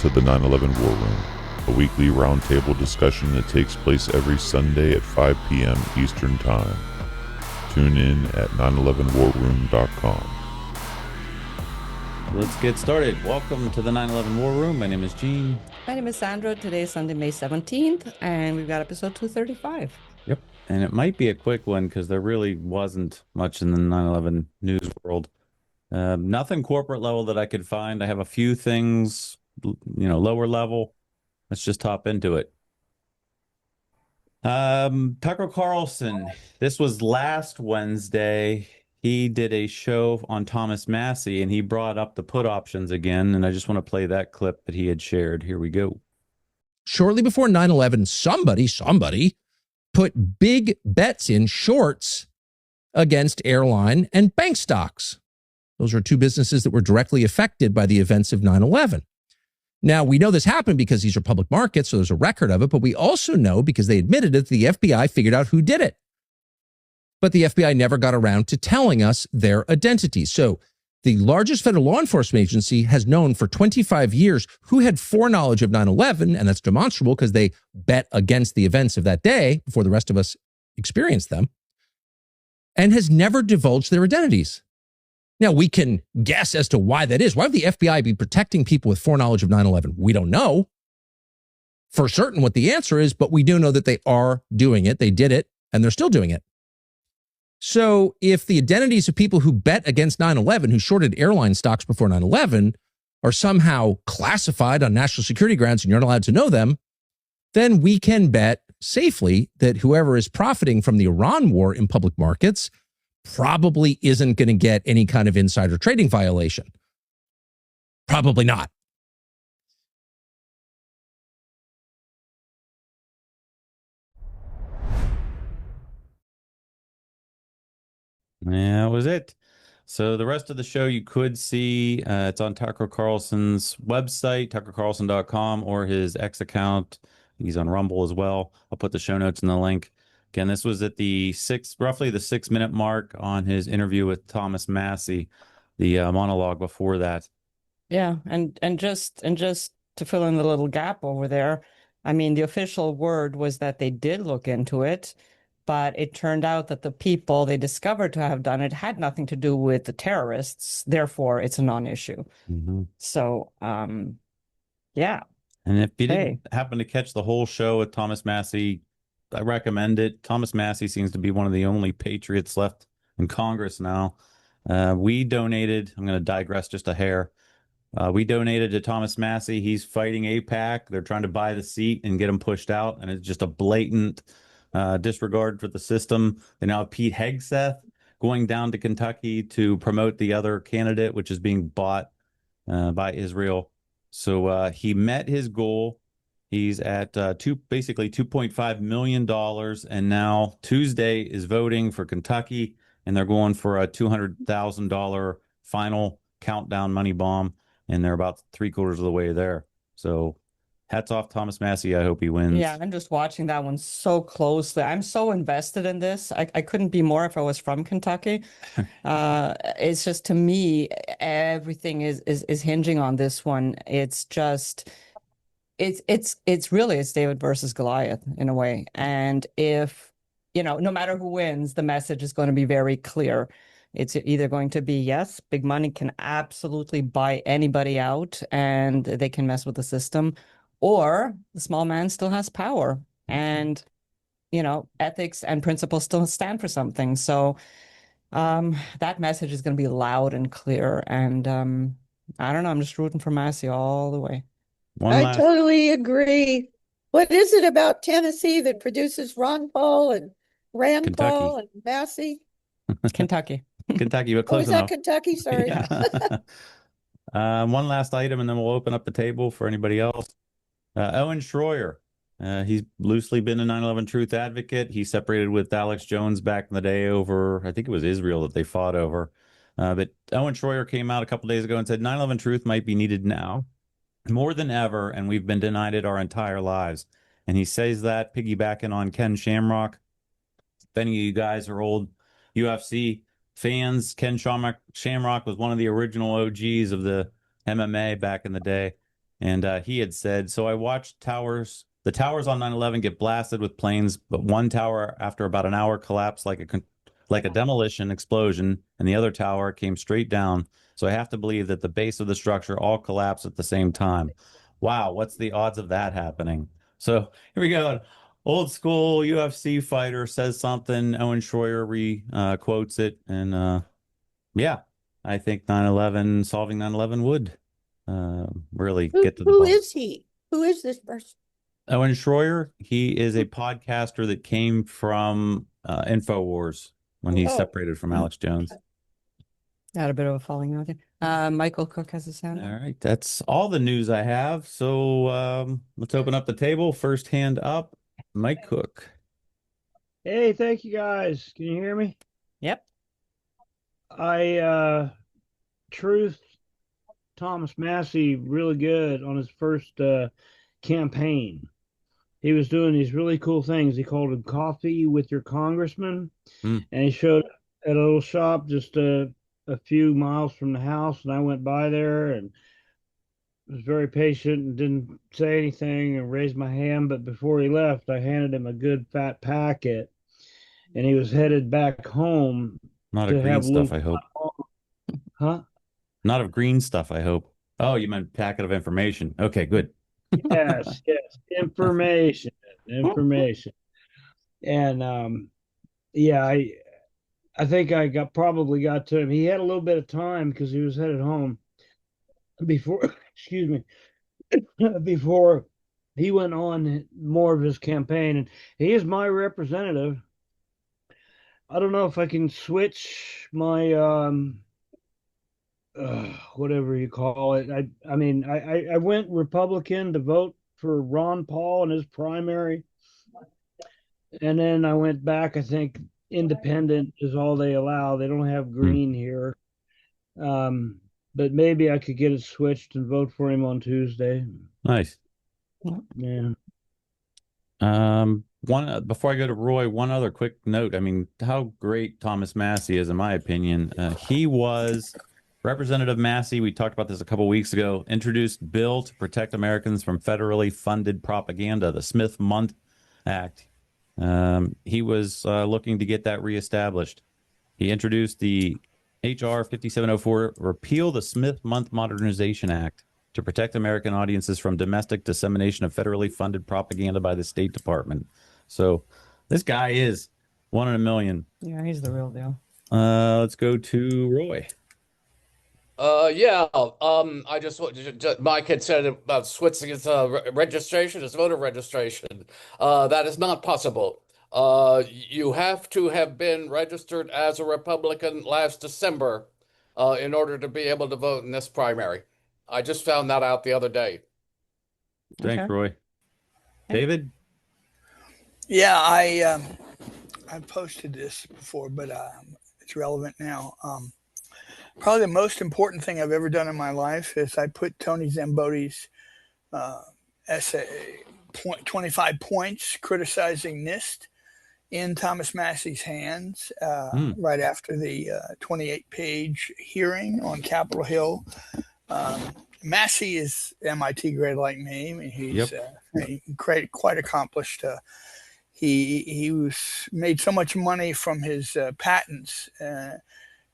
to the 9/11 War Room, a weekly roundtable discussion that takes place every Sunday at 5 p.m. Eastern Time. Tune in at 911warroom.com. Let's get started. Welcome to the 9/11 War Room. My name is Gene. My name is Sandra. Today is Sunday, May 17th, and we've got episode 235. Yep. And it might be a quick one because there really wasn't much in the 9/11 news world. Nothing corporate level that I could find. I have a few things, lower level. Let's just hop into it. Tucker Carlson, this was last Wednesday. He did a show on Thomas Massie, and he brought up the put options again, and I just want to play that clip that he had shared. Here we go. Shortly before 9/11, somebody put big bets in shorts against airline and bank stocks. Those are two businesses that were directly affected by the events of 9/11. Now, we know this happened because these are public markets, so there's a record of it, but we also know, because they admitted it, the FBI figured out who did it. But the FBI never got around to telling us their identities. So the largest federal law enforcement agency has known for 25 years who had foreknowledge of 9/11, and that's demonstrable because they bet against the events of that day before the rest of us experienced them, and has never divulged their identities. Now, we can guess as to why that is. Why would the FBI be protecting people with foreknowledge of 9/11? We don't know for certain what the answer is, but we do know that they are doing it. They did it, and they're still doing it. So if the identities of people who bet against 9/11, who shorted airline stocks before 9/11, are somehow classified on national security grounds and you're not allowed to know them, then we can bet safely that whoever is profiting from the Iran war in public markets probably isn't going to get any kind of insider trading violation. Probably not. Yeah, that was it. So the rest of the show you could see, it's on Tucker Carlson's website, tuckercarlson.com, or his X account. He's on Rumble as well. I'll put the show notes in the link. Again, this was at roughly the 6-minute mark on his interview with Thomas Massie, the monologue before that. Yeah, and just to fill in the little gap over there, I mean, the official word was that they did look into it, but it turned out that the people they discovered to have done it had nothing to do with the terrorists. Therefore, it's a non-issue. Mm-hmm. So, yeah. And if you didn't happen to catch the whole show with Thomas Massie, I recommend it. Thomas Massie seems to be one of the only patriots left in Congress now. We donated, I'm going to digress just a hair. We donated to Thomas Massie. He's fighting AIPAC. They're trying to buy the seat and get him pushed out. And it's just a blatant disregard for the system. They now have Pete Hegseth going down to Kentucky to promote the other candidate, which is being bought by Israel. So he met his goal. He's at basically $2.5 million. And now Tuesday is voting for Kentucky, and they're going for a $200,000 final countdown money bomb. And they're about 3/4 of the way there. So hats off Thomas Massie. I hope he wins. Yeah, I'm just watching that one so closely. I'm so invested in this. I couldn't be more if I was from Kentucky. It's just, to me, everything is hinging on this one. It's just, it's really David versus Goliath in a way. And if, no matter who wins, the message is going to be very clear. It's either going to be, yes, big money can absolutely buy anybody out and they can mess with the system, or the small man still has power and, ethics and principles still stand for something. So that message is going to be loud and clear. And I don't know, I'm just rooting for Massie all the way. I totally agree. What is it about Tennessee that produces Ron Paul and Rand Kentucky. Paul and Massie? Kentucky. Kentucky, but close is enough. that Kentucky? Sorry. Yeah. One last item, and then we'll open up the table for anybody else. Owen Shroyer. He's loosely been a 9/11 truth advocate. He separated with Alex Jones back in the day over, I think it was Israel that they fought over. But Owen Shroyer came out a couple days ago and said 9/11 truth might be needed now more than ever, and we've been denied it our entire lives. And he says that piggybacking on Ken Shamrock. If any of you guys are old UFC fans, Ken Shamrock was one of the original OGs of the MMA back in the day. And he had said, so I watched the towers on 9/11 get blasted with planes, but one tower after about an hour collapsed like a demolition explosion, and the other tower came straight down. So I have to believe that the base of the structure all collapsed at the same time. Wow, what's the odds of that happening? So here we go. Old school UFC fighter says something. Owen Shroyer quotes it. And yeah, I think 9/11, solving 9/11 would really get to the Who bottom. is he? Who is this person? Owen Shroyer, he is a podcaster that came from InfoWars when he separated from Alex Jones. Had a bit of a falling out there. Michael Cook has a sound. All right, that's all the news I have. So let's open up the table. First hand up, Mike Cook. Hey, thank you guys. Can you hear me? Yep. I truthed Thomas Massey really good on his first campaign. He was doing these really cool things. He called it Coffee with Your Congressman. Mm. And he showed up at a little shop just a few miles from the house, and I went by there and was very patient and didn't say anything and raised my hand. But before he left, I handed him a good fat packet, and he was headed back home. Not to of green have stuff, little- I hope. Huh? Not of green stuff, I hope. Oh, you meant packet of information. Okay, good. Yes, information. And yeah, I think I probably got to him. He had a little bit of time because he was headed home before excuse me, before he went on more of his campaign. And he is my representative. I don't know if I can switch my whatever you call it. I mean, I went Republican to vote for Ron Paul in his primary, and then I went back. I think independent is all they allow. They don't have green here. But maybe I could get it switched and vote for him on Tuesday. Nice. Yeah. Before I go to Roy, one other quick note. I mean, how great Thomas Massey is, in my opinion. He was Representative Massey. We talked about this a couple weeks ago. Introduced bill to protect Americans from federally funded propaganda, the Smith-Mundt Act. He was looking to get that reestablished. He introduced the H.R. 5704, repeal the Smith-Mundt Modernization Act to protect American audiences from domestic dissemination of federally funded propaganda by the State Department. So this guy is one in a million. Yeah, he's the real deal. Let's go to Roy. Yeah. I just Mike had said about switching his registration, his voter registration. That is not possible. You have to have been registered as a Republican last December in order to be able to vote in this primary. I just found that out the other day. Thanks, Roy. David? Yeah, I posted this before, but it's relevant now. Probably the most important thing I've ever done in my life is I put Tony Zambotti's essay, 25 points criticizing NIST, in Thomas Massey's hands right after the 28-page hearing on Capitol Hill. Massey is MIT grade like me. I mean, he's quite accomplished. He was made so much money from his patents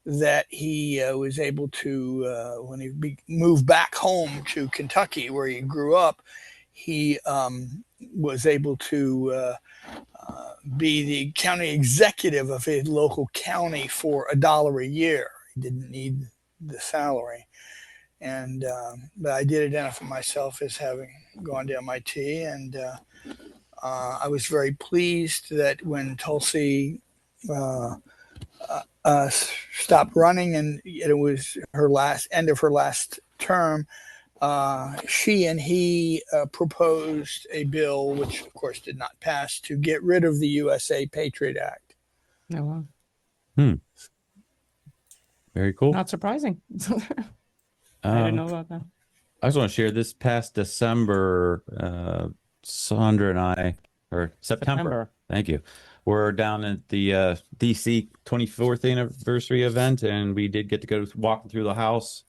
that he was able to, when he moved back home to Kentucky, where he grew up, he was able to be the county executive of his local county for $1 a year. He didn't need the salary. And but I did identify myself as having gone to MIT, and I was very pleased that when Tulsi stopped running and it was her end of her last term, she and he proposed a bill, which of course did not pass, to get rid of the USA Patriot Act. Oh, wow. Very cool. Not surprising. I didn't know about that. I just want to share this past December, Sandra and I, or September. Thank you. We're down at the DC 24th anniversary event, and we did get to go walking through the house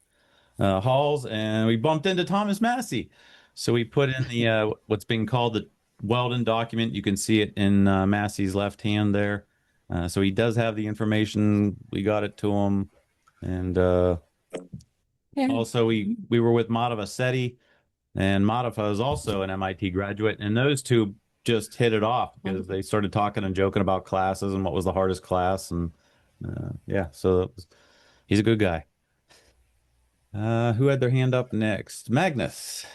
halls, and we bumped into Thomas Massey. So we put in the what's being called the Weldon document. You can see it in Massey's left hand there. So he does have the information. We got it to him, and also we were with Madhava Sethi, and Madhava is also an MIT graduate, and those two just hit it off because they started talking and joking about classes and what was the hardest class, and yeah, so he's a good guy. Who had their hand up next? Magnus.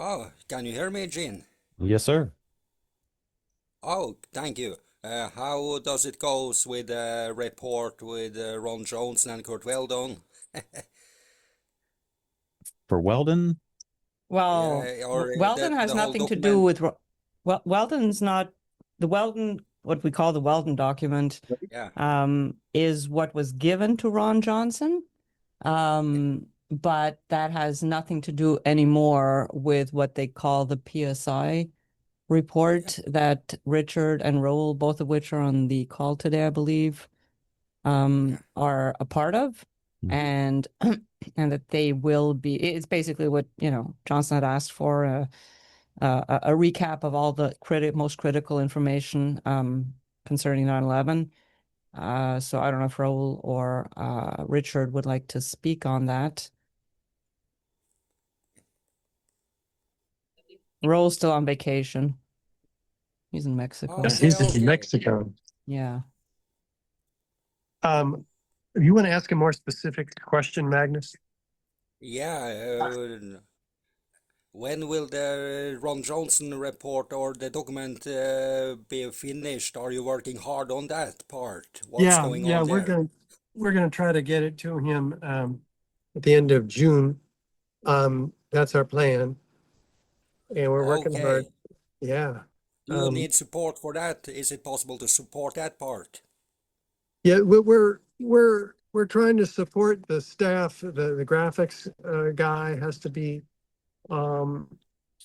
Oh, can you hear me, Gene? Yes, sir. Oh, thank you. How does it goes with the report with Ron Johnson and Kurt Weldon? For Weldon? Well, Yeah, or Weldon has the whole nothing to do document? with Weldon's not the Weldon, what we call the Weldon document, Yeah. is what was given to Ron Johnson. But that has nothing to do anymore with what they call the PSI report that Richard and Raoul, both of which are on the call today, I believe, are a part of. And and that they will be, it's basically what, Johnson had asked for, a recap of all the most critical information concerning 9/11. So I don't know if Raoul or Richard would like to speak on that. Raoul's still on vacation. He's in Mexico. Okay, He's okay. in Mexico. Yeah. You want to ask a more specific question, Magnus? Yeah. When will the Ron Johnson report or the document be finished? Are you working hard on that part? What's going on there? We're gonna try to get it to him at the end of June. That's our plan, and we're working hard. Okay. Yeah. Do you need support for that? Is it possible to support that part? Yeah, we're trying to support the staff. The graphics guy has to be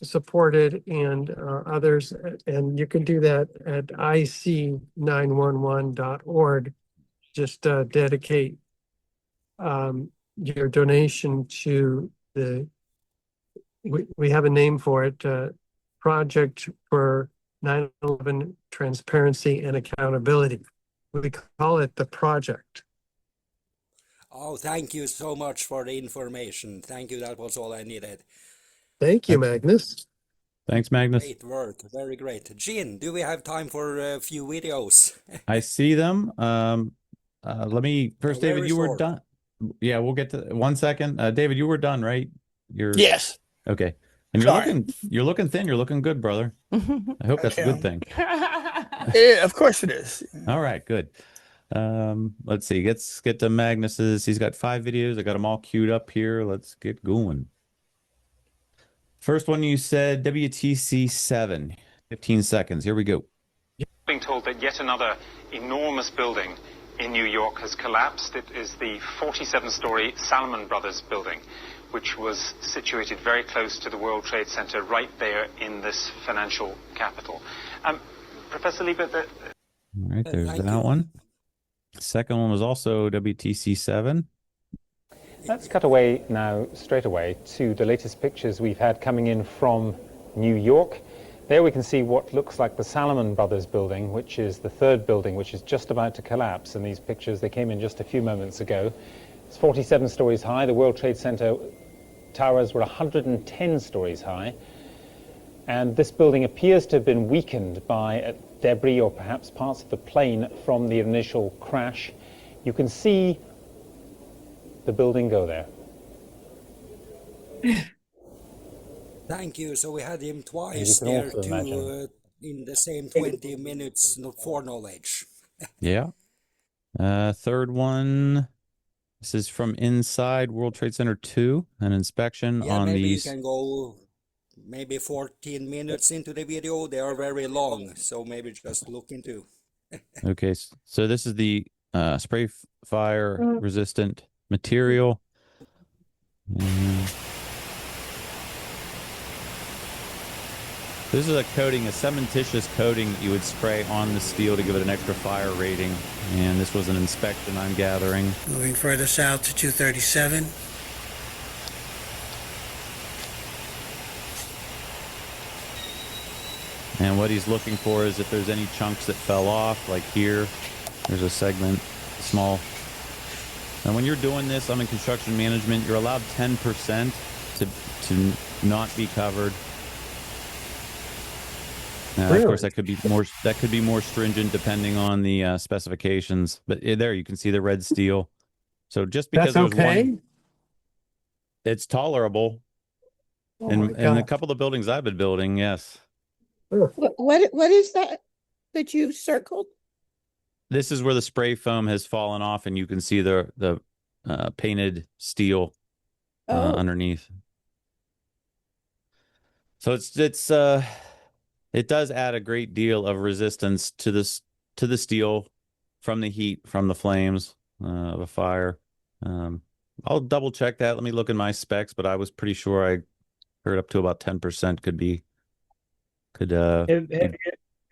supported, and others, and you can do that at ic911.org. Just dedicate your donation to we have a name for it, Project for 9/11 Transparency and Accountability. We call it the project. Oh, thank you so much for the information. Thank you. That was all I needed. Thank you, Magnus. Thanks, Magnus. Great work. Very great. Gene, do we have time for a few videos? I see them. Let me first, They're David, very you were short. done. Yeah, we'll get to 1 second. David, you were done, right? Yes. Okay. And you're looking thin. You're looking good, brother. I hope that's a good thing. Yeah, of course it is. All right, good. Let's see. Let's get to Magnus's. He's got 5 videos. I got them all queued up here. Let's get going. First one, you said WTC 7. 15 seconds. Here we go. Being told that yet another enormous building in New York has collapsed. It is the 47-story Salomon Brothers building, which was situated very close to the World Trade Center, right there in this financial capital. Professor Liebert, All right, there's Thank that you. one. Second one was also WTC 7. Let's cut away now, straight away, to the latest pictures we've had coming in from New York. There we can see what looks like the Salomon Brothers building, which is the third building, which is just about to collapse. And these pictures, they came in just a few moments ago. It's 47 stories high. The World Trade Center towers were 110 stories high. And this building appears to have been weakened by debris or perhaps parts of the plane from the initial crash. You can see the building go there. Thank you. So we had him You twice can there also imagine. too, in the same 20 minutes foreknowledge. Yeah. Third one. This is from inside World Trade Center 2, an inspection Yeah, on maybe these. you can go maybe 14 minutes into the video. They are very long, so maybe just look into. Okay, so this is the spray fire resistant material. This is a coating, a cementitious coating that you would spray on the steel to give it an extra fire rating. And this was an inspection, I'm gathering. Moving further south to 237. And what he's looking for is if there's any chunks that fell off, like here, there's a segment, small. And when you're doing this, I'm in construction management, you're allowed 10% to not be covered. Really? Of course, that could be more stringent depending on the specifications. But there, you can see the red steel. So just because That's there's okay? one, it's tolerable. Oh my In a God. couple of buildings I've been building, yes. What is that you circled? This is where the spray foam has fallen off, and you can see the painted steel underneath. So it does add a great deal of resistance to the steel from the heat, from the flames of a fire. I'll double check that. Let me look in my specs, but I was pretty sure I heard up to about 10%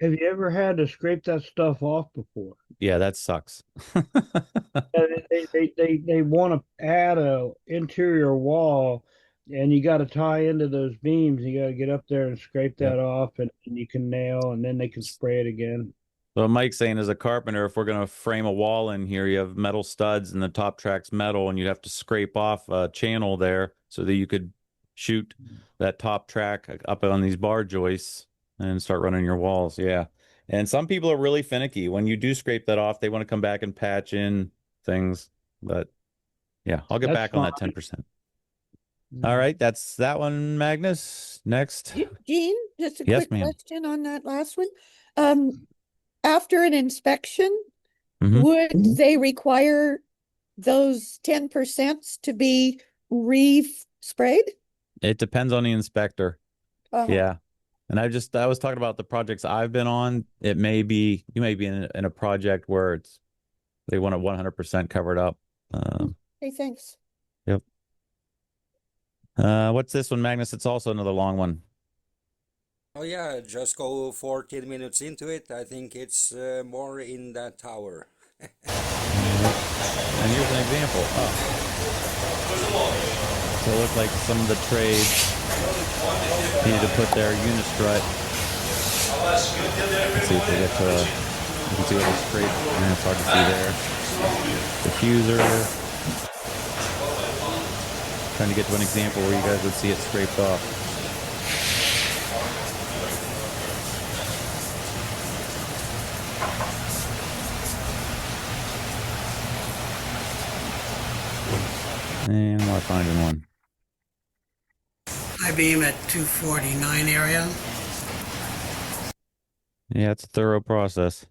Have you ever had to scrape that stuff off before? Yeah, that sucks. They want to add a interior wall, and you got to tie into those beams. You got to get up there and scrape that off, and you can nail, and then they can spray it again. So Mike's saying, as a carpenter, if we're going to frame a wall in here, you have metal studs and the top track's metal, and you'd have to scrape off a channel there so that you could shoot that top track up on these bar joists and start running your walls. Yeah. And some people are really finicky. When you do scrape that off, they want to come back and patch in things. But yeah, I'll get That's back on that fine. 10%. All right, that's that one, Magnus. Next. Gene, just a Yes, quick ma'am. question on that last one. After an inspection, Mhm. would they require those 10% to be re-sprayed? It depends on the inspector. Uh-huh. Yeah. And I was talking about the projects I've been on. You may be in a project where they want it 100% covered up. Hey, thanks. Yep. What's this one, Magnus? It's also another long one. Oh yeah, just go 14 minutes into it. I think it's more in that tower. And here's an example. So it looked like some of the trades needed to put their unistrut. Let's see if we get to, you can see what they scraped. And it's hard to see there. Diffuser. Trying to get to an example where you guys would see it scraped off. And what finding one? I-beam at 249 area. Yeah, it's a thorough process.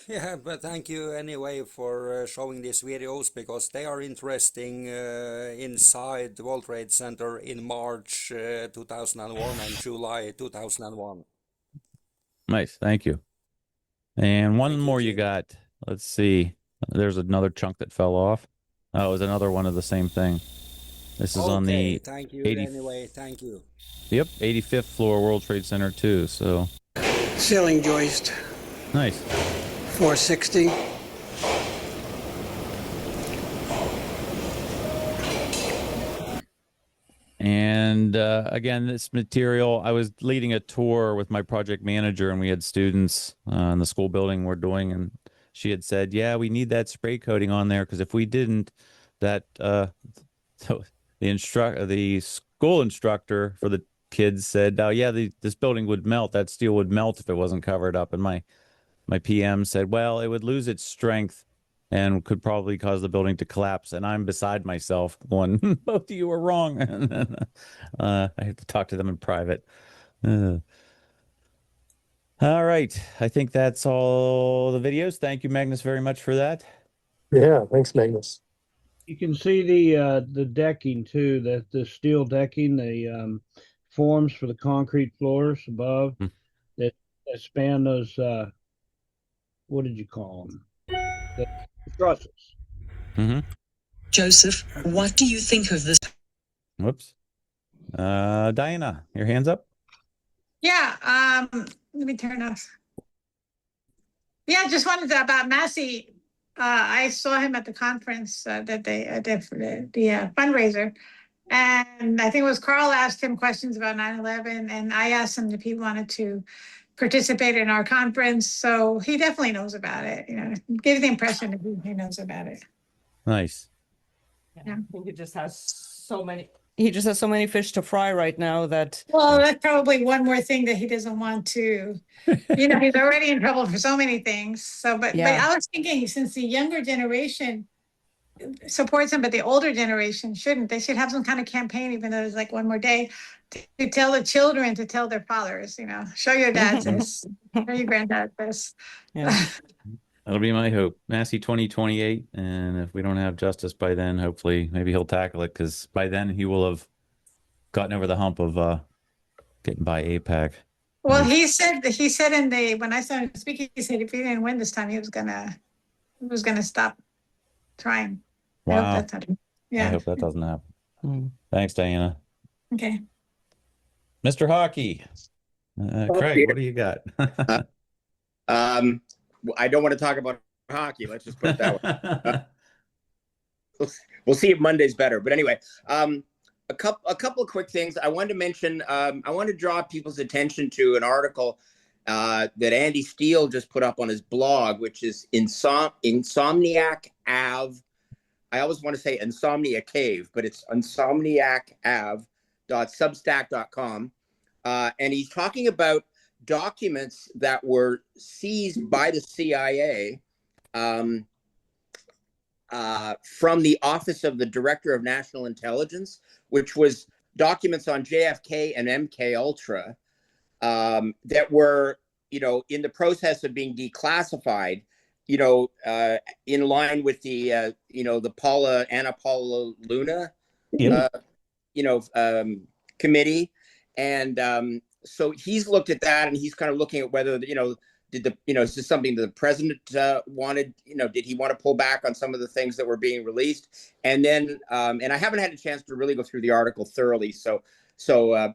Yeah, but thank you anyway for showing these videos because they are interesting inside the World Trade Center in March 2001 and July 2001. Nice, thank you. And one more you got. Let's see. There's another chunk that fell off. Oh, it was another one of the same thing. This is on the thank you 80, anyway, thank you. Yep, 85th floor World Trade Center too. So Ceiling joist. nice. 460. And again, this material, I was leading a tour with my project manager, and we had students in the school building we're doing, and she had said, "Yeah, we need that spray coating on there because if we didn't, that so the school instructor for the kids said, oh yeah, this building would melt. That steel would melt if it wasn't covered up." And my PM said, "Well, it would lose its strength and could probably cause the building to collapse." And I'm beside myself going, both of you are wrong. And then, I have to talk to them in private. All right. I think that's all the videos. Thank you, Magnus, very much for that. Yeah, thanks, Magnus. You can see the decking too, the steel decking, the forms for the concrete floors above that span those what did you call them? The trusses. Mm-hmm. Joseph, what do you think of this? Whoops. Diana, your hands up. Yeah, let me turn off. Yeah, just wanted to about Massey. I saw him at the conference that they did for the fundraiser, And I think it was Carl asked him questions about 9/11, and I asked him if he wanted to participate in our conference. So he definitely knows about it. Gave the impression that he knows about it. Nice. Yeah. I think he just has so many. He just has so many fish to fry right now that. Well, that's probably one more thing that he doesn't want to. He's already in trouble for so many things. So, but I was thinking, since the younger generation supports him, but the older generation shouldn't. They should have some kind of campaign, even though it's like one more day, to tell the children to tell their fathers. Show your dad this, show your granddad this. Yeah. That'll be my hope. Massey 2028. And if we don't have justice by then, hopefully maybe he'll tackle it, because by then he will have gotten over the hump of getting by APAC. Well, he said when I started speaking, he said if he didn't win this time, he was gonna stop trying. Wow. I hope that I hope that doesn't happen. Thanks, Diana. Okay. Mr. Hockey. Craig, what do you got? I don't want to talk about hockey. Let's just put it that way. We'll see if Monday's better. But anyway, a couple of quick things. I wanted to mention, I want to draw people's attention to an article that Andy Steele just put up on his blog, which is Insomniac Ave. I always want to say Insomnia Cave, but it's insomniacav.substack.com. And he's talking about documents that were seized by the CIA from the Office of the Director of National Intelligence, which was documents on JFK and MK Ultra that were, in the process of being declassified, in line with the, the Anna Paula Luna, committee. And so he's looked at that, and he's kind of looking at whether, is this something that the president wanted? Did he want to pull back on some of the things that were being released? And then, and I haven't had a chance to really go through the article thoroughly, so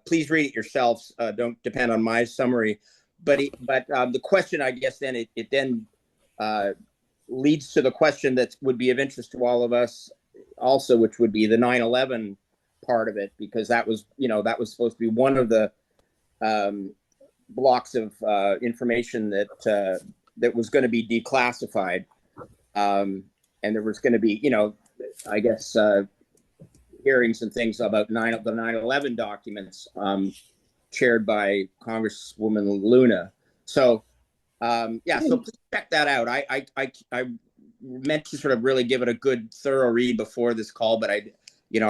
please read it yourselves. Don't depend on my summary. But the question, I guess, then it then leads to the question that would be of interest to all of us, also, which would be the 9/11 part of it, because that was supposed to be one of the blocks of information that was going to be declassified, and there was going to be, I guess, hearings and things about the 9/11 documents, chaired by Congresswoman Luna. So, so please check that out. I meant to sort of really give it a good, thorough read before this call, but I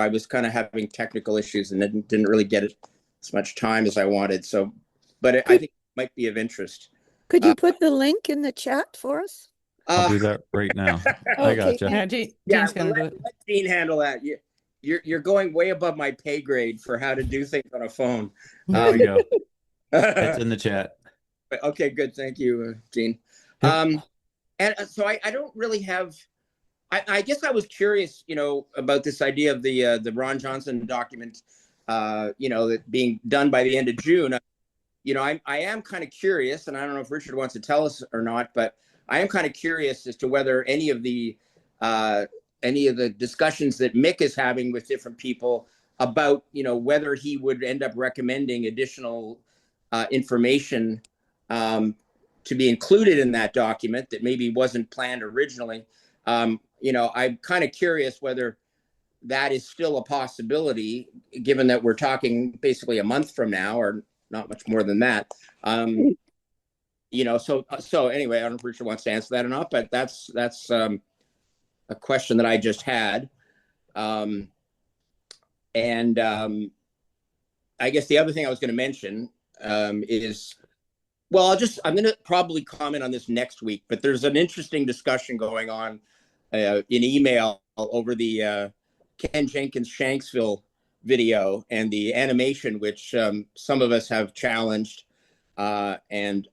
was kind of having technical issues and didn't really get it as much time as I wanted. So, but I think it might be of interest. Could you put the link in the chat for us? I'll do that right now. I got you. Yeah, Gene's gonna do it. Let Gene handle that. You're going way above my pay grade for how to do things on a phone. There we go. It's in the chat. Okay, good. Thank you, Gene. And so I don't really have. I guess I was curious, about this idea of the Ron Johnson document, that being done by the end of June. I am kind of curious, and I don't know if Richard wants to tell us or not, but I am kind of curious as to whether any of the discussions that Mick is having with different people about, whether he would end up recommending additional information to be included in that document that maybe wasn't planned originally. I'm kind of curious whether that is still a possibility, given that we're talking basically a month from now, or not much more than that. So anyway, I don't know if Richard wants to answer that or not, but that's a question that I just had. I guess the other thing I was going to mention is, well, I'm going to probably comment on this next week, but there's an interesting discussion going on in email over the Ken Jenkins Shanksville video and the animation, which some of us have challenged, and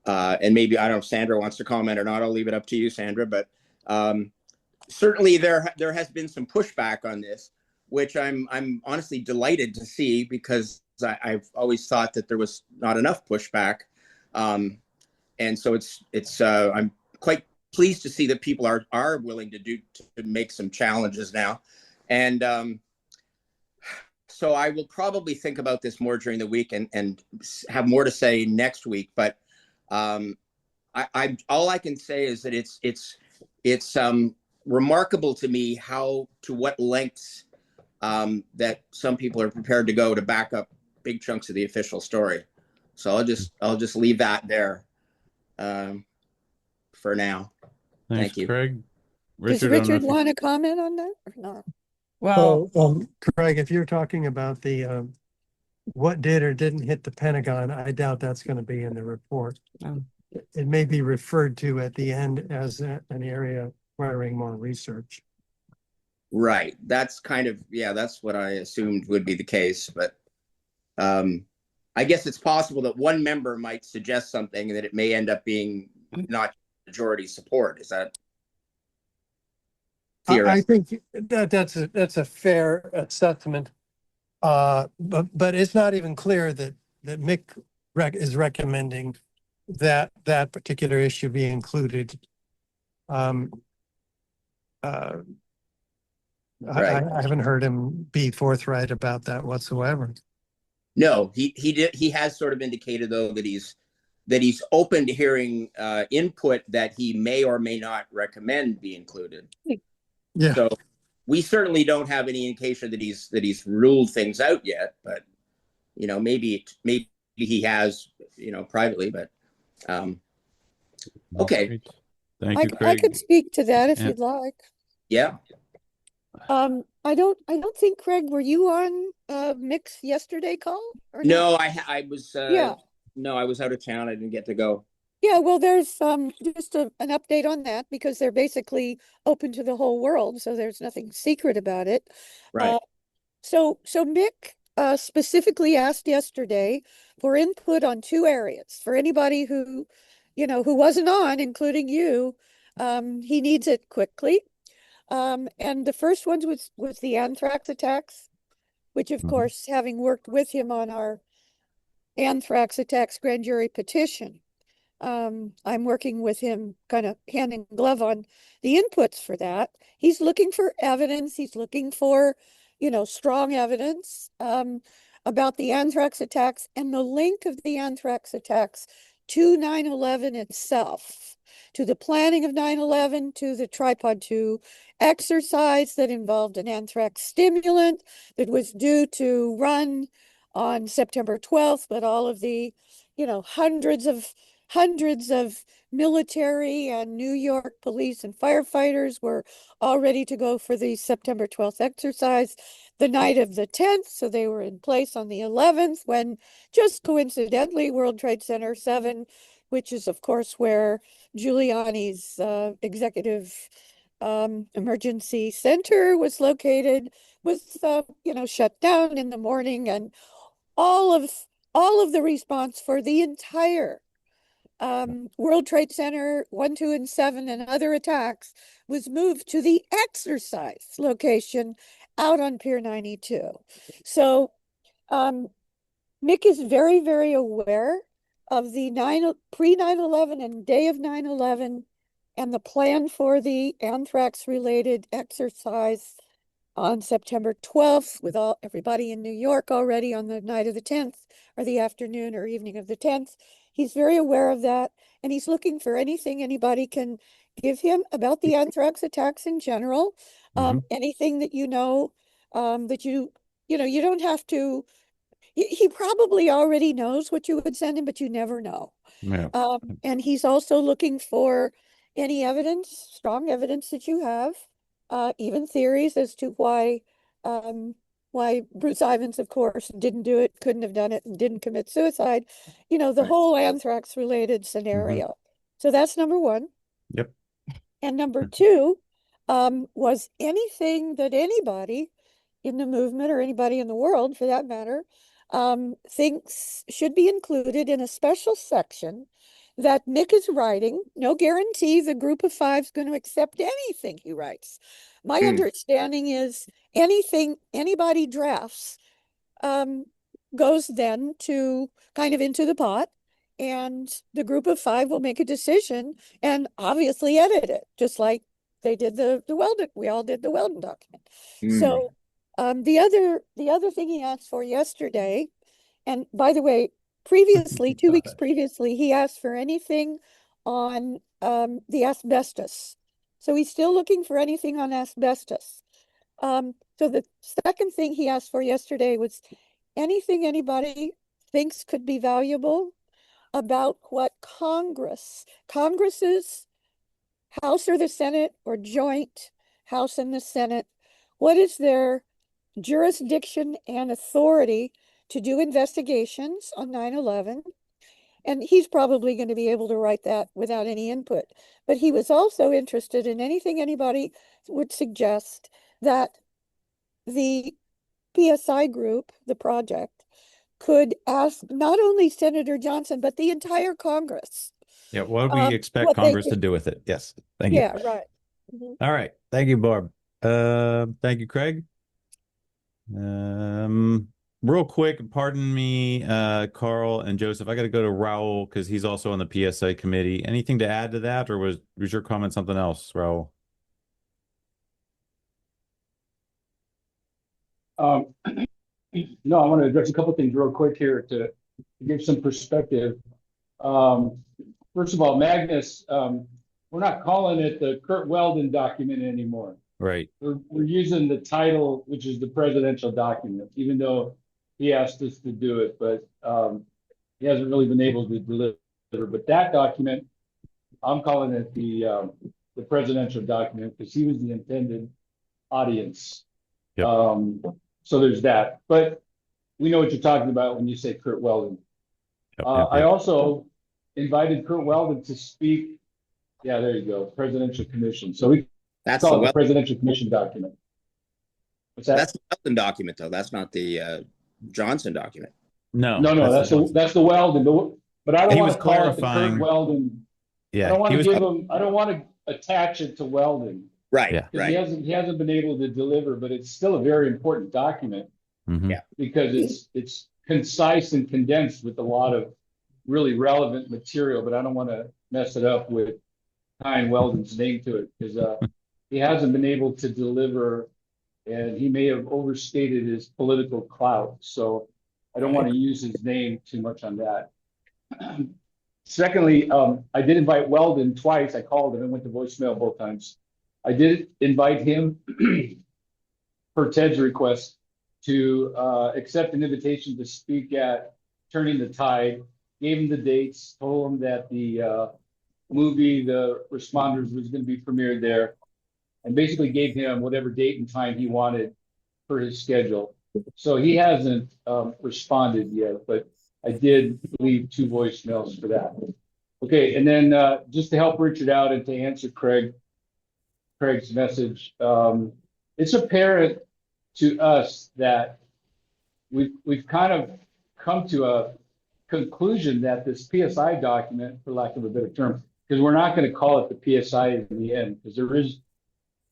maybe, I don't know if Sandra wants to comment or not. I'll leave it up to you, Sandra, but certainly there has been some pushback on this, which I'm honestly delighted to see, because I've always thought that there was not enough pushback, and so I'm quite pleased to see that people are willing to make some challenges now, and so I will probably think about this more during the week and have more to say next week. But I all I can say is that it's remarkable to me to what lengths that some people are prepared to go to back up big chunks of the official story. So I'll just leave that there for now. Thanks, Thank you, Craig. Does Richard want to comment on that or not? Well, Craig, if you're talking about the what did or didn't hit the Pentagon, I doubt that's going to be in the report. It may be referred to at the end as an area requiring more research. Right. That's kind of, that's what I assumed would be the case. But I guess it's possible that one member might suggest something and that it may end up being not majority support. Is that I think that's a fair assessment. But it's not even clear that Mick is recommending that particular issue be included. Right. I haven't heard him be forthright about that whatsoever. No, he has sort of indicated though that he's open to hearing input that he may or may not recommend be included. Yeah. So we certainly don't have any indication that he's ruled things out yet, but maybe he has, privately, but okay. Thank you, Craig. I could speak to that if you'd like. Yeah. I don't think, Craig, were you on Mick's yesterday call or No, not? I was Yeah. No, I was out of town. I didn't get to go. Yeah, well, there's just an update on that because they're basically open to the whole world, so there's nothing secret about it. Right. So Mick specifically asked yesterday for input on two areas. For anybody who wasn't on, including you, he needs it quickly. And the first one was the anthrax attacks, which of course, having worked with him on our anthrax attacks grand jury petition, I'm working with him kind of hand in glove on the inputs for that. He's looking for evidence. He's looking for, strong evidence about the anthrax attacks and the link of the anthrax attacks to 9/11 itself, to the planning of 9/11, to the Tripod 2 exercise that involved an anthrax stimulant that was due to run on September 12th, but all of the, hundreds of military and New York police and firefighters were all ready to go for the September 12th exercise the night of the 10th. So they were in place on the 11th when just coincidentally World Trade Center 7, which is of course where Giuliani's executive emergency center was located, was shut down in the morning, and all of the response for the entire World Trade Center 1, 2, and 7 and other attacks was moved to the exercise location out on Pier 92. So Mick is very, very aware of the pre 9/11 and day of 9/11 and the plan for the anthrax related exercise on September 12th with everybody in New York already on the night of the 10th or the afternoon or evening of the 10th. He's very aware of that, and he's looking for anything anybody can give him about the anthrax attacks in general. Anything that that you don't have to. He probably already knows what you would send him, but you never know. Yeah. And he's also looking for any evidence, strong evidence that you have, even theories as to why Bruce Ivins, of course, didn't do it, couldn't have done it, and didn't commit suicide. The whole anthrax related scenario. So that's number one. Yep. And number two was anything that anybody in the movement or anybody in the world, for that matter, thinks should be included in a special section that Mick is writing. No guarantee the group of five is going to accept anything he writes. My understanding is anything anybody drafts goes then to kind of into the pot, and the group of five will make a decision and obviously edit it, just like they did the Weldon. We all did the Weldon document. So The other thing he asked for yesterday, and by the way, previously, 2 weeks previously, he asked for anything on the asbestos. So he's still looking for anything on asbestos. So the second thing he asked for yesterday was anything anybody thinks could be valuable about what Congress's House or the Senate or joint House and the Senate, what is their jurisdiction and authority to do investigations on 9/11? And he's probably going to be able to write that without any input. But he was also interested in anything anybody would suggest that the PSI group, the project, could ask not only Senator Johnson, but the entire Congress. Yeah, what do we expect Congress to do with it? Yes, thank you. Yeah, right. All right, thank you, Barb. Thank you, Craig. Real quick, pardon me, Carl and Joseph. I got to go to Raul because he's also on the PSA committee. Anything to add to that, or was your comment something else, Raul? No, I want to address a couple things real quick here to give some perspective. First of all, Magnus, we're not calling it the Kurt Weldon document anymore. Right. We're using the title, which is the presidential document, even though he asked us to do it, but he hasn't really been able to deliver. But that document, I'm calling it the presidential document because he was the intended audience. Yep. So there's that. But we know what you're talking about when you say Kurt Weldon. Yep. I also invited Kurt Weldon to speak. Yeah, there you go. Presidential Commission. So that's the Presidential Commission document. What's that? That's the Weldon document, though. That's not the Johnson document. No, that's the Weldon. But I don't want to call it the clarifying. Kurt Weldon. Yeah, I don't want to give him. I don't want to attach it to Weldon. Right. Yeah. Right. He hasn't been able to deliver, but it's still a very important document. Mm-hmm. Yeah. Because it's concise and condensed with a lot of really relevant material. But I don't want to mess it up with tying Weldon's name to it because he hasn't been able to deliver, and he may have overstated his political clout. So I don't want to use his name too much on that. Secondly, I did invite Weldon twice. I called him and went to voicemail both times. I did invite him, per Ted's request, to accept an invitation to speak at Turning the Tide. Gave him the dates, told him that the movie, The Responders, was going to be premiered there, and basically gave him whatever date and time he wanted for his schedule. So he hasn't responded yet, but I did leave 2 voicemails for that. Okay, and then just to help Richard out and to answer Craig's message, it's apparent to us that we've kind of come to a conclusion that this PSI document, for lack of a better term, because we're not going to call it the PSI in the end, because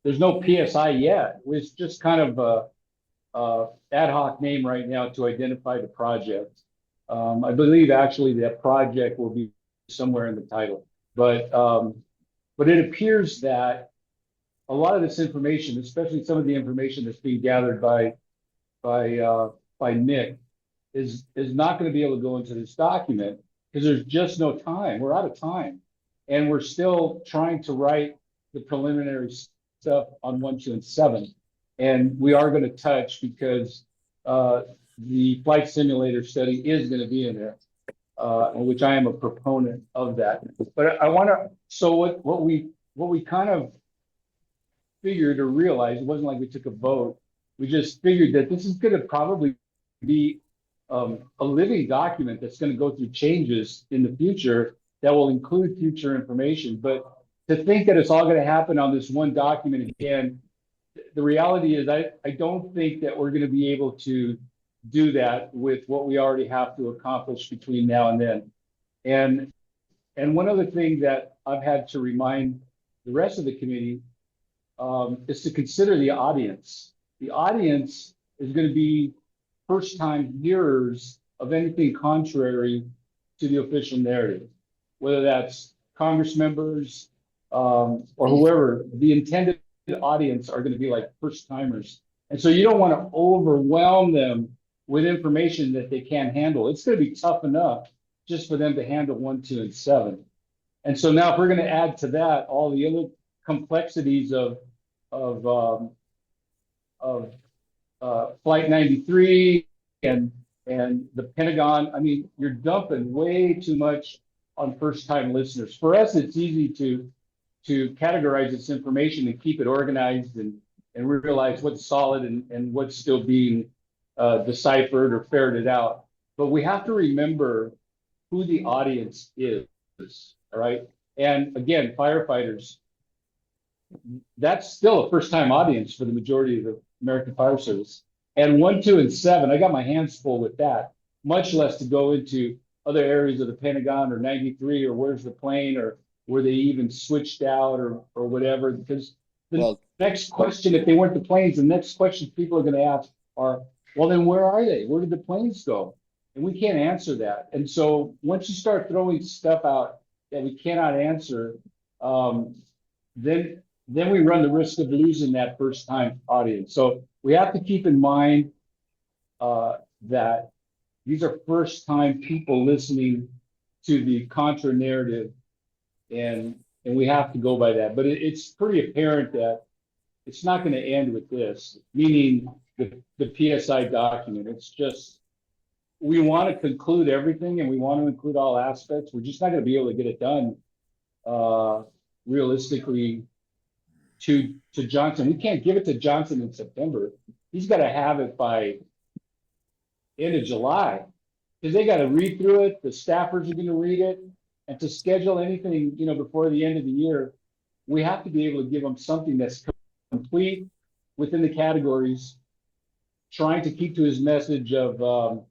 there's no PSI yet. It's just kind of a ad hoc name right now to identify the project. I believe actually that project will be somewhere in the title, but it appears that a lot of this information, especially some of the information that's being gathered by Mick, is not going to be able to go into this document because there's just no time. We're out of time, and we're still trying to write the preliminary stuff on 1, 2, and 7, and we are going to touch because the flight simulator study is going to be in there, which I am a proponent of that. But I want to. So what we kind of figured or realized, it wasn't like we took a vote. We just figured that this is going to probably be a living document that's going to go through changes in the future that will include future information. But to think that it's all going to happen on this one document again, the reality is I don't think that we're going to be able to do that with what we already have to accomplish between now and then. And one other thing that I've had to remind the rest of the committee is to consider the audience. The audience is going to be first-time hearers of anything contrary to the official narrative, whether that's Congress members or whoever. The intended audience are going to be like first-timers And so you don't want to overwhelm them with information that they can't handle. It's going to be tough enough just for them to handle 1, 2, and 7. And so now if we're going to add to that all the other complexities of Flight 93 and the Pentagon, I mean, you're dumping way too much on first-time listeners. For us, it's easy to categorize this information and keep it organized and realize what's solid and what's still being deciphered or ferreted out. But we have to remember who the audience is, all right? And again, firefighters, that's still a first-time audience for the majority of the American Fire Service. And 1, 2, and 7, I got my hands full with that, much less to go into other areas of the Pentagon or 93 or where's the plane or were they even switched out or whatever. Because the next question, if they weren't the planes, the next question people are going to ask are, well, then where are they? Where did the planes go? And we can't answer that. And so once you start throwing stuff out that we cannot answer, then we run the risk of losing that first time audience. So we have to keep in mind that these are first time people listening to the contra narrative, and we have to go by that. But it's pretty apparent that it's not going to end with this, meaning the PSI document. It's just, we want to conclude everything and we want to include all aspects. We're just not going to be able to get it done realistically to Johnson. We can't give it to Johnson in September. He's got to have it by end of July because they got to read through it. The staffers are going to read it, and to schedule anything, before the end of the year, we have to be able to give them something that's complete within the categories, trying to keep to his message of, or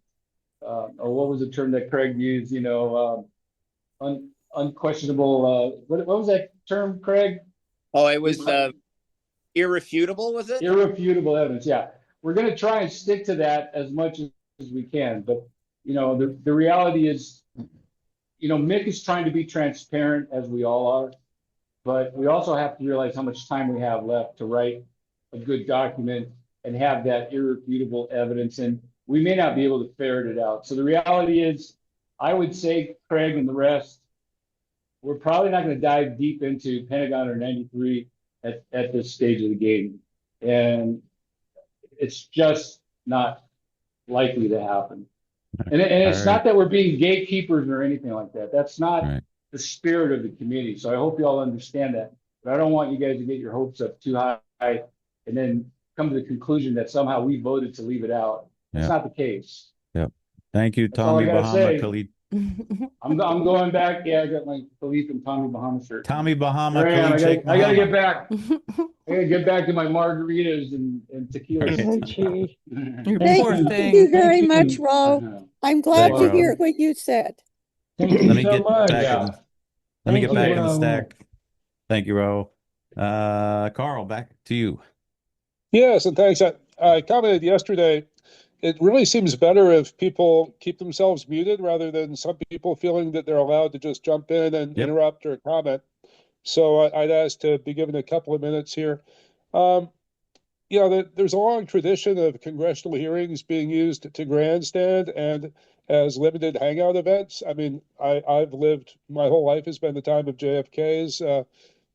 what was the term that Craig used? Unquestionable. What was that term, Craig? Oh, it was irrefutable, was it? Irrefutable evidence. Yeah, we're going to try and stick to that as much as we can. But the reality is, Mick is trying to be transparent, as we all are. But we also have to realize how much time we have left to write a good document and have that irrefutable evidence. And we may not be able to ferret it out. So the reality is, I would say, Craig and the rest, we're probably not going to dive deep into Pentagon or 93 at this stage of the game. And it's just not likely to happen. And it's not that we're being gatekeepers or anything like that. That's not the spirit of the committee. So I hope you all understand that. But I don't want you guys to get your hopes up too high and then come to the conclusion that somehow we voted to leave it out. That's not the case. Yep. Thank you, Tommy Bahama Khalid. I'm going back. Yeah, I got my Khalid and Tommy Bahama shirt. Tommy Bahama. I gotta get back. I gotta get back to my margaritas and tequila. Thank you very much, Ro. I'm glad to hear what you said. Thank you so much. Let me get back in the stack. Thank you, Ro. Carl, back to you. Yes, and thanks. I commented yesterday. It really seems better if people keep themselves muted rather than some people feeling that they're allowed to just jump in and interrupt or comment. So I'd ask to be given a couple of minutes here. There's a long tradition of congressional hearings being used to grandstand and as limited hangout events. I mean, I've lived, my whole life has been the time of JFK's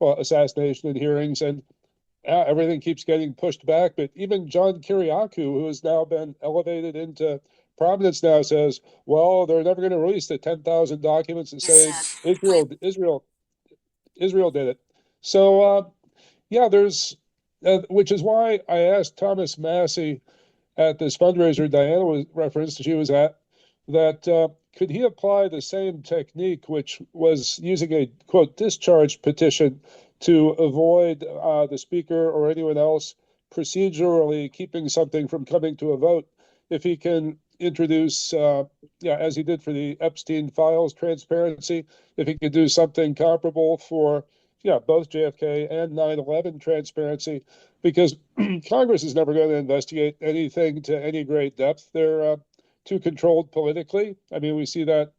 assassination and hearings, and everything keeps getting pushed back. But even John Kiriakou, who has now been elevated into prominence now, says, well, they're never going to release the 10,000 documents that say Israel did it. So, there's, which is why I asked Thomas Massey at this fundraiser Diana was referenced, she was at, that could he apply the same technique, which was using a, quote, discharge petition to avoid the speaker or anyone else procedurally keeping something from coming to a vote, if he can introduce, as he did for the Epstein files transparency, if he could do something comparable for, both JFK and 9/11 transparency, because Congress is never going to investigate anything to any great depth. They're too controlled politically. I mean, we see that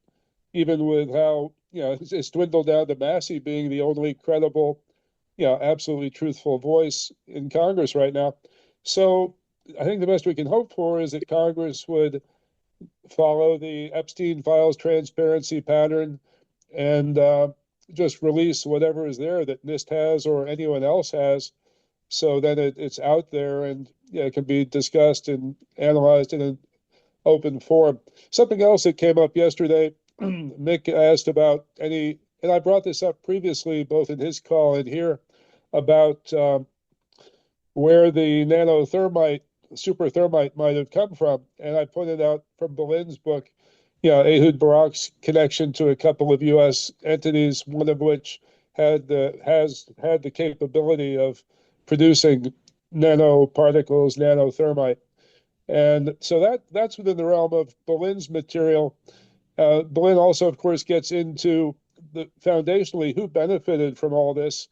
even with how, it's dwindled down to Massey being the only credible, absolutely truthful voice in Congress right now. So I think the best we can hope for is that Congress would follow the Epstein files transparency pattern and just release whatever is there that NIST has or anyone else has, so then it's out there and it can be discussed and analyzed in an open forum. Something else that came up yesterday, Mick asked about and I brought this up previously, both in his call and here, about where the super thermite might have come from. And I pointed out from Boleyn's book, Ehud Barak's connection to a couple of U.S. entities, one of which has had the capability of producing nanoparticles, nanothermite. And so that's within the realm of Boleyn's material. Boleyn also, of course, gets into the foundationally who benefited from all this.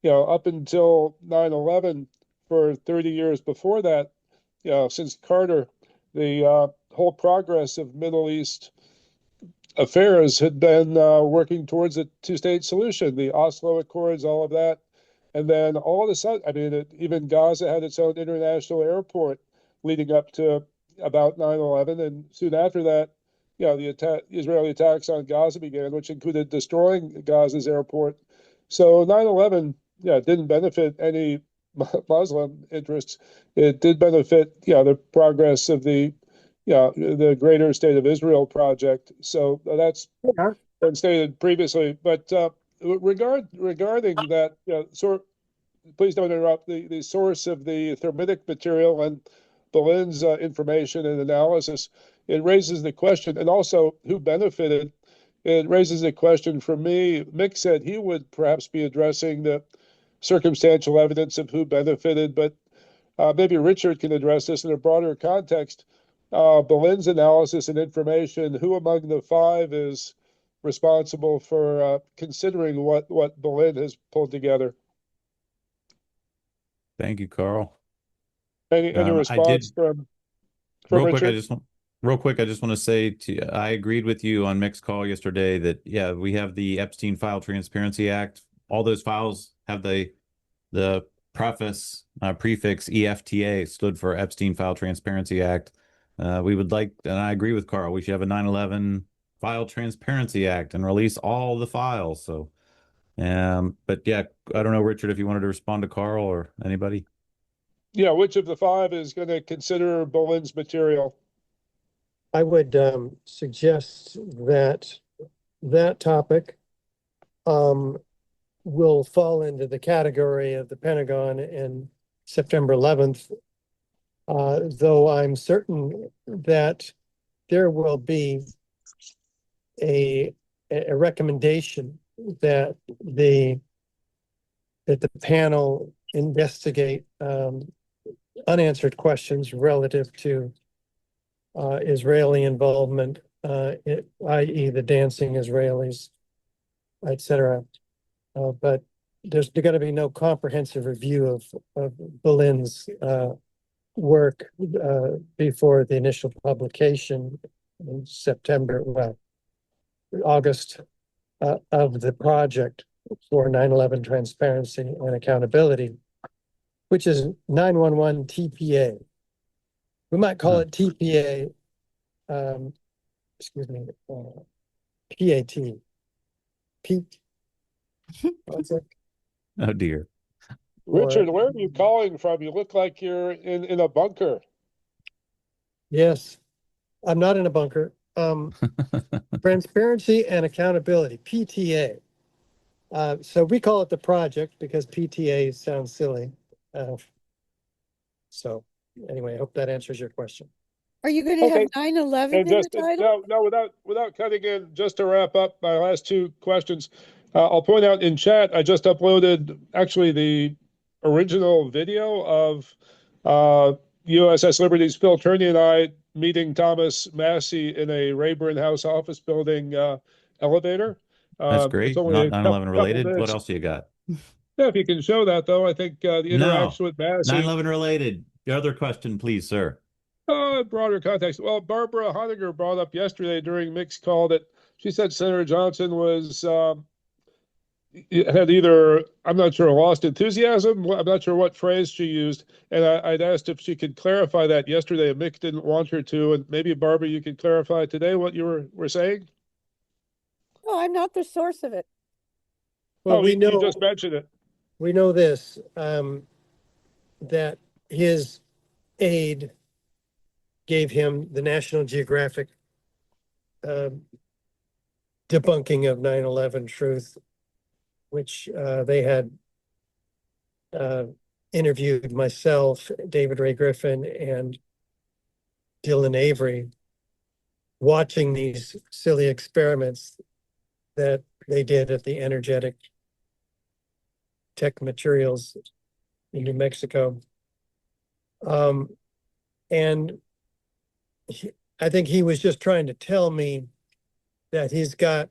Up until 9/11, for 30 years before that, since Carter, the whole progress of Middle East affairs had been working towards a two-state solution, the Oslo Accords, all of that. And then all of a sudden, even Gaza had its own international airport leading up to about 9/11. And soon after that, the Israeli attacks on Gaza began, which included destroying Gaza's airport. So 9/11, didn't benefit any Muslim interests. It did benefit, the progress of the Greater State of Israel project. So that's been stated previously. But regarding that, please don't interrupt, the source of the thermitic material and Boleyn's information and analysis, it raises the question, and also who benefited. It raises a question for me. Mick said he would perhaps be addressing the circumstantial evidence of who benefited, but maybe Richard can address this in a broader context. Boleyn's analysis and information, who among the five is responsible for considering what Boleyn has pulled together? Thank you, Carl. Any response from Richard? Real quick, I just want to say I agreed with you on Mick's call yesterday that, we have the Epstein File Transparency Act. All those files have the prefix EFTA, stood for Epstein File Transparency Act. We would like, and I agree with Carl, we should have a 9/11 File Transparency Act and release all the files. So, but I don't know, Richard, if you wanted to respond to Carl or anybody. Which of the five is going to consider Boleyn's material? I would suggest that topic will fall into the category of the Pentagon and September 11th, though I'm certain that there will be a recommendation that the panel investigate unanswered questions relative to Israeli involvement, i.e. the dancing Israelis, etc. But there's going to be no comprehensive review of Boleyn's work before the initial publication in August of the project for 9/11 transparency and accountability, which is 911 TPA. We might call it TPA, PAT. Pete. What's it? Oh, dear. Richard, where are you calling from? You look like you're in a bunker. Yes, I'm not in a bunker. Transparency and accountability, PTA. So we call it the project because PTA sounds silly. So anyway, I hope that answers your question. Are you going to have 9/11 in the title? No, without cutting in, just to wrap up my last two questions, I'll point out in chat, I just uploaded actually the original video of USS Liberty's Phil Turney and I meeting Thomas Massey in a Rayburn House office building elevator. That's great. Not 9/11 related. What else do you got? Yeah, if you can show that, though, I think the interaction with Massey. 9/11 related. The other question, please, sir. Broader context. Well, Barbara Honegger brought up yesterday during Mick's call that she said Senator Johnson was, had either, I'm not sure, lost enthusiasm. I'm not sure what phrase she used. And I'd asked if she could clarify that yesterday, and Mick didn't want her to. And maybe, Barbara, you could clarify today what you were saying? No, I'm not the source of it. Well, you just mentioned it. We know this, that his aide gave him the National Geographic debunking of 9/11 truth, which they had interviewed myself, David Ray Griffin, and Dylan Avery, watching these silly experiments that they did at the Energetic Tech Materials in New Mexico. And I think he was just trying to tell me that he's got,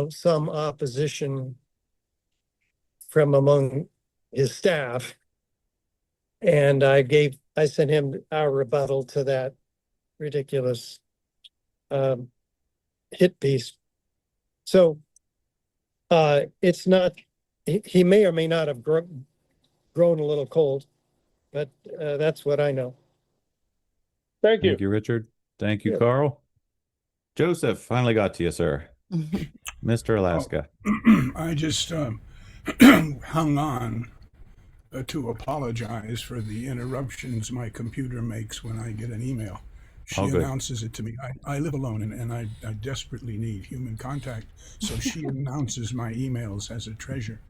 some opposition from among his staff. And I sent him our rebuttal to that ridiculous hit piece. So it's not, he may or may not have grown a little cold, but that's what I know. Thank you. Thank you, Richard. Thank you, Yeah. Carl. Joseph, finally got to you, sir. Mr. Alaska. I just hung on to apologize for the interruptions my computer makes when I get an email. She announces it to me. I live alone and I desperately need human contact, so she announces my emails as a treasure.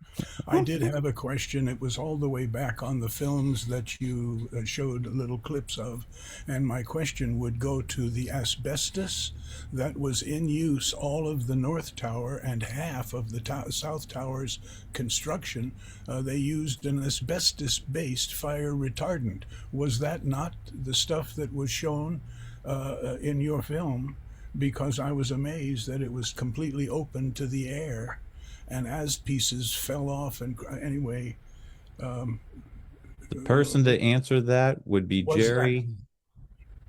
I did have a question. It was all the way back on the films that you showed little clips of, and my question would go to the asbestos that was in use all of the North Tower and half of the South Tower's construction. They used an asbestos-based fire retardant. Was that not the stuff that was shown in your film? Because I was amazed that it was completely open to the air, and as pieces fell off. And anyway, the person to answer that would be Jerry.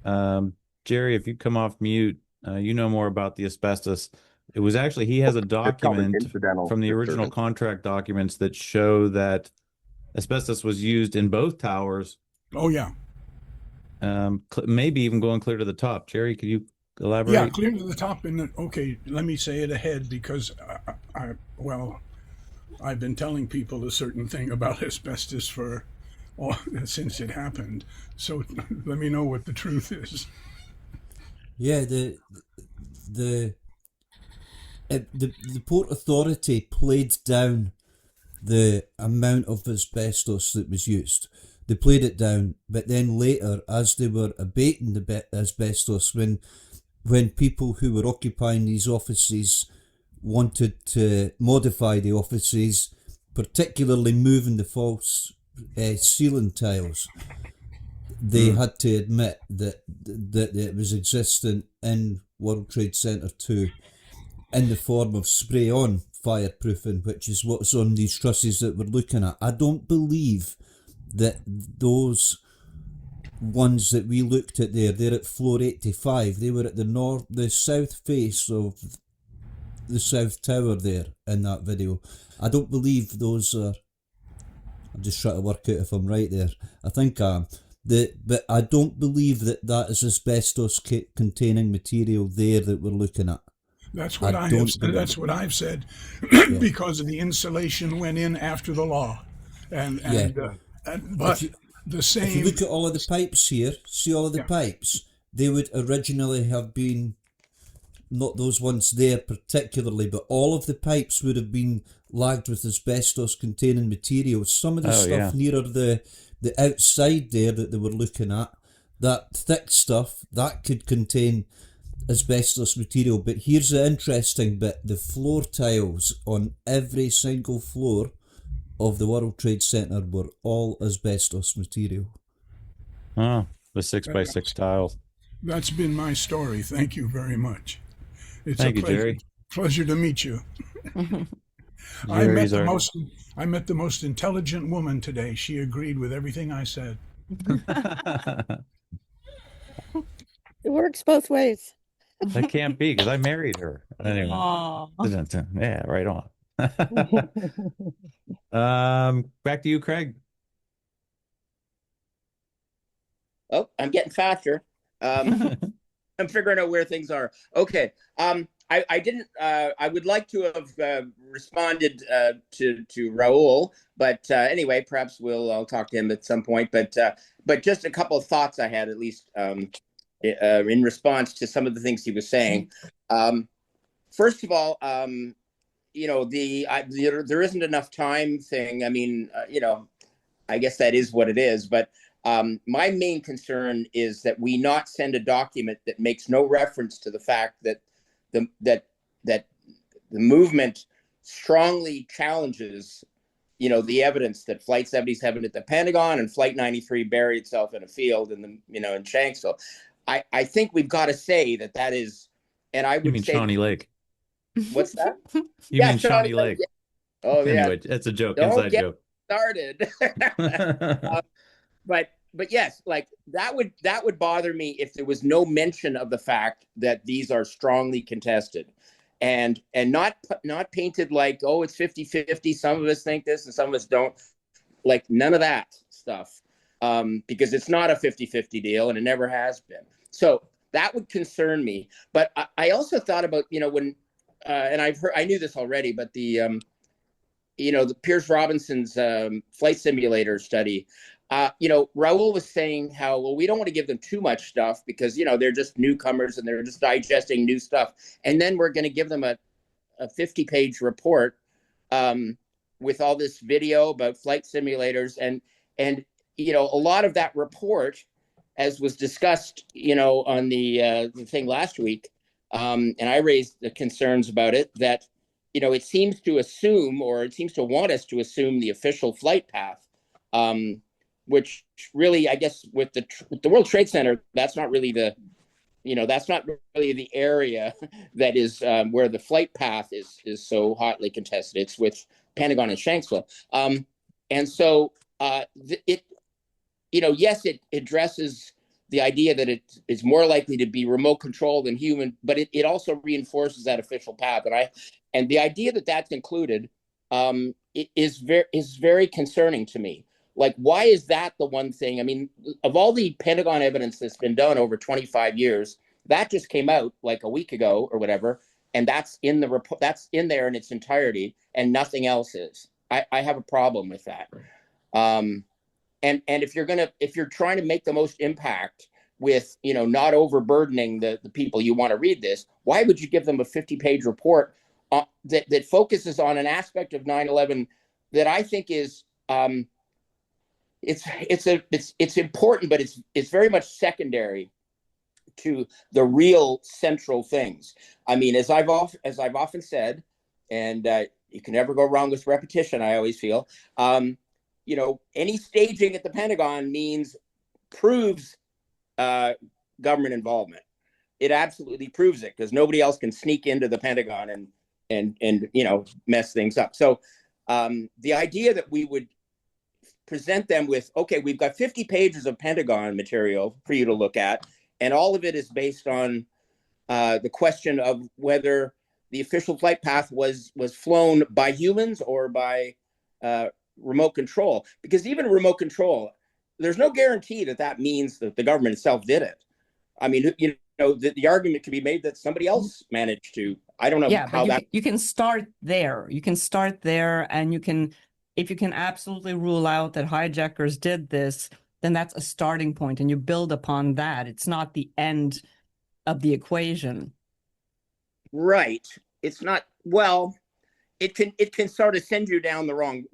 Jerry, if you come off mute, you know more about the asbestos. It was actually, he has a document from the original contract documents that show that asbestos was used in both towers. Oh yeah. Maybe even going clear to the top. Jerry, could you elaborate? Yeah, clear to the top. And okay, let me say it ahead, because I've been telling people a certain thing about asbestos since it happened. So let me know what the truth is. Yeah, the Port Authority played down the amount of asbestos that was used. They played it down, but then later, as they were abating the asbestos, when people who were occupying these offices wanted to modify the offices, particularly moving the false ceiling tiles, they had to admit that it was existent in World Trade Center 2 in the form of spray-on fireproofing, which is what's on these trusses that we're looking at. I don't believe that those ones that we looked at they're at floor 85. They were at the south face of the South Tower there in that video. I don't believe those are, I'm just trying to work out if I'm right there. I think I am. But I don't believe that is asbestos containing material there that we're looking at. That's what that's what I've said, because the insulation went in after the law, but the same. If you look at all of the pipes here, see all of the pipes, they would originally have been, not those ones there particularly, but all of the pipes would have been lagged with asbestos containing materials. Some of the stuff nearer the outside there that they were looking at, that thick stuff, that could contain asbestos material. But here's the interesting bit: the floor tiles on every single floor of the World Trade Center were all asbestos material. Oh, the 6x6 tiles. That's been my story. Thank you very much. It's Thank you, Jerry. Pleasure to meet you. I met the most intelligent woman today. She agreed with everything I said. It works both ways. That can't be, because I married her. Anyway. Yeah, right on. Back to you, Craig. Oh, I'm getting faster. I'm figuring out where things are. Okay. I didn't. I would like to have responded to Raul, but anyway, perhaps I'll talk to him at some point. But just a couple of thoughts I had, at least in response to some of the things he was saying. First of all, there isn't enough time thing. I mean, I guess that is what it is. But my main concern is that we not send a document that makes no reference to the fact that the movement strongly challenges, the evidence that Flight 77 at the Pentagon and Flight 93 buried itself in a field in Shanksville. I think we've got to say that is, and I would You mean say Shawnee Lake? What's that? You mean Shawnee Lake? Yeah. Oh yeah. Anyway, it's a joke. Don't Inside get joke. Started. But yes, like that would bother me if there was no mention of the fact that these are strongly contested, and not painted like, oh, it's 50-50. Some of us think this and some of us don't. Like none of that stuff, because it's not a 50-50 deal and it never has been. So that would concern me. But I also thought about, when and I knew this already, but the Pierce Robinson's flight simulator study. Raul was saying how, well, we don't want to give them too much stuff because, they're just newcomers and they're just digesting new stuff. And then we're going to give them a 50-page report with all this video about flight simulators. And a lot of that report, as was discussed, on the thing last week, and I raised the concerns about it, that, it seems to assume, or it seems to want us to assume, the official flight path, which really, I guess, with the World Trade Center, that's not really the area that is where the flight path is so hotly contested. It's with Pentagon and Shanksville. And so yes, it addresses the idea that it is more likely to be remote controlled than human, but it also reinforces that official path. And the idea that that's included is very concerning to me. Like, why is that the one thing? I mean, of all the Pentagon evidence that's been done over 25 years, that just came out like a week ago or whatever, and that's in the report. That's in there in its entirety, and nothing else is. I have a problem with that. And if you're trying to make the most impact with, not overburdening the people you want to read this, why would you give them a 50-page report that focuses on an aspect of 9/11 that I think is it's important, but it's very much secondary to the real central things. I mean, as I've often said, and you can never go wrong with repetition, I always feel, any staging at the Pentagon proves government involvement. It absolutely proves it, because nobody else can sneak into the Pentagon and mess things up. So the idea that we would present them with, okay, we've got 50 pages of Pentagon material for you to look at, and all of it is based on the question of whether the official flight path was flown by humans or by remote control. Because even remote control, there's no guarantee that means that the government itself did it. I mean, the argument can be made that somebody else managed to. I don't know how that. You can start there. You can start there, and if you can absolutely rule out that hijackers did this, then that's a starting point, and you build upon that. It's not the end of the equation. Right. It's not. Well, it can sort of send you down the wrong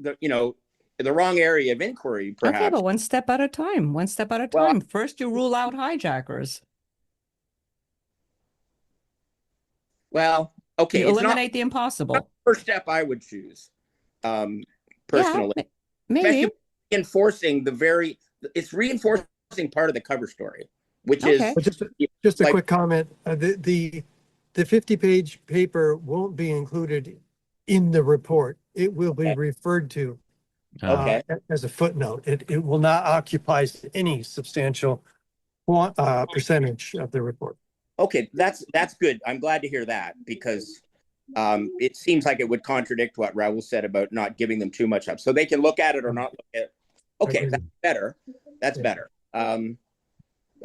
area of inquiry, perhaps. Okay, but one step at a time. One step at a time. First, you rule out hijackers. Well, okay. You eliminate the impossible. Not the first step I would choose, personally. Yeah, maybe. Reinforcing it's reinforcing part of the cover story, which is just a quick comment. The 50-page paper won't be included in the report. It will be referred to as a footnote. It will not occupy any substantial percentage of the report. Okay, that's good. I'm glad to hear that, because it seems like it would contradict what Raul said about not giving them too much up. So they can look at it or not look at it. Okay, that's better. That's better. That's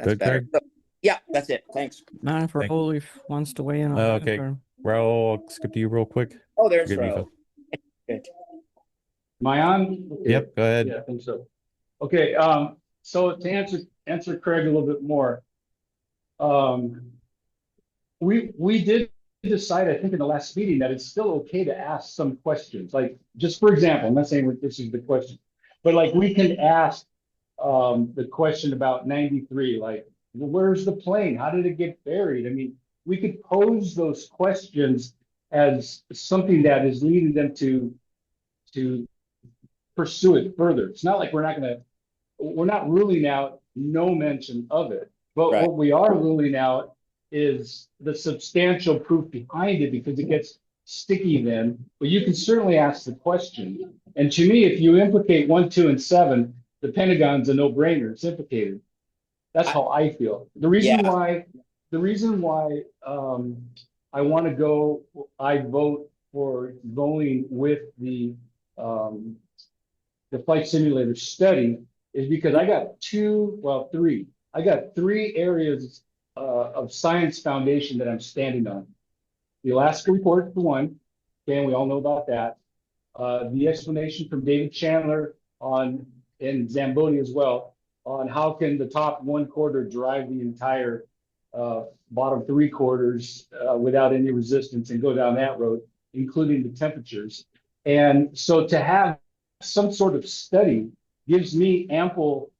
Good, better. So, yeah, that's it. Thanks. Now if Raul wants to weigh in on that, Okay, or- Raul, I'll skip to you real quick. Oh, there's Forgive me, Raul. Phil. Good. Am I on? Okay. Yep, go ahead. Yeah, I think so. Okay, so to answer Craig a little bit more, we did decide, I think, in the last meeting that it's still okay to ask some questions. Like, just for example, I'm not saying this is the question, but like we can ask the question about 93, like, well, where's the plane? How did it get buried? I mean, we could pose those questions as something that is leading them to pursue it further. It's not like we're not ruling out no mention of it, but Right. what we are ruling out is the substantial proof behind it, because it gets sticky then. But you can certainly ask the question. And to me, if you implicate 1, 2, and 7, the Pentagon's a no-brainer. It's implicated. That's how I feel. The reason why I want to go, I vote for going with the flight simulator study is because I got three. I got 3 areas of science foundation that I'm standing on. The Alaska report, for one, and we all know about that. The explanation from David Chandler and Zamboni as well, on how can the top 1 quarter drive the entire bottom 3 quarters without any resistance and go down that road, including the temperatures. And so to have some sort of study gives me ample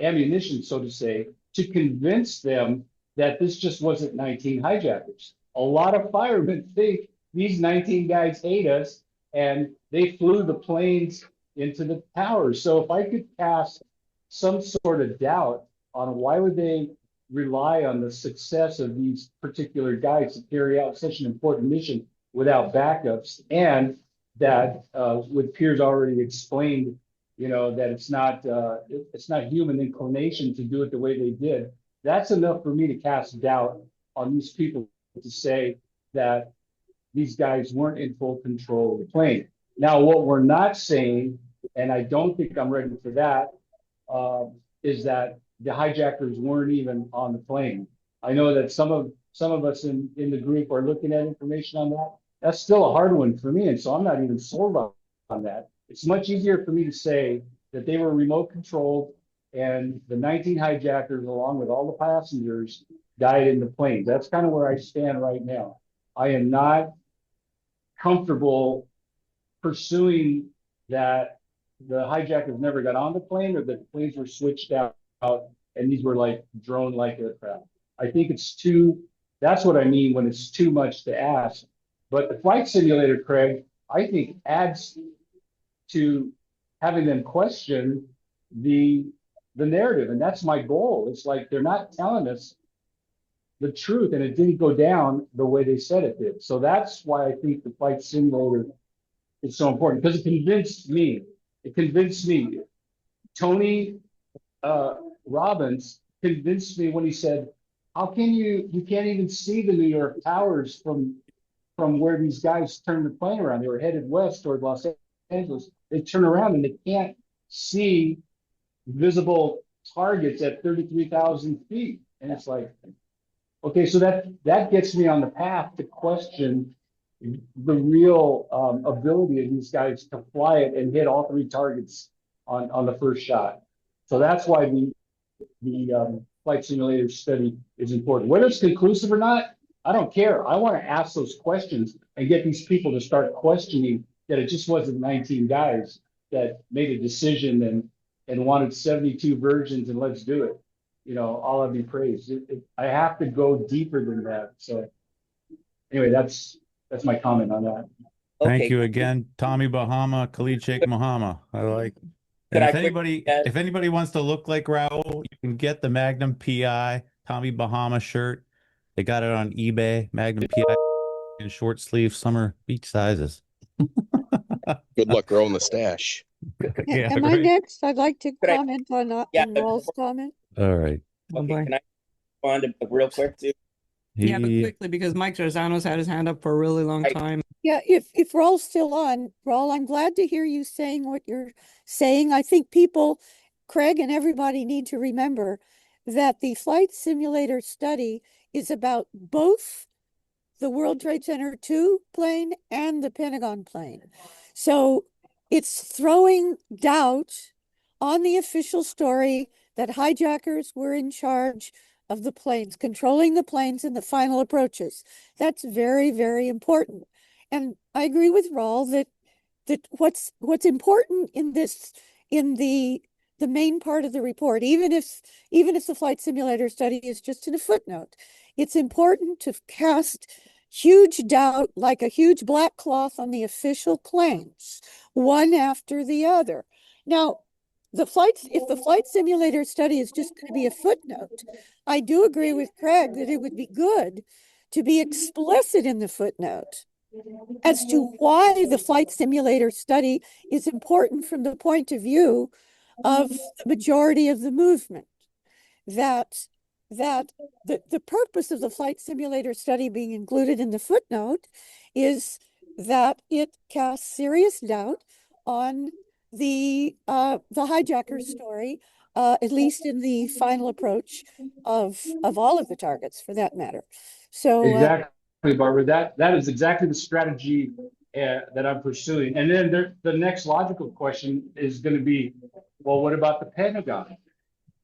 ammunition, so to say, to convince them that this just wasn't 19 hijackers. A lot of firemen think these 19 guys ate us and they flew the planes into the towers. So if I could cast some sort of doubt on why would they rely on the success of these particular guys to carry out such an important mission without backups, and that with Piers already explained, that it's not human inclination to do it the way they did. That's enough for me to cast doubt on these people to say that these guys weren't in full control of the plane. Now, what we're not saying, and I don't think I'm ready for that, is that the hijackers weren't even on the plane. I know that some of us in the group are looking at information on that. That's still a hard one for me, and so I'm not even sold on that. It's much easier for me to say that they were remote controlled and the 19 hijackers, along with all the passengers, died in the plane. That's kind of where I stand right now. I am not comfortable pursuing that the hijackers never got on the plane or that the planes were switched out and these were like drone-like aircraft. I think that's what I mean when it's too much to ask. But the flight simulator, Craig, I think adds to having them question the narrative. And that's my goal. It's like they're not telling us the truth and it didn't go down the way they said it did. So that's why I think the flight simulator is so important, because it convinced me. Tony Robbins convinced me when he said, how can you can't even see the New York towers from where these guys turned the plane around. They were headed west toward Los Angeles. They turn around and they can't see visible targets at 33,000 feet. And it's like, okay, so that gets me on the path to question the real ability of these guys to fly it and hit all 3 targets on the first shot. So that's why the flight simulator study is important. Whether it's conclusive or not, I don't care. I want to ask those questions and get these people to start questioning that it just wasn't 19 guys that made a decision and wanted 72 versions and let's do it. Allah be praised. I have to go deeper than that. So anyway, that's my comment on that. Thank you again, Tommy Bahama, Khalid Sheikh Mahama. I like. And if anybody wants to look like Raul, you can get the Magnum PI Tommy Bahama shirt. They got it on eBay. Magnum PI in short sleeve summer beach sizes. Good luck growing the stash. Yeah, Am I next? I'd like to comment on Raul's comment. All right. Okay, can I respond real quick too? Yeah, but quickly, because Mike Giordano's had his hand up for a really long time. Yeah, if Raul's still on, Raul, I'm glad to hear you saying what you're saying. I think people, Craig and everybody, need to remember that the flight simulator study is about both the World Trade Center 2 plane and the Pentagon plane. So it's throwing doubt on the official story that hijackers were in charge of the planes, controlling the planes in the final approaches. That's very, very important. And I agree with Raul that what's important in this, in the main part of the report, even if the flight simulator study is just in a footnote, it's important to cast huge doubt, like a huge black cloth, on the official claims, one after the other. Now, if the flight simulator study is just going to be a footnote, I do agree with Craig that it would be good to be explicit in the footnote as to why the flight simulator study is important from the point of view of the majority of the movement. That the purpose of the flight simulator study being included in the footnote is that it casts serious doubt on the hijacker story, at least in the final approach of all of the targets, for that matter. So exactly, Barbara. That is exactly the strategy that I'm pursuing. And then the next logical question is going to be, well, what about the Pentagon?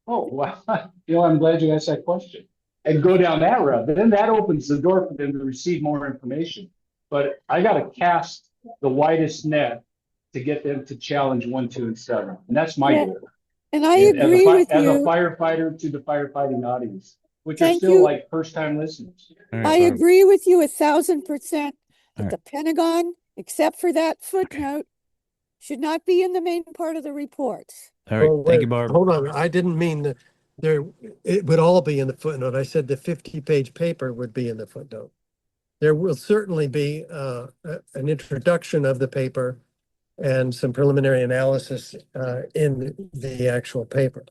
Oh, well, I'm glad you asked that question. And go down that route. But then that opens the door for them to receive more information. But I got to cast the widest net to get them to challenge 1, 2, and 7. And that's my goal. And I agree with you. As a firefighter to the firefighting audience, which are Thank still you. like first-time listeners. I agree with you 1,000% that the Pentagon, except for that footnote, should not be in the main part of the report. All right. Well, Thank you, wait, Barb. hold on. I didn't mean that it would all be in the footnote. I said the 50-page paper would be in the footnote. There will certainly be an introduction of the paper and some preliminary analysis in the actual paper.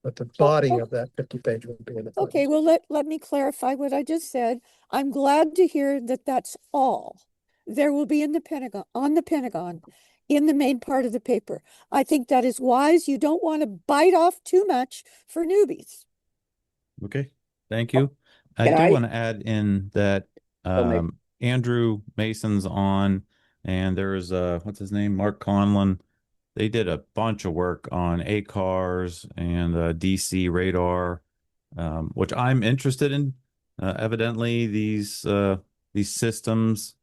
But the body of that 50-page would be in the footnote. Okay, well, let me clarify what I just said. I'm glad to hear that that's all there will be in the Pentagon, on the Pentagon, in the main part of the paper. I think that is wise. You don't want to bite off too much for newbies. Okay, thank you. I want to add in that Andrew Mason's on, and there's what's his name, Mark Conlon. They did a bunch of work on ACARS and DC radar, which I'm interested in. Evidently, these systems,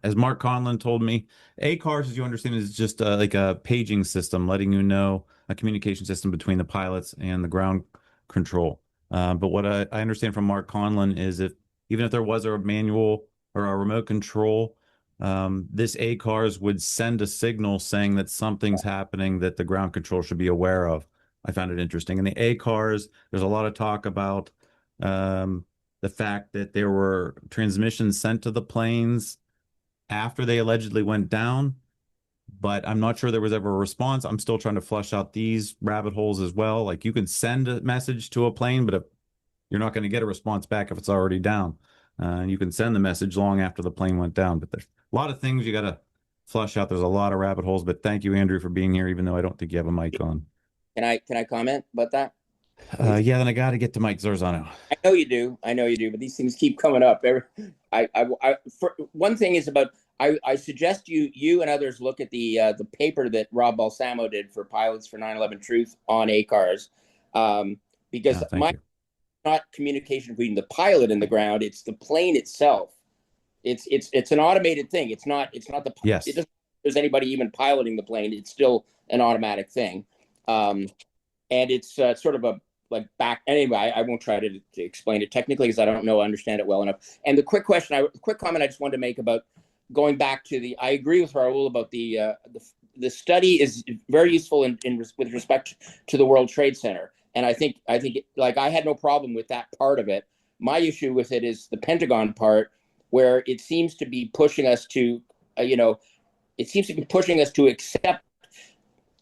as Mark Conlon told me, ACARS, as you understand, is just like a paging system, letting you know, a communication system between the pilots and the ground control. But what I understand from Mark Conlon is even if there was a manual or a remote control, this ACARS would send a signal saying that something's happening that the ground control should be aware of. I found it interesting. And the ACARS, there's a lot of talk about the fact that there were transmissions sent to the planes after they allegedly went down, but I'm not sure there was ever a response. I'm still trying to flush out these rabbit holes as well. Like, you can send a message to a plane, but if you're not going to get a response back if it's already down. You can send the message long after the plane went down, but there's a lot of things you got to flush out. There's a lot of rabbit holes, but thank you, Andrew, for being here, even though I don't think you have a mic on. Can I comment about that? Yeah, then I got to get to Mike Zorzano. I know you do, but these things keep coming up. One thing is about, I suggest you and others look at the paper that Rob Balsamo did for Pilots for 9/11 Truth on ACARS, because not communication between the pilot and the ground; it's the plane itself. It's an automated thing. It's not the yes. It doesn't. There's anybody even piloting the plane. It's still an automatic thing, and it's sort of a back. Anyway, I won't try to explain it technically because I don't understand it well enough. And the quick comment I just wanted to make about going back to I agree with Raul about the study is very useful with respect to the World Trade Center. And I think I had no problem with that part of it. My issue with it is the Pentagon part, where it seems to be pushing us to, accept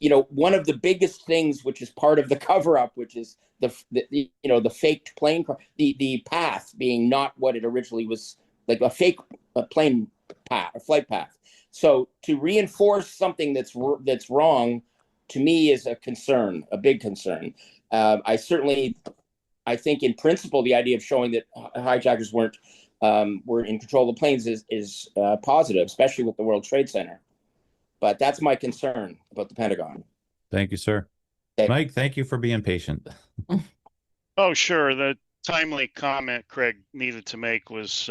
one of the biggest things, which is part of the cover up, which is the faked plane, the path being not what it originally was, like a fake plane path, a flight path. So to reinforce something that's wrong, to me, is a concern, a big concern. I think in principle, the idea of showing that hijackers were in control of the planes is positive, especially with the World Trade Center. But that's my concern about the Pentagon. Thank you, sir. Mike, thank you for being patient. Oh, sure. The timely comment Craig needed to make was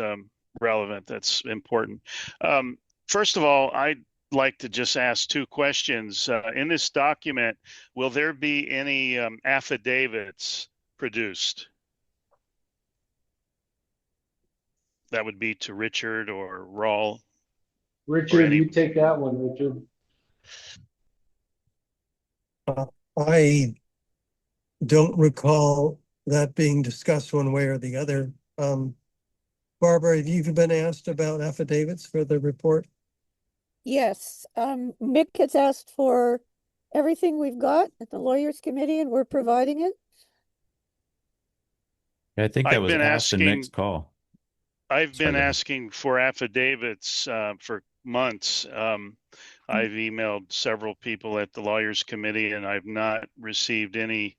relevant. That's important. First of all, I'd like to just ask two questions. In this document, will there be any affidavits produced? That would be to Richard or Raul. Richard, you take that one, Richard. I don't recall that being discussed one way or the other. Barbara, have you been asked about affidavits for the report? Yes, Mick has asked for everything we've got at the Lawyers Committee, and we're providing it. I think that was asked in Mick's call. I've been asking for affidavits for months. I've emailed several people at the Lawyers Committee, and I've not received any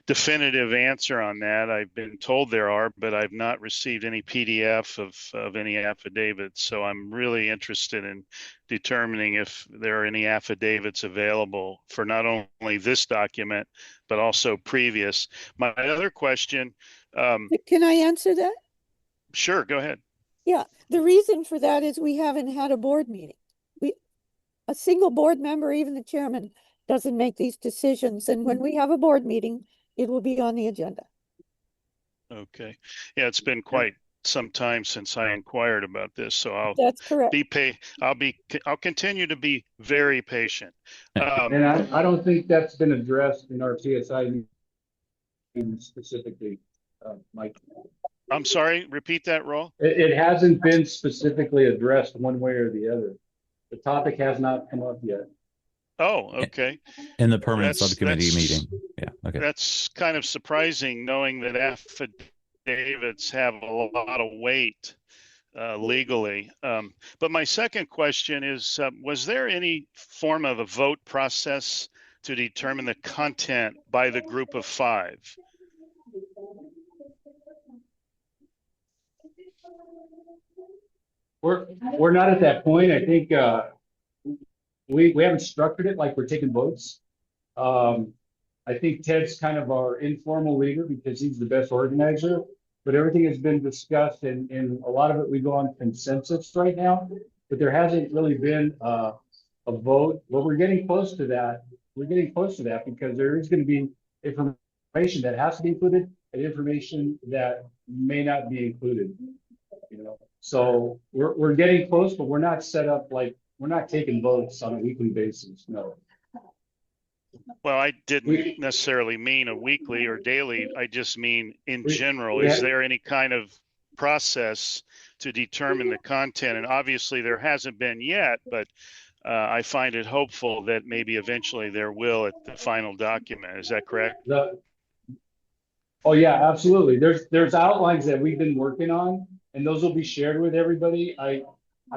definitive answer on that. I've been told there are, but I've not received any PDF of any affidavits. So I'm really interested in determining if there are any affidavits available for not only this document, but also previous. My other question. Can I answer that? Sure, go ahead. Yeah, the reason for that is we haven't had a board meeting. A single board member, even the chairman, doesn't make these decisions. And when we have a board meeting, it will be on the agenda. Okay. Yeah, it's been quite some time since I inquired about this, so That's correct. I'll continue to be very patient. And I don't think that's been addressed in our PSI meeting specifically, Mike. I'm sorry, repeat that, Raul. It hasn't been specifically addressed one way or the other. The topic has not come up yet. Oh, okay. In the permanent subcommittee meeting. Yeah, okay. That's kind of surprising, knowing that affidavits have a lot of weight legally. But my second question is, was there any form of a vote process to determine the content by the group of five? We're not at that point. I think we haven't structured it like we're taking votes. I think Ted's kind of our informal leader because he's the best organizer, but everything has been discussed and a lot of it we go on consensus right now, but there hasn't really been a vote. Well, we're getting close to that. We're getting close to that because there is going to be information that has to be included and information that may not be included. So we're getting close, but we're not set up like we're not taking votes on a weekly basis. No. Well, I didn't necessarily mean a weekly or daily. I just mean in general. Is there any kind of process to determine the content? And obviously there hasn't been yet, but I find it hopeful that maybe eventually there will at the final document. Is that correct? Oh yeah, absolutely. There's outlines that we've been working on, and those will be shared with everybody. I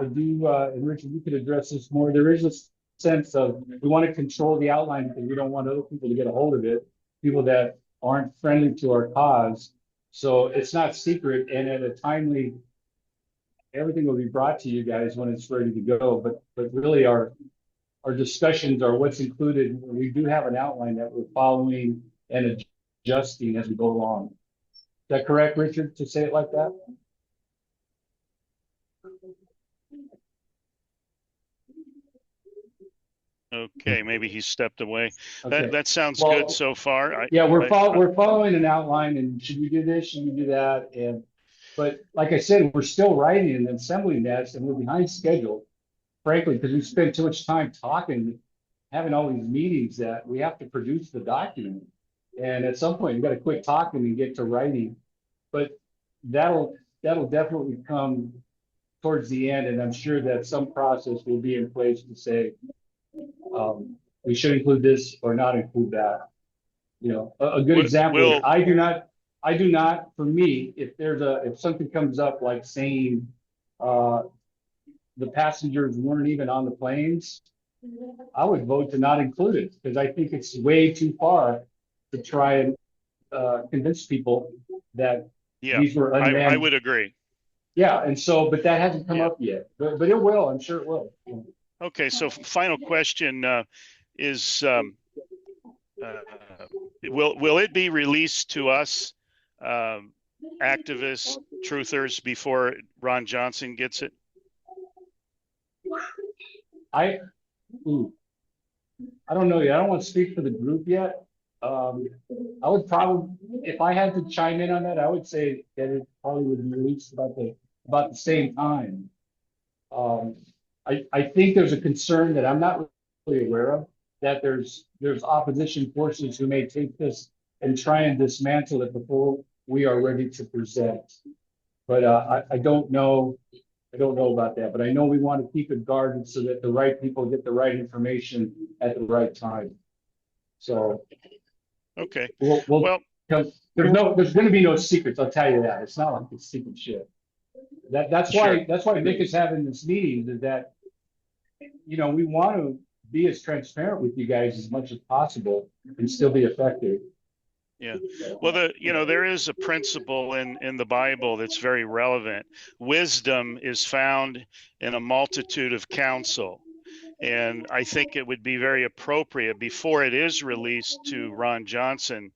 do, and Richard, you could address this more. There is a sense of we want to control the outline because we don't want other people to get a hold of it, people that aren't friendly to our cause. So it's not secret, and at a timely, everything will be brought to you guys when it's ready to go. But really, our discussions are what's included. We do have an outline that we're following and adjusting as we go along. Is that correct, Richard, to say it like that? Okay, maybe he stepped away. Okay. That sounds good so far. We're following an outline, and should we do this? Should we do that? But like I said, we're still writing and assembling that, and we're behind schedule, frankly, because we spend too much time talking, having all these meetings that we have to produce the document. And at some point, we got to quit talking and get to writing. But that'll definitely come towards the end, and I'm sure that some process will be in place to say, we should include this or not include that. You know, a good example is I do not, for me, if something comes up like saying, the passengers weren't even on the planes, I would vote to not include it because I think it's way too far to try and convince people that these were unmanned. I would agree. Yeah, and so, but that hasn't come up yet, but it will. I'm sure it will. Okay, so final question is, will it be released to us, activists, truthers, before Ron Johnson gets it? I don't know yet. I don't want to speak for the group yet. I would probably, if I had to chime in on that, I would say that it probably would be released about the same time. I think there's a concern that I'm not really aware of, that there's opposition forces who may take this and try and dismantle it before we are ready to present. But I don't know. I don't know about that, but I know we want to keep it guarded so that the right people get the right information at the right time. So, okay. Well, there's going to be no secrets. I'll tell you that. It's not like it's secret shit. That's why Mick is having this meeting, is that, you know, we want to be as transparent with you guys as much as possible and still be effective. Yeah. Well, there is a principle in the Bible that's very relevant. Wisdom is found in a multitude of counsel. And I think it would be very appropriate before it is released to Ron Johnson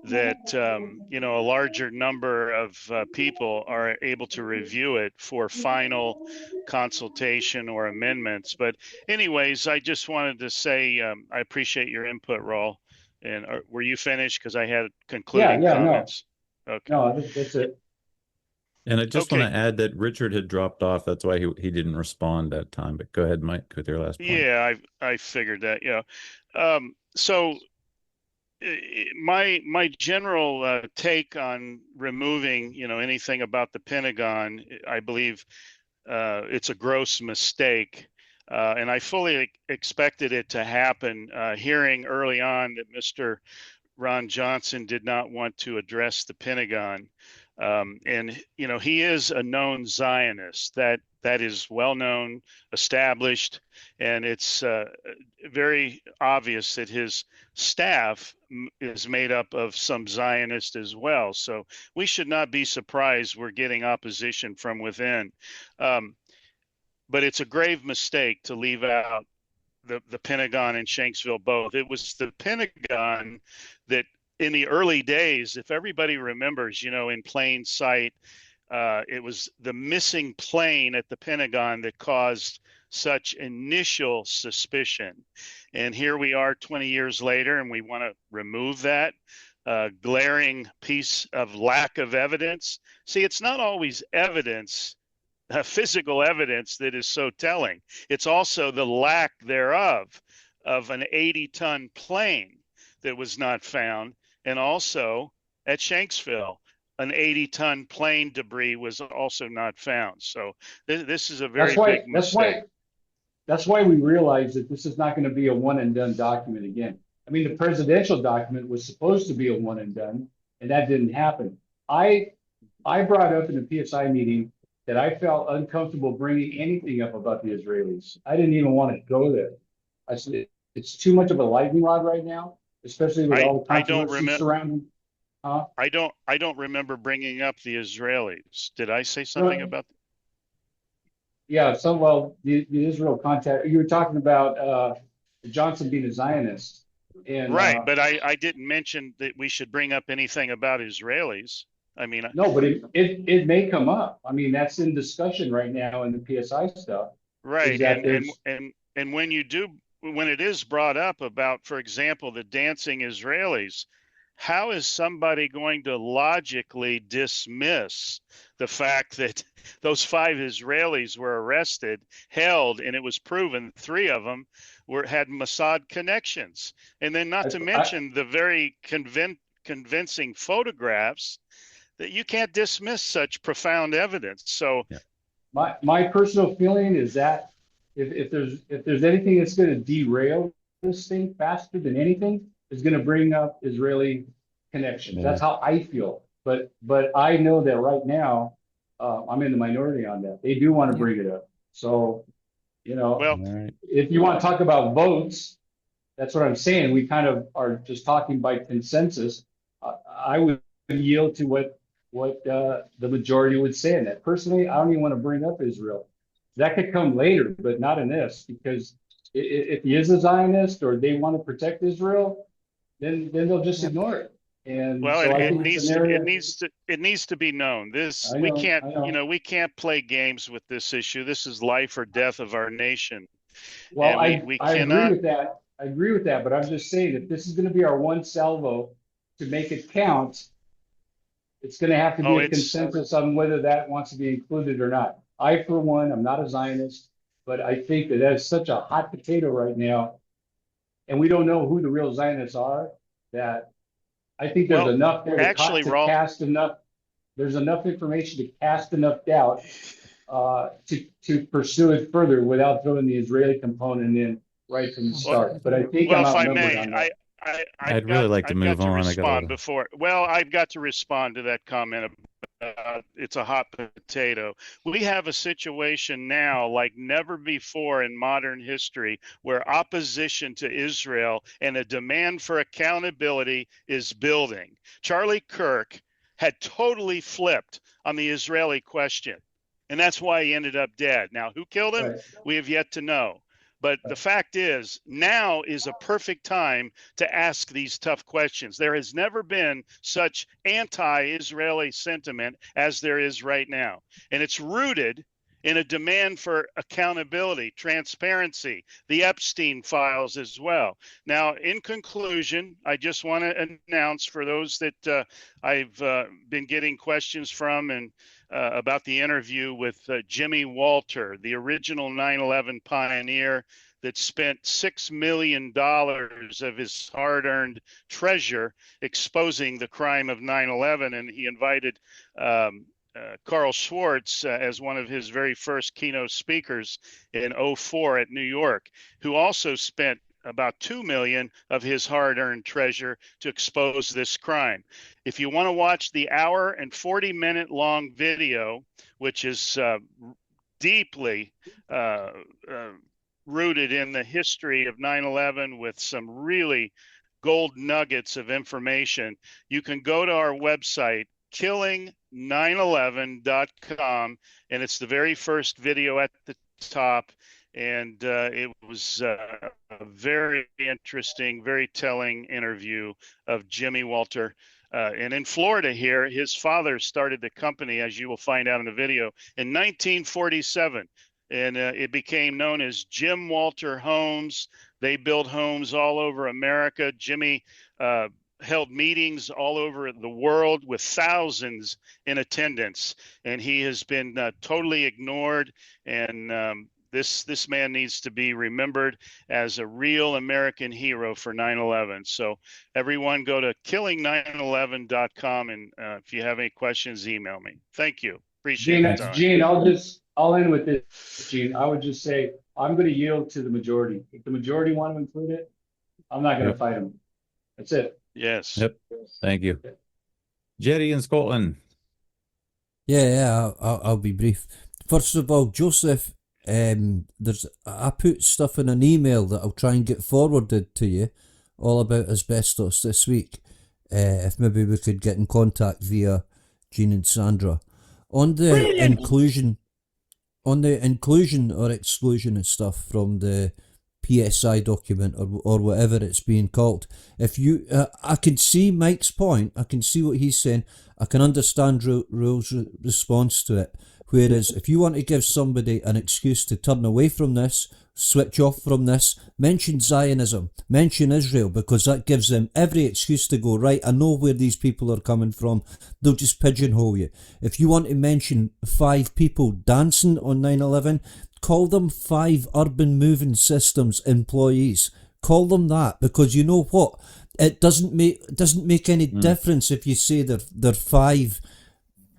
that, a larger number of people are able to review it for final consultation or amendments. But anyways, I just wanted to say I appreciate your input, Raul. And were you finished? Because I had concluding comments. No. Okay. No, that's it. And I just want to add that Richard had dropped off. That's why he didn't respond that time. But go ahead, Mike, with your last point. Yeah, I figured that. Yeah. So my general take on removing, anything about the Pentagon, I believe it's a gross mistake. And I fully expected it to happen, hearing early on that Mr. Ron Johnson did not want to address the Pentagon. And he is a known Zionist. That is well known, established, and it's very obvious that his staff is made up of some Zionists as well. So we should not be surprised we're getting opposition from within. But it's a grave mistake to leave out the Pentagon and Shanksville both. It was the Pentagon that in the early days, if everybody remembers, in plain sight, it was the missing plane at the Pentagon that caused such initial suspicion. And here we are 20 years later, and we want to remove that glaring piece of lack of evidence. See, it's not always evidence, physical evidence, that is so telling. It's also the lack thereof of an 80-ton plane that was not found. And also at Shanksville, an 80-ton plane debris was also not found. So this is a very big mistake. That's why we realized that this is not going to be a one and done document again. I mean, the presidential document was supposed to be a one and done, and that didn't happen. I brought up in the PSI meeting that I felt uncomfortable bringing anything up about the Israelis. I didn't even want to go there. I said, it's too much of a lightning rod right now, especially with all the controversy surrounding. I don't remember bringing up the Israelis. Did I say something about that? Yeah, the Israel contact, you were talking about Johnson being a Zionist. And, right, but I didn't mention that we should bring up anything about Israelis. I mean, no, but it may come up. I mean, that's in discussion right now in the PSI stuff. Right, and when it is brought up about, for example, the dancing Israelis, how is somebody going to logically dismiss the fact that those 5 Israelis were arrested, held, and it was proven 3 of them had Mossad connections, and then not to mention the very convincing photographs, that you can't dismiss such profound evidence. So my personal feeling is that if there's anything that's going to derail this thing faster than anything is going to bring up Israeli connections. Yeah. That's how I feel. But I know that right now, I'm in the minority on that. They do want to bring it up. So, Well, if you want to talk about votes, that's what I'm saying. We kind of are just talking by consensus. I would yield to what the majority would say in that. Personally, I don't even want to bring up Israel. That could come later, but not in this, because if he is a Zionist or they want to protect Israel, then they'll just ignore it. And well, so I it think it needs to be known. This I we know, can't, I know. we can't play games with this issue. This is life or death of our nation. Well, And we I agree cannot. with that. I agree with that, but I'm just saying if this is going to be our one salvo to make it count, it's going to have to be a consensus on whether that wants to be included or not. I, for one, I'm not a Zionist, but I think that is such a hot potato right now, and we don't know who the real Zionists are, that I think there's enough there to cast enough. There's enough information to cast enough doubt to pursue it further without throwing the Israeli component in right from the start. But I think I'm outnumbered on that. I'd really like to move on. I've got to respond to that comment about it's a hot potato. We have a situation now like never before in modern history where opposition to Israel and a demand for accountability is building. Charlie Kirk had totally flipped on the Israeli question, and that's why he ended up dead. Now, who killed him? We have yet to know. But the fact is, now is a perfect time to ask these tough questions. There has never been such anti-Israeli sentiment as there is right now. And it's rooted in a demand for accountability, transparency, the Epstein files as well. Now, in conclusion, I just want to announce for those that I've been getting questions from and about the interview with Jimmy Walter, the original 9/11 pioneer that spent $6 million of his hard-earned treasure exposing the crime of 9/11, and he invited Carl Schwartz as one of his very first keynote speakers in 2004 at New York, who also spent about $2 million of his hard-earned treasure to expose this crime. If you want to watch the 1 and 40-minute long video, which is deeply rooted in the history of 9/11 with some really gold nuggets of information, you can go to our website, killing911.com, and it's the very first video at the top. And it was a very interesting, very telling interview of Jimmy Walter. And in Florida here, his father started the company, as you will find out in the video, in 1947. And it became known as Jim Walter Homes. They built homes all over America. Jimmy held meetings all over the world with thousands in attendance. And he has been totally ignored. And this man needs to be remembered as a real American hero for 9/11. So everyone go to killing911.com, and if you have any questions, email me. Thank you. Appreciate the time. Gene, I'll end with this, Gene. I would just say I'm going to yield to the majority. If the majority want to include it, I'm not going to fight them. That's it. Yes. Yep. Thank you. Jerry in Scotland. Yeah, I'll be brief. First of all, Joseph, I put stuff in an email that I'll try and get forwarded to you, all about asbestos this week. If maybe we could get in contact via Jean and Sandra on the inclusion or exclusion of stuff from the PSI document or whatever it's being called. If you, I can see Mike's point. I can see what he's saying. I can understand Rule's response to it. Whereas if you want to give somebody an excuse to turn away from this, switch off from this, mention Zionism, mention Israel, because that gives them every excuse to go, right, I know where these people are coming from. They'll just pigeonhole you. If you want to mention 5 people dancing on 9/11, call them 5 Urban Moving Systems employees. Call them that, because you know what? It doesn't make any difference if you say they're 5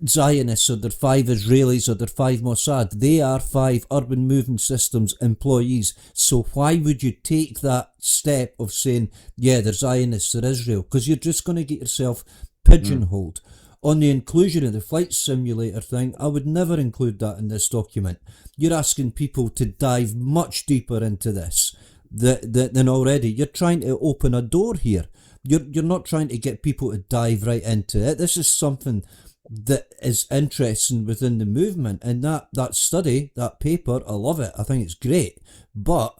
Zionists or they're 5 Israelis or they're 5 Mossad. They are 5 Urban Moving Systems employees. So why would you take that step of saying, yeah, they're Zionists, they're Israel? Because you're just going to get yourself pigeonholed. On the inclusion of the flight simulator thing, I would never include that in this document. You're asking people to dive much deeper into this than already. You're trying to open a door here. You're not trying to get people to dive right into it. This is something that is interesting within the movement. And that study, that paper, I love it. I think it's great. But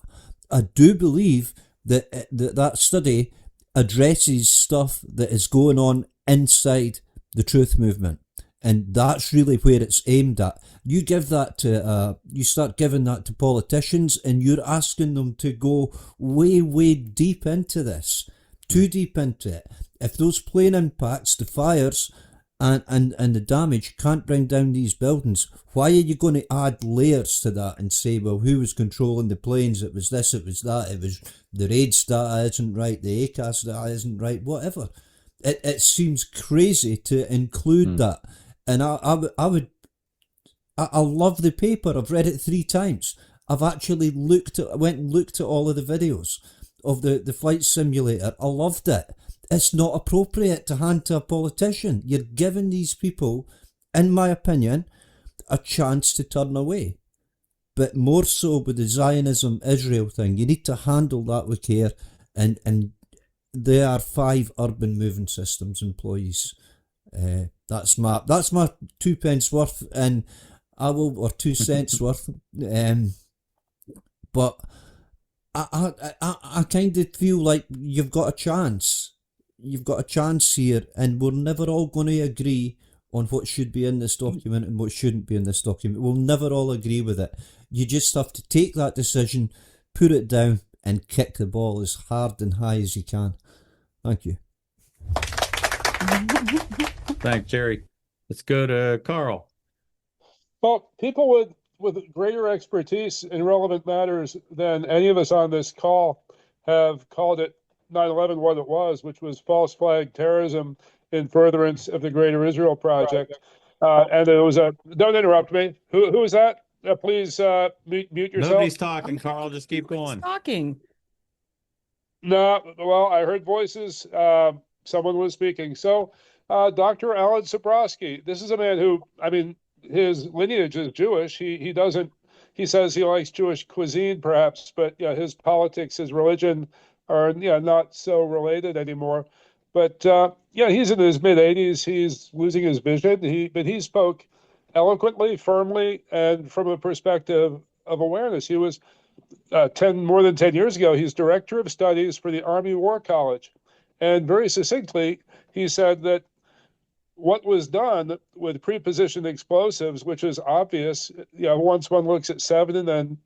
I do believe that that study addresses stuff that is going on inside the truth movement, and that's really where it's aimed at. You give that to you start giving that to politicians, and you're asking them to go way deep into this, too deep into it. If those plane impacts, the fires and the damage can't bring down these buildings, why are you going to add layers to that and say, well, who was controlling the planes? It was this, it was that, it was the raids data isn't right, the ACAS data isn't right, whatever. It seems crazy to include that, and I love the paper. I've read it 3 times. I've actually went and looked at all of the videos of the flight simulator. I loved it. It's not appropriate to hand to a politician. You're giving these people, in my opinion, a chance to turn away. But more so with the Zionism Israel thing, you need to handle that with care, and they are 5 Urban Moving Systems employees. That's my 2 pence worth, and or 2 cents worth. But I kind of feel like you've got a chance. You've got a chance here, and we're never all going to agree on what should be in this document and what shouldn't be in this document. We'll never all agree with it. You just have to take that decision, put it down, and kick the ball as hard and high as you can. Thank you. Thanks, Jerry. Let's go to Carl. Well, people with greater expertise in relevant matters than any of us on this call have called it 9/11 what it was, which was false flag terrorism in furtherance of the Greater Israel Project. And it was don't interrupt me. Who is that? Please mute yourself. Nobody's talking, Carl. Just keep going. Talking. No, well, I heard voices. Someone was speaking. So, Dr. Alan Sabrowski, this is a man who, I mean, his lineage is Jewish. He says he likes Jewish cuisine, perhaps, but yeah, his politics, his religion are not so related anymore. But yeah, he's in his mid-80s. He's losing his vision. But he spoke eloquently, firmly, and from a perspective of awareness. He was more than 10 years ago, he's director of studies for the Army War College. And very succinctly, he said that what was done with prepositioned explosives, which is obvious, once one looks at 7 and then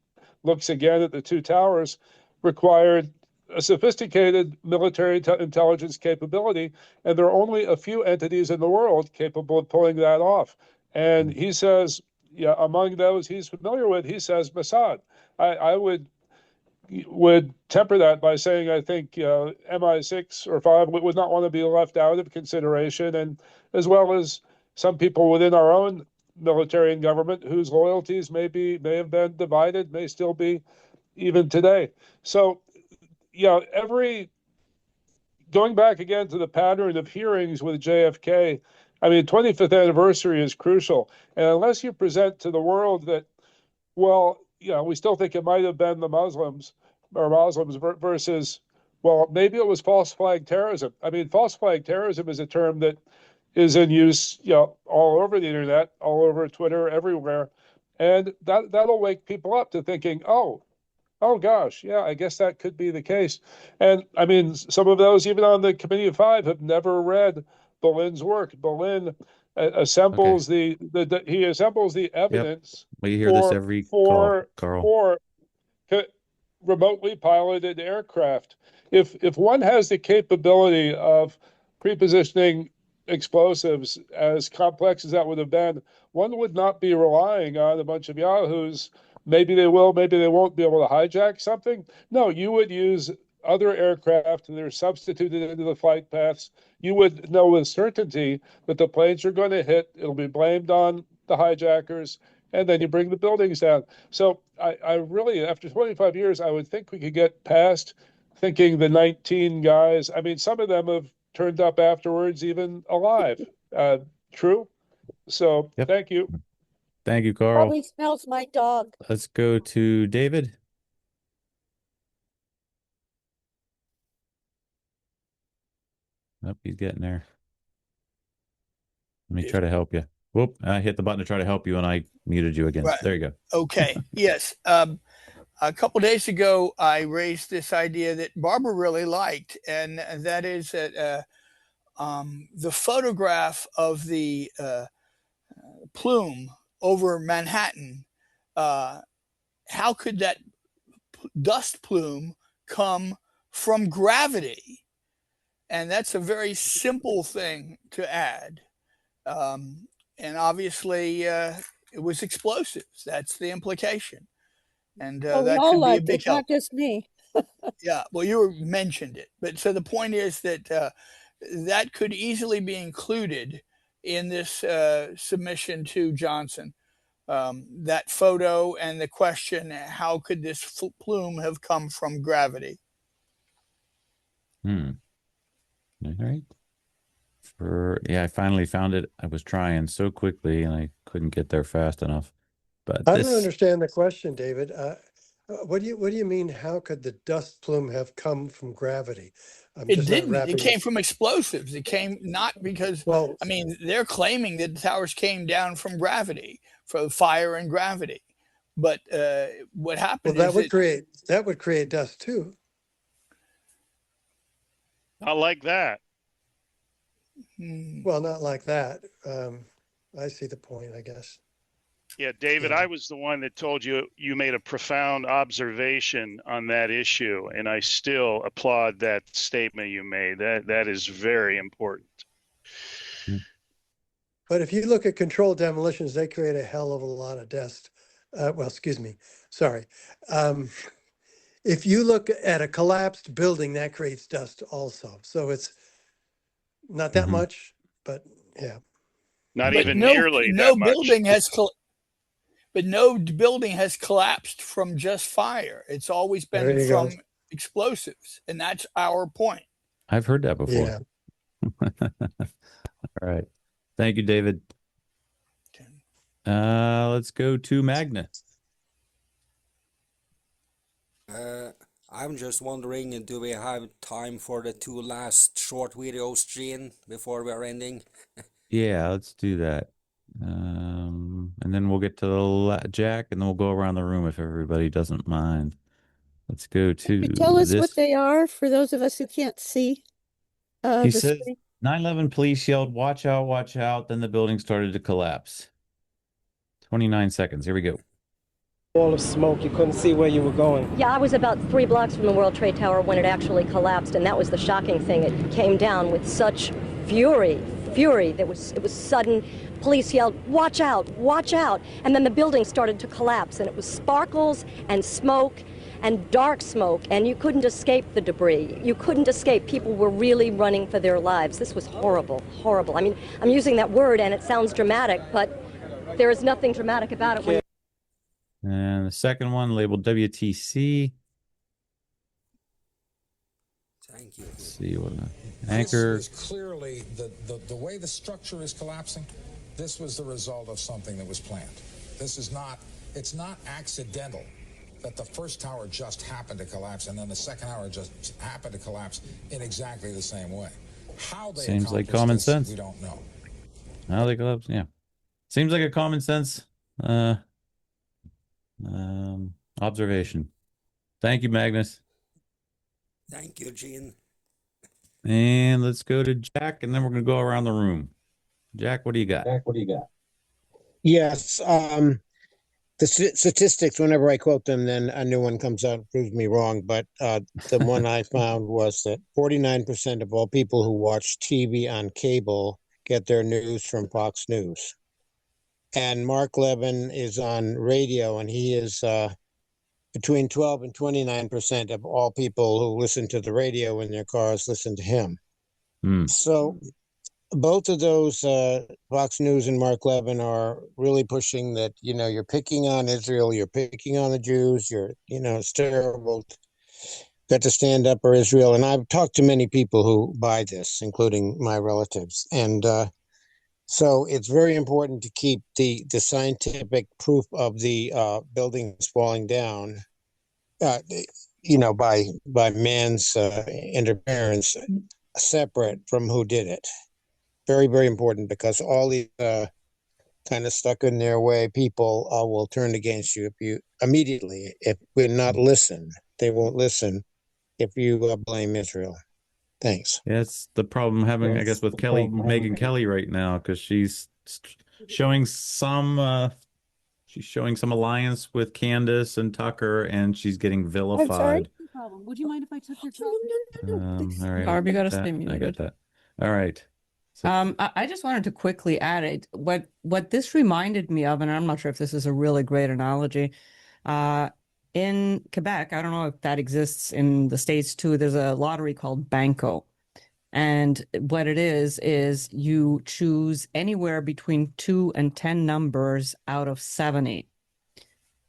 looks again at the 2 towers, required a sophisticated military intelligence capability. And there are only a few entities in the world capable of pulling that off. And he says, among those he's familiar with, he says Mossad. I would temper that by saying I think MI6 or 5 would not want to be left out of consideration, and as well as some people within our own military and government whose loyalties may have been divided, may still be even today. So, going back again to the pattern of hearings with JFK, I mean, 25th anniversary is crucial, and unless you present to the world that, well, we still think it might have been the Muslims versus, well, maybe it was false flag terrorism. I mean, false flag terrorism is a term that is in use, all over the internet, all over Twitter, everywhere. And that'll wake people up to thinking, oh gosh, yeah, I guess that could be the case. And I mean, some of those, even on the Committee of 5, have never read Boleyn's work. Boleyn assembles he assembles the evidence. Yep. We hear this every call, Carl. For remotely piloted aircraft. If one has the capability of prepositioning explosives as complex as that would have been, one would not be relying on a bunch of yahoos. Maybe they will, maybe they won't be able to hijack something. No, you would use other aircraft that are substituted into the flight paths, you would know with certainty that the planes are going to hit. It'll be blamed on the hijackers, and then you bring the buildings down. So I really, after 25 years, I would think we could get past thinking the 19 guys. I mean, some of them have turned up afterwards, even alive. True? So thank you. Thank you, Carl. Probably smells my dog. Let's go to David. Oh, he's getting there. Let me try to help you. Whoop, I hit the button to try to help you and I muted you again. Right. There you go. Okay. Yes. A couple days ago, I raised this idea that Barbara really liked, and that is that the photograph of the plume over Manhattan, how could that dust plume come from gravity? And that's a very simple thing to add. And obviously, it was explosives. That's the implication. And we that all could be a liked big it, help. not just me. Yeah, well, you mentioned it. But so the point is that that could easily be included in this submission to Johnson. That photo and the question, how could this plume have come from gravity? All right. I finally found it. I was trying so quickly and I couldn't get there fast enough. But I don't understand the question, David. What do you mean? How could the dust plume have come from gravity? It didn't. It came from explosives. It came not because. Well, I mean, they're claiming that the towers came down from gravity, from fire and gravity. But what happened? Well, that would create dust too. Not like that. Well, not like that. I see the point, I guess. Yeah, David, I was the one that told you made a profound observation on that issue, and I still applaud that statement you made. That is very important. But if you look at controlled demolitions, they create a hell of a lot of dust. Well, excuse me. Sorry. If you look at a collapsed building, that creates dust also. So it's not that much, but yeah. Not even nearly that much. But no building has collapsed from just fire. It's always been from explosives, and that's our point. I've heard that before. Yeah. All right. Thank you, David. Let's go to Magnus. I'm just wondering, do we have time for the two last short videos, Gene, before we're ending? Yeah, let's do that. And then we'll get to Jack, and then we'll go around the room if everybody doesn't mind. Let's go to tell us what they are for those of us who can't see. He says 9/11 police yelled, "Watch out, watch out." Then the building started to collapse. 29 seconds. Here we go. Wall of smoke. You couldn't see where you were going. Yeah, I was about 3 blocks from the World Trade Tower when it actually collapsed, and that was the shocking thing. It came down with such fury. It was sudden. Police yelled, "Watch out, watch out." And then the building started to collapse, and it was sparkles and smoke and dark smoke, and you couldn't escape the debris. You couldn't escape. People were really running for their lives. This was horrible, horrible. I mean, I'm using that word, and it sounds dramatic, but there is nothing dramatic about it. And the second one labeled WTC. Thank you. Let's see what anchor. This was clearly the way the structure is collapsing. This was the result of something that was planned. It's not accidental that the first tower just happened to collapse and then the second tower just happened to collapse in exactly the same way. How they seems like common sense. We don't know. How they collapse, yeah. Seems like a common sense observation. Thank you, Magnus. Thank you, Gene. And let's go to Jack, and then we're going to go around the room. Jack, what do you got? Yes. The statistics, whenever I quote them, then a new one comes out and proves me wrong. But the one I found was that 49% of all people who watch TV on cable get their news from Fox News. And Mark Levin is on radio, and he is between 12 and 29% of all people who listen to the radio in their cars listen to him. So both of those, Fox News and Mark Levin, are really pushing that, you're picking on Israel, you're picking on the Jews, it's terrible. Got to stand up for Israel. And I've talked to many people who buy this, including my relatives. And so it's very important to keep the scientific proof of the buildings falling down, by man's interference, separate from who did it. Very, very important, because all these kind of stuck in their way people will turn against you immediately if we're not listen. They won't listen if you blame Israel. Thanks. Yeah, it's the problem having, I guess, with Megyn Kelly right now, because she's showing some alliance with Candace and Tucker, and she's getting vilified. I'm sorry? Would you mind if I took your job? All right, Barb, you got to that- stay I muted. got that. All right. I just wanted to quickly add it. What this reminded me of, and I'm not sure if this is a really great analogy. In Quebec, I don't know if that exists in the States too. There's a lottery called Banco. And what it is you choose anywhere between 2 and 10 numbers out of 70.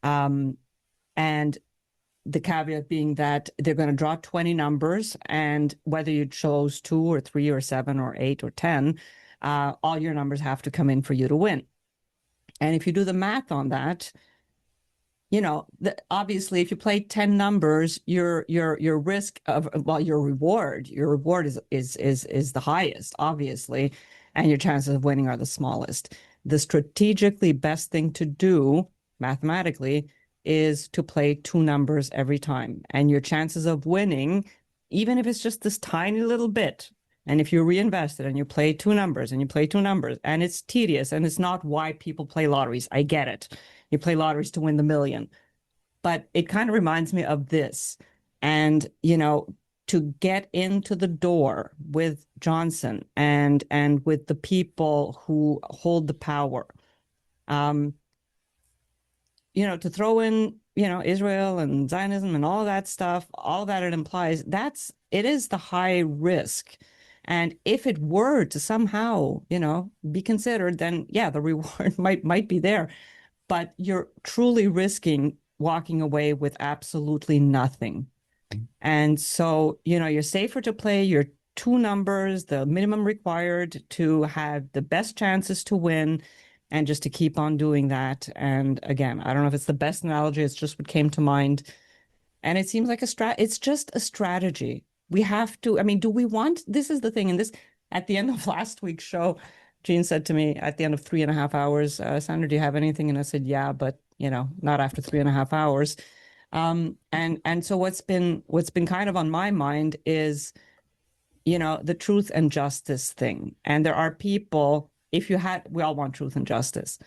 And the caveat being that they're going to draw 20 numbers, and whether you chose 2 or 3 or 7 or 8 or 10, all your numbers have to come in for you to win. And if you do the math on that, obviously, if you play 10 numbers, your risk of, your reward is the highest, obviously, and your chances of winning are the smallest. The strategically best thing to do, mathematically, is to play 2 numbers every time, and your chances of winning, even if it's just this tiny little bit, and if you reinvest it and you play 2 numbers and you play 2 numbers, and it's tedious, and it's not why people play lotteries. I get it. You play lotteries to win the million. But it kind of reminds me of this. And, to get into the door with Johnson and with the people who hold the power, to throw in, Israel and Zionism and all that stuff, all that it implies, it is the high risk. And if it were to somehow, be considered, then yeah, the reward might be there. But you're truly risking walking away with absolutely nothing. And so, you're safer to play your 2 numbers, the minimum required to have the best chances to win, and just to keep on doing that. And again, I don't know if it's the best analogy, it's just what came to mind. And it seems like it's just a strategy. We have to, do we want, this is the thing, and this, at the end of last week's show, Jean said to me at the end of 3.5 hours, Sandra, do you have anything? And I said, yeah, but not after 3.5 hours. And so what's been kind of on my mind is, the truth and justice thing. And there are people, we all want truth and justice.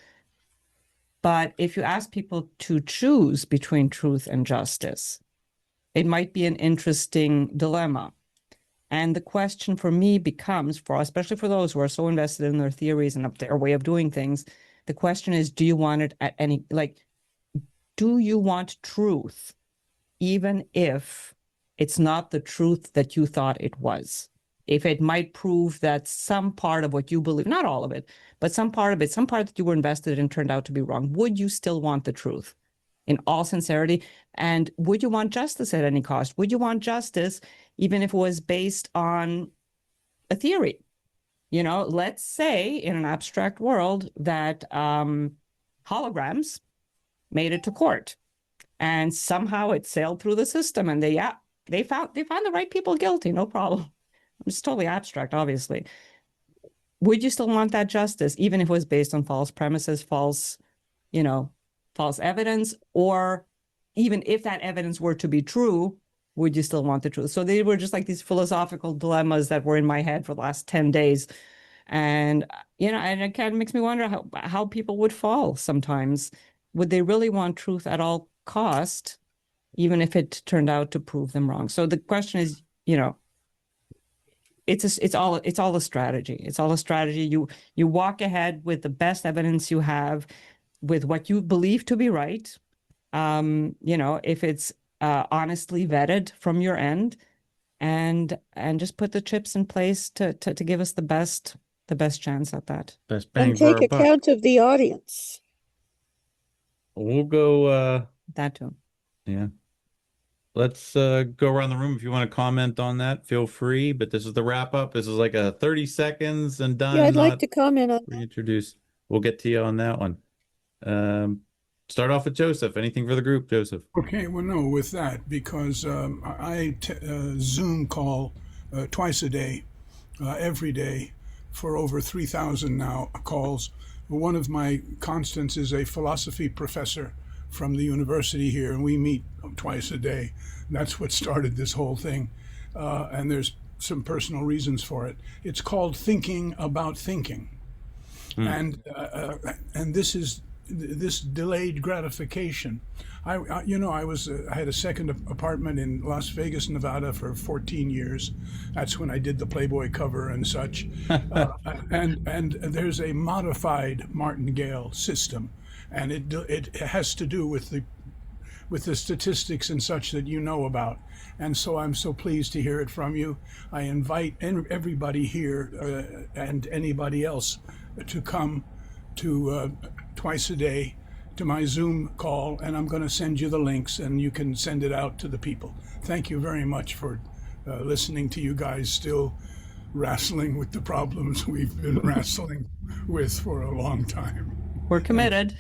But if you ask people to choose between truth and justice, it might be an interesting dilemma. And the question for me becomes, especially for those who are so invested in their theories and their way of doing things, the question is, do you want it at any, do you want truth, even if it's not the truth that you thought it was? If it might prove that some part of what you believe, not all of it, but some part that you were invested in turned out to be wrong, would you still want the truth in all sincerity? And would you want justice at any cost? Would you want justice even if it was based on a theory? Let's say in an abstract world that holograms made it to court, and somehow it sailed through the system, and they found the right people guilty, no problem. It's totally abstract, obviously. Would you still want that justice, even if it was based on false premises, false evidence, or even if that evidence were to be true, would you still want the truth? So they were just like these philosophical dilemmas that were in my head for the last 10 days. And, and it kind of makes me wonder how people would fall sometimes. Would they really want truth at all cost, even if it turned out to prove them wrong? So the question is, it's all a strategy. It's all a strategy. You walk ahead with the best evidence you have, with what you believe to be right, if it's honestly vetted from your end, and just put the chips in place to give us the best chance at that. Best bang And for take our buck. account of the audience. We'll go. That too. Yeah. Let's go around the room. If you want to comment on that, feel free. But this is the wrap up. This is like a 30 seconds and done. Yeah, I'd like to comment on that. Reintroduce. We'll get to you on that one. Start off with Joseph. Anything for the group, Joseph? Okay, well, no, with that, because I Zoom call twice a day, every day, for over 3,000 now calls. One of my constants is a philosophy professor from the university here, and we meet twice a day. That's what started this whole thing, and there's some personal reasons for it. It's called Thinking About Thinking, and this is this delayed gratification. I had a second apartment in Las Vegas, Nevada for 14 years. That's when I did the Playboy cover and such. And there's a modified martingale system, and it has to do with the statistics and such that you know about. And so I'm so pleased to hear it from you. I invite everybody here and anybody else to come to twice a day to my Zoom call, and I'm going to send you the links and you can send it out to the people. Thank you very much for listening to you guys still wrestling with the problems we've been wrestling with for a long time. We're committed.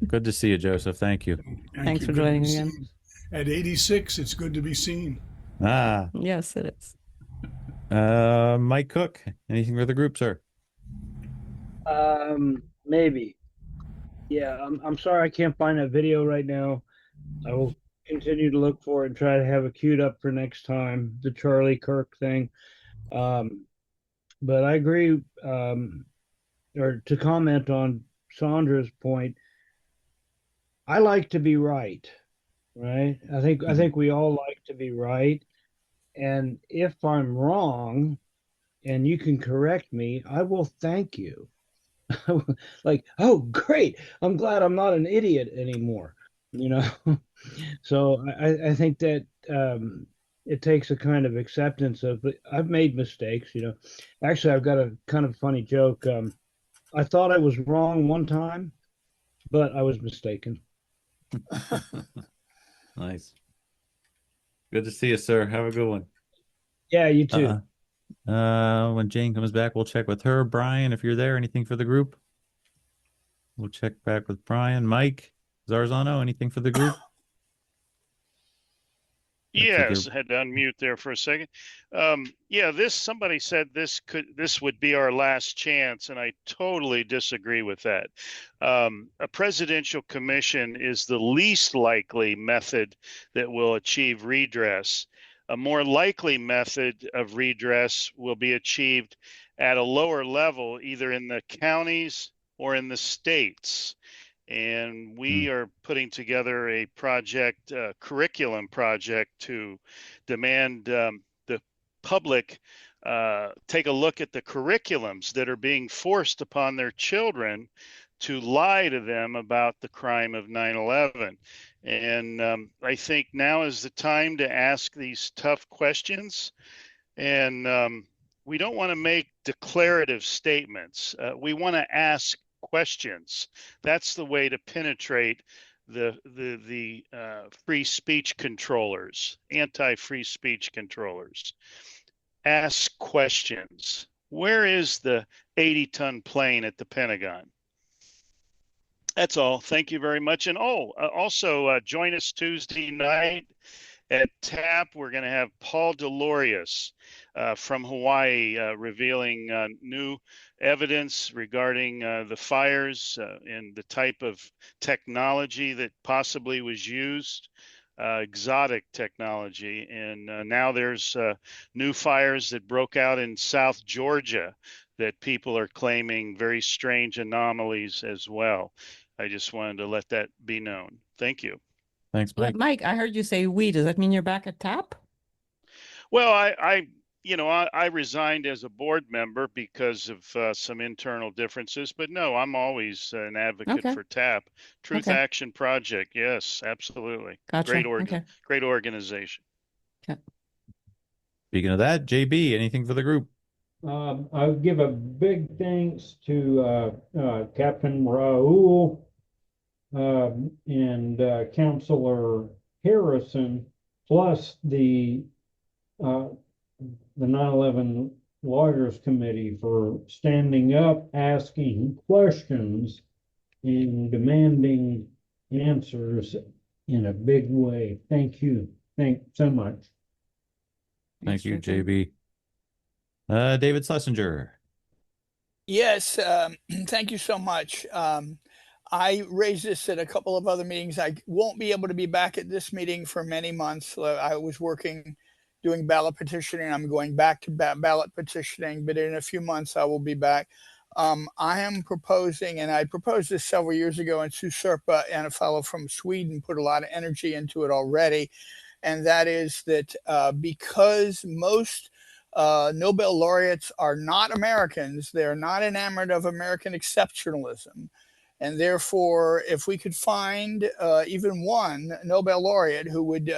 Good to see you, Joseph. Thank you. Thanks for joining again. At 86, it's good to be seen. Yes, it is. Mike Cook, anything for the group, sir? Maybe. Yeah, I'm sorry I can't find that video right now. I will continue to look for it and try to have it queued up for next time, the Charlie Kirk thing. But I agree, or to comment on Sandra's point, I like to be right? I think we all like to be right. And if I'm wrong and you can correct me, I will thank you. Like, oh, great. I'm glad I'm not an idiot anymore, So I think that it takes a kind of acceptance of, I've made mistakes, Actually, I've got a kind of funny joke. I thought I was wrong one time, but I was mistaken. Nice. Good to see you, sir. Have a good one. Yeah, you too. When Jane comes back, we'll check with her. Brian, if you're there, anything for the group? We'll check back with Brian. Mike Zarzano, anything for the group? Yes, I had to unmute there for a second. Somebody said this would be our last chance, and I totally disagree with that. A presidential commission is the least likely method that will achieve redress. A more likely method of redress will be achieved at a lower level, either in the counties or in the states. And we are putting together a project, a curriculum project, to demand the public take a look at the curriculums that are being forced upon their children to lie to them about the crime of 9/11. And I think now is the time to ask these tough questions. And we don't want to make declarative statements. We want to ask questions. That's the way to penetrate the free speech controllers, anti-free speech controllers. Ask questions. Where is the 80-ton plane at the Pentagon? That's all. Thank you very much. And also join us Tuesday night at TAP. We're going to have Paul Delorius from Hawaii revealing new evidence regarding the fires and the type of technology that possibly was used, exotic technology. And now there's new fires that broke out in South Georgia that people are claiming very strange anomalies as well. I just wanted to let that be known. Thank you. Thanks, Mike. Mike, I heard you say we. Does that mean you're back at TAP? Well, I I resigned as a board member because of some internal differences, but no, I'm always an advocate for TAP. Truth Okay. Action Project. Yes, absolutely. Gotcha. Okay. Great organization. Speaking of that, JB, anything for the group? I'll give a big thanks to Captain Raoul and Councilor Harrison, plus the 9/11 Lawyers Committee for standing up, asking questions, and demanding answers in a big way. Thank you. Thanks so much. Thank you, JB. David Schlesinger. Yes, thank you so much. I raised this at a couple of other meetings. I won't be able to be back at this meeting for many months. I was working, doing ballot petitioning. I'm going back to ballot petitioning, but in a few months I will be back. I am proposing, and I proposed this several years ago, and Sue Serpa and a fellow from Sweden put a lot of energy into it already, and that is that because most Nobel laureates are not Americans, they're not enamored of American exceptionalism. And therefore, if we could find even one Nobel laureate who would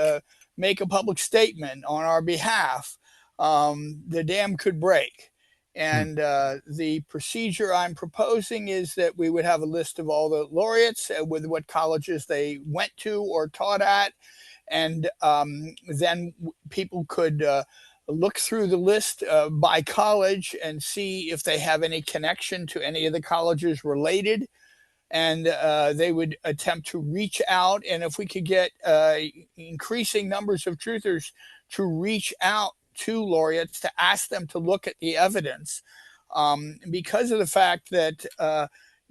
make a public statement on our behalf, the dam could break. And the procedure I'm proposing is that we would have a list of all the laureates with what colleges they went to or taught at. And then people could look through the list by college and see if they have any connection to any of the colleges related. And they would attempt to reach out. And if we could get increasing numbers of truthers to reach out to laureates to ask them to look at the evidence, because of the fact that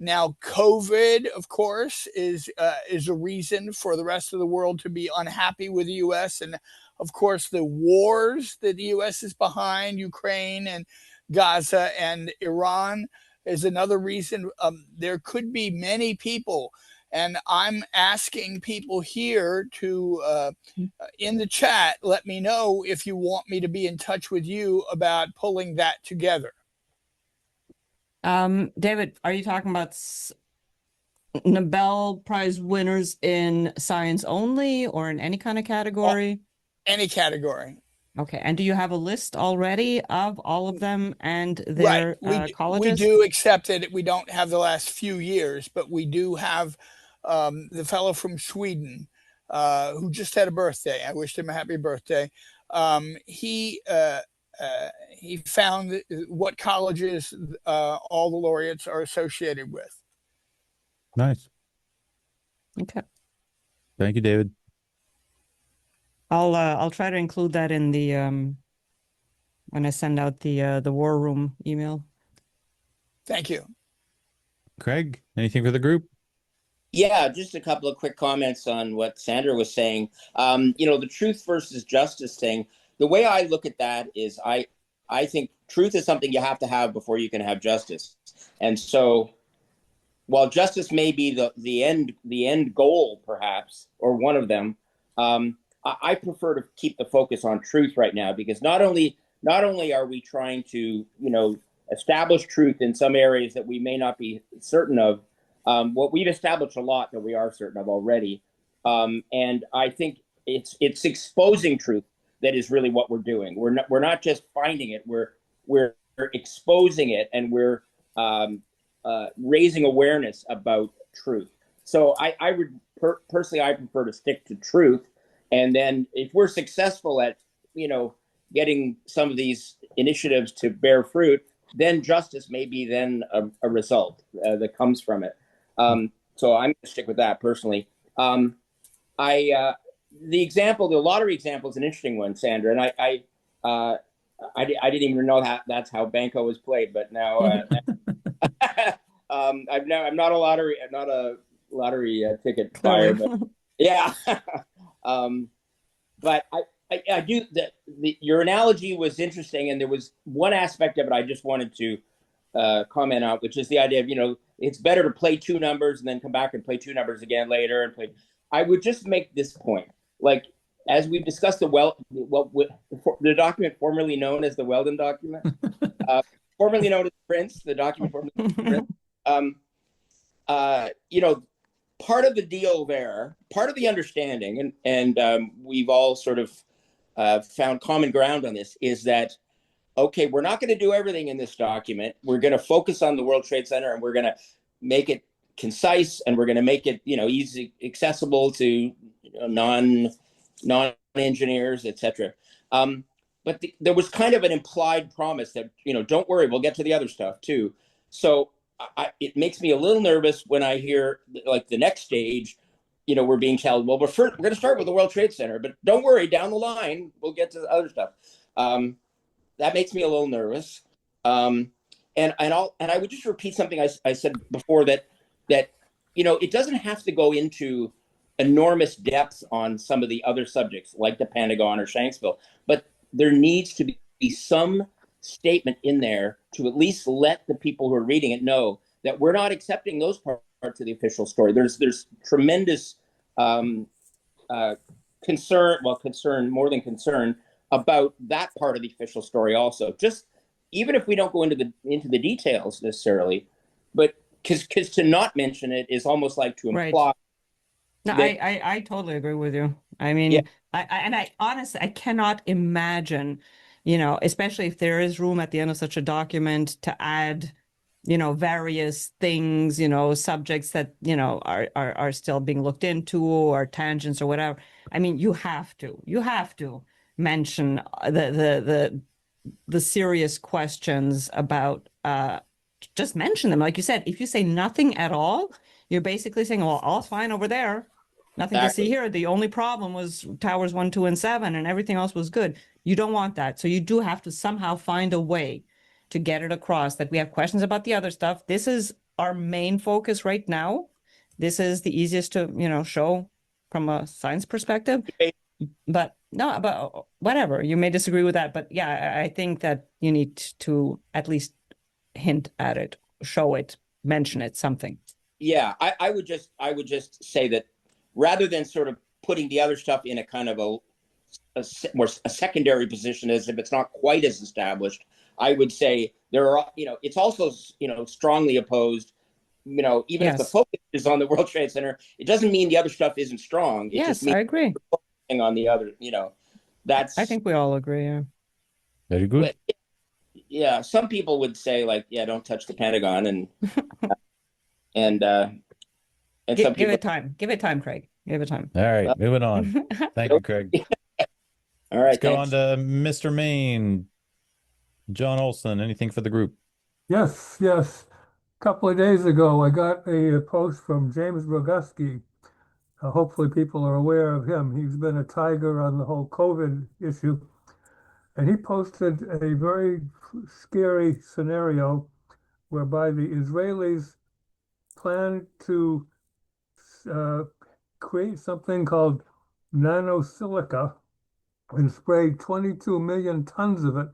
now COVID, of course, is a reason for the rest of the world to be unhappy with the U.S. And of course, the wars that the U.S. is behind, Ukraine and Gaza and Iran, is another reason. There could be many people, and I'm asking people here to, in the chat, let me know if you want me to be in touch with you about pulling that together. David, are you talking about Nobel Prize winners in science only or in any kind of category? Any category. Okay. And do you have a list already of all of them and their colleges? We do, except that we don't have the last few years, but we do have the fellow from Sweden who just had a birthday. I wished him a happy birthday. He found what colleges all the laureates are associated with. Nice. Okay. Thank you, David. I'll try to include that in the when I send out the War Room email. Thank you. Craig, anything for the group? Yeah, just a couple of quick comments on what Sandra was saying. The truth versus justice thing. The way I look at that is I think truth is something you have to have before you can have justice. And so while justice may be the end goal, perhaps, or one of them, I prefer to keep the focus on truth right now, because not only are we trying to, establish truth in some areas that we may not be certain of, what we've established a lot that we are certain of already. And I think it's exposing truth that is really what we're doing. We're not just finding it, we're exposing it, and we're raising awareness about truth. So I would personally, I prefer to stick to truth. And then if we're successful at, getting some of these initiatives to bear fruit, then justice may be then a result that comes from it. So I'm going to stick with that personally. The lottery example is an interesting one, Sandra. And I didn't even know that's how Banco was played, but now I'm not a lottery ticket buyer, but yeah. But I do your analogy was interesting, and there was one aspect of it I just wanted to comment on, which is the idea of, it's better to play two numbers and then come back and play two numbers again later and play. I would just make this point, like, as we've discussed, the document formerly known as the Weldon document, formerly known as Prince, the document formerly known as Prince. Part of the deal there, part of the understanding, and we've all sort of found common ground on this, is that, okay, we're not going to do everything in this document. We're going to focus on the World Trade Center, and we're going to make it concise, and we're going to make it, easy, accessible to non-engineers, etc. But there was kind of an implied promise that, don't worry, we'll get to the other stuff too. So it makes me a little nervous when I hear like the next stage, we're being told, well, we're going to start with the World Trade Center, but don't worry, down the line, we'll get to the other stuff. That makes me a little nervous. And I would just repeat something I said before, that it doesn't have to go into enormous depth on some of the other subjects like the Pentagon or Shanksville, but there needs to be some statement in there to at least let the people who are reading it know that we're not accepting those parts of the official story. There's tremendous concern, more than concern, about that part of the official story also. Just even if we don't go into the details necessarily, but because to not mention it is almost like to imply. Right. No, I totally agree with you. I mean, yeah. I honestly, I cannot imagine, especially if there is room at the end of such a document to add, various things, subjects that, are still being looked into, or tangents or whatever. I mean, you have to mention the serious questions about, just mention them. Like you said, if you say nothing at all, you're basically saying, well, all's fine over there. Nothing to see here. The only problem was towers 1, 2, and 7, and everything else was good. You don't want that. So you do have to somehow find a way to get it across that we have questions about the other stuff. This is our main focus right now. This is the easiest to, show from a science perspective. But whatever, you may disagree with that. But yeah, I think that you need to at least hint at it, show it, mention it, something. Yeah, I would just say that rather than sort of putting the other stuff in a kind of a secondary position as if it's not quite as established, I would say there are, it's also, strongly opposed, even if the focus is on the World Trade Center, it doesn't mean the other stuff isn't strong. It just means I agree. On the other, I think we all agree. Yeah. Very good. Yeah, some people would say like, yeah, don't touch the Pentagon, and give it time. Give it time, Craig. Give it time. All right, moving on. Thank you, Craig. All right, let's go on to Mr. Maine. John Olson, anything for the group? Yes. A couple of days ago, I got a post from James Roguski. Hopefully people are aware of him. He's been a tiger on the whole COVID issue. And he posted a very scary scenario whereby the Israelis plan to create something called nanosilica and spray 22 million tons of it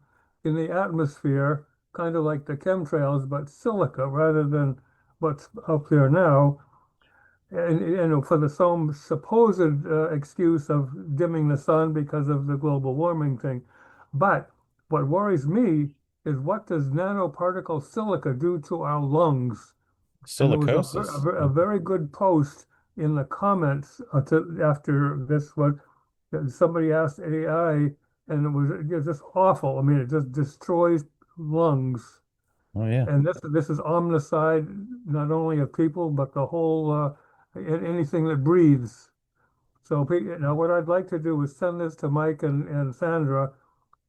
in the atmosphere, kind of like the chemtrails, but silica rather than what's up there now. And for the some supposed excuse of dimming the sun because of the global warming thing. But what worries me is, what does nanoparticle silica do to our lungs? Silicosis. There was a very good post in the comments after this one. Somebody asked AI, and it was just awful. I mean, it just destroys lungs. Oh yeah. And this is omnicide, not only of people but the whole anything that breathes. So now, what I'd like to do is send this to Mike and Sandra,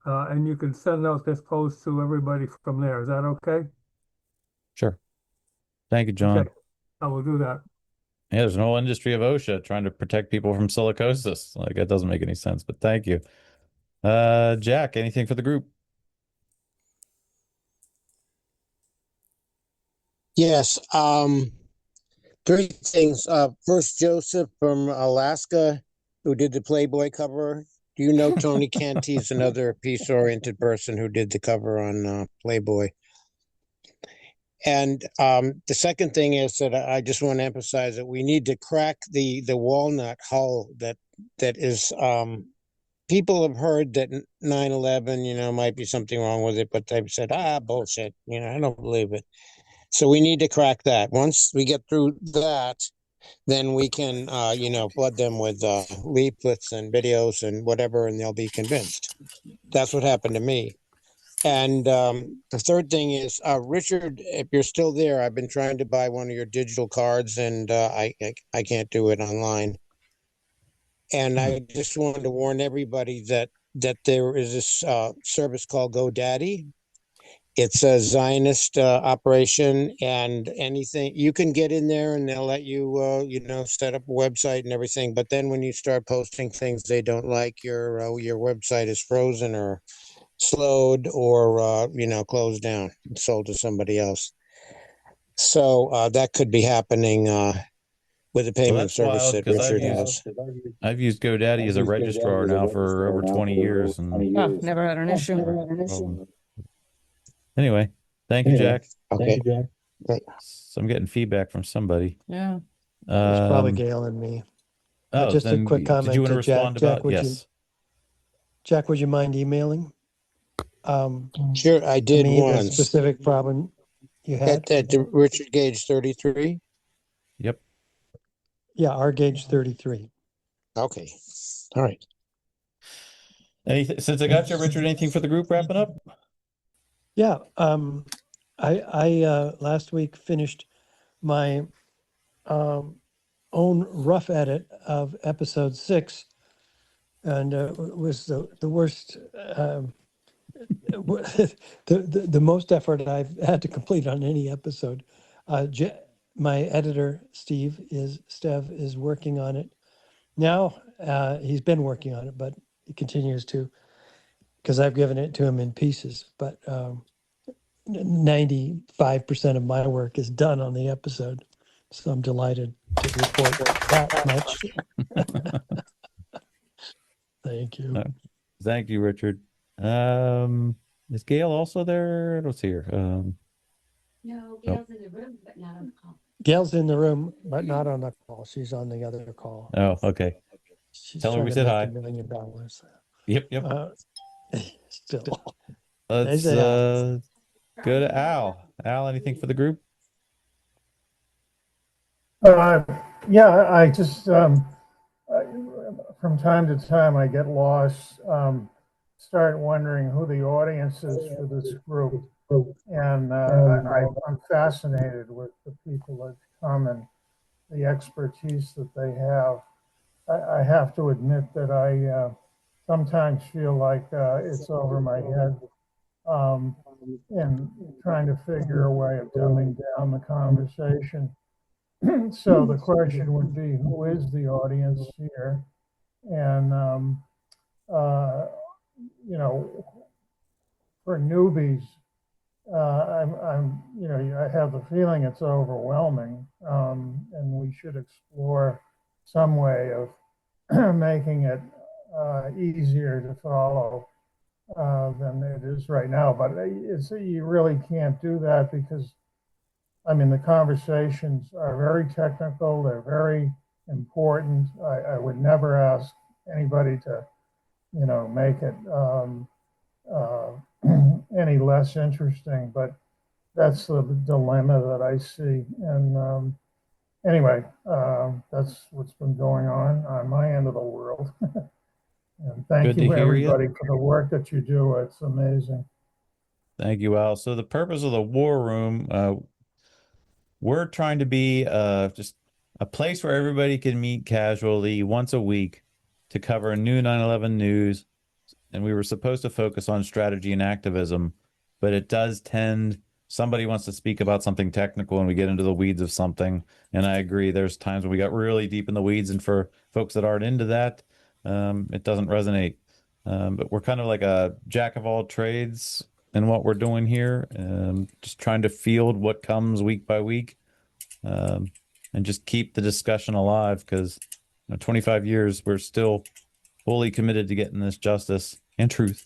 and you can send out this post to everybody from there. Is that okay? Sure. Thank you, John. Okay. I will do that. Yeah, there's an whole industry of OSHA trying to protect people from silicosis. Like, that doesn't make any sense, but thank you. Jack, anything for the group? Yes. 3 things. First, Joseph from Alaska, who did the Playboy cover. Do you know Tony Canty's another peace-oriented person who did the cover on Playboy? And the second thing is that I just want to emphasize that we need to crack the walnut hull that that is people have heard that 9/11, might be something wrong with it, but they've said, bullshit. I don't believe it. So we need to crack that. Once we get through that, then we can, flood them with leaflets and videos and whatever, and they'll be convinced. That's what happened to me. And the third thing is, Richard, if you're still there, I've been trying to buy one of your digital cards, and I can't do it online. And I just wanted to warn everybody that there is this service called GoDaddy. It's a Zionist operation, and anything you can get in there, and they'll let you, set up a website and everything. But then when you start posting things they don't like, your website is frozen or slowed or closed down, sold to somebody else. So that could be happening with the payment service that Richard has. I've used GoDaddy as a registrar now for over 20 years. And never had an issue. Anyway, thank you, Jack. Okay. So I'm getting feedback from somebody. Yeah. It's probably Gail and me. Oh, just a then quick comment. Did you want to respond about? Jack, Jack, would you mind emailing? Sure, I did me, once. the specific problem you had at the Richard Gage 33. Yep. Yeah, R Gage 33. Okay. All right. Since I got you, Richard, anything for the group wrapping up? Yeah. I last week finished my own rough edit of episode 6, and it was the worst. The most effort I've had to complete on any episode. My editor, Steve is working on it now. He's been working on it, but he continues to, because I've given it to him in pieces. But 95% of my work is done on the episode, so I'm delighted to report that much. Thank you. Thank you, Richard. Is Gail also there? Let's see here. No, Gail's in the room, but not on the call. Gail's in the room, but not on the call. She's on the other call. Oh, okay. She's Tell her we trying to said make hi. $1 million. Yep. Still. Let's go to Al. Al, anything for the group? Yeah, I just from time to time I get lost. Start wondering who the audience is for this group, and I'm fascinated with the people that come and the expertise that they have. I have to admit that I sometimes feel like it's over my head in trying to figure a way of dumbing down the conversation. So the question would be, who is the audience here? And for newbies, I have the feeling it's overwhelming, and we should explore some way of making it easier to follow than it is right now. But you really can't do that because, the conversations are very technical. They're very important. I would never ask anybody to, make it any less interesting, but that's the dilemma that I see. And anyway, that's what's been going on my end of the world. And thank you, everybody, for the work that you do. It's amazing. Thank you, Al. So the purpose of the War Room, we're trying to be just a place where everybody can meet casually once a week to cover new 9/11 news. And we were supposed to focus on strategy and activism, but it does tend, somebody wants to speak about something technical and we get into the weeds of something. And I agree, there's times when we got really deep in the weeds, and for folks that aren't into that, it doesn't resonate. But we're kind of like a jack of all trades in what we're doing here, just trying to field what comes week by week, and just keep the discussion alive, because 25 years, we're still fully committed to getting this justice and truth.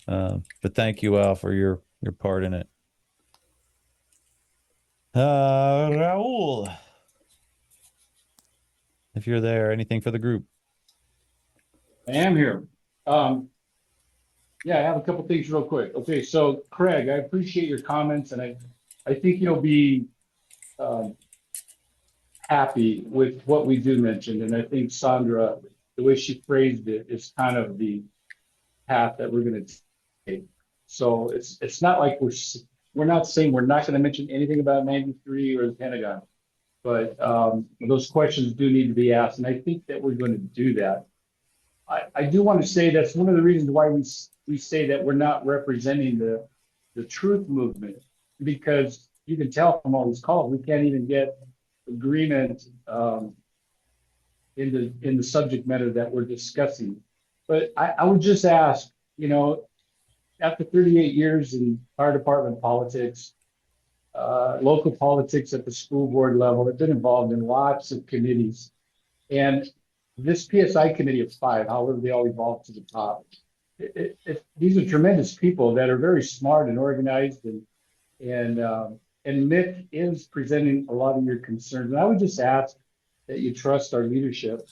But thank you, Al, for your part in it. Raul, if you're there, anything for the group? I am here. Yeah, I have a couple things real quick. Okay, so Craig, I appreciate your comments, and I think you'll be um, happy with what we do mention. And I think Sandra, the way she phrased it, is kind of the path that we're going to take. So it's not like we're not saying we're not going to mention anything about 93 or the Pentagon, but those questions do need to be asked, and I think that we're going to do that. I do want to say that's one of the reasons why we say that we're not representing the truth movement, because you can tell from all these calls we can't even get agreement in the subject matter that we're discussing. But I would just ask, after 38 years in fire department politics, local politics at the school board level, I've been involved in lots of committees, and this PSI committee of 5, however they all evolved to the top, these are tremendous people that are very smart and organized, and Mick is presenting a lot of your concerns. And I would just ask that you trust our leadership.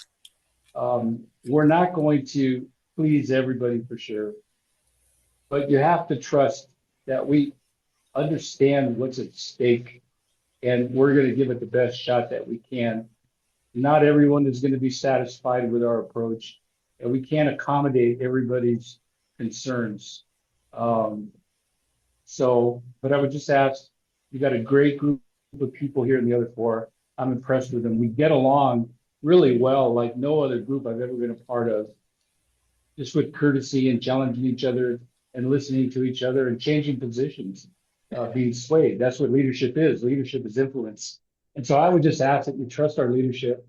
We're not going to please everybody for sure, but you have to trust that we understand what's at stake, and we're going to give it the best shot that we can. Not everyone is going to be satisfied with our approach, and we can't accommodate everybody's concerns. But I would just ask, you got a great group of people here in the other 4. I'm impressed with them. We get along really well, like no other group I've ever been a part of, just with courtesy and challenging each other and listening to each other and changing positions, being swayed. That's what leadership is. Leadership is influence. And so I would just ask that you trust our leadership,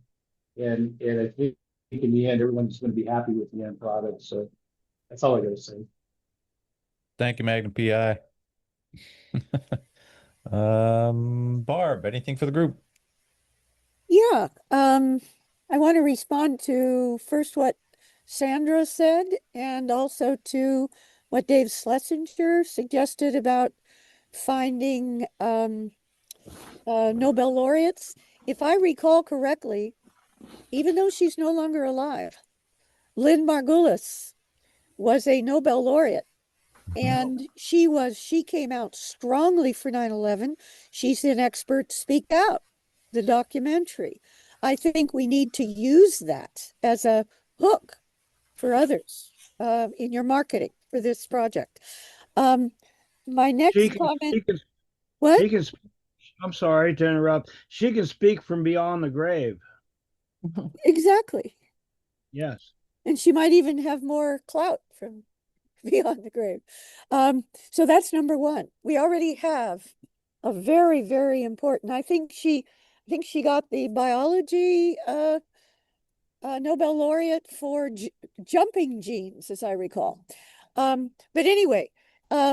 and I think in the end, everyone's going to be happy with the end product. So that's all I got to say. Thank you, Magnum PI. Barb, anything for the group? Yeah, I want to respond to first what Sandra said, and also to what Dave Schlesinger suggested about finding Nobel laureates. If I recall correctly, even though she's no longer alive, Lynn Margulis was a Nobel laureate. And she came out strongly for 9/11. She's in Experts Speak Out, the documentary. I think we need to use that as a hook for others in your marketing for this project. My next comment. What? I'm sorry to interrupt. She can speak from beyond the grave. Exactly. Yes. And she might even have more clout from beyond the grave. So that's number 1. We already have a very, very important. I think she got the biology Nobel laureate for jumping genes, as I recall. But anyway,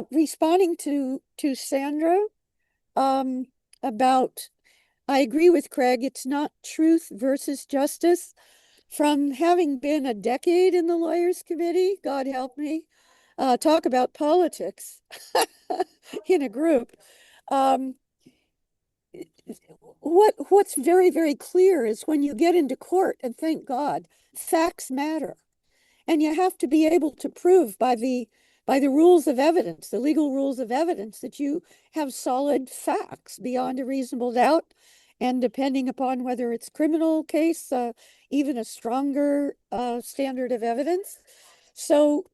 responding to Sandra about, I agree with Craig. It's not truth versus justice. From having been a decade in the Lawyers Committee, God help me, talk about politics in a group. What's very, very clear is when you get into court, and thank God, facts matter. And you have to be able to prove by the rules of evidence, the legal rules of evidence, that you have solid facts beyond a reasonable doubt. And depending upon whether it's criminal case, even a stronger standard of evidence. So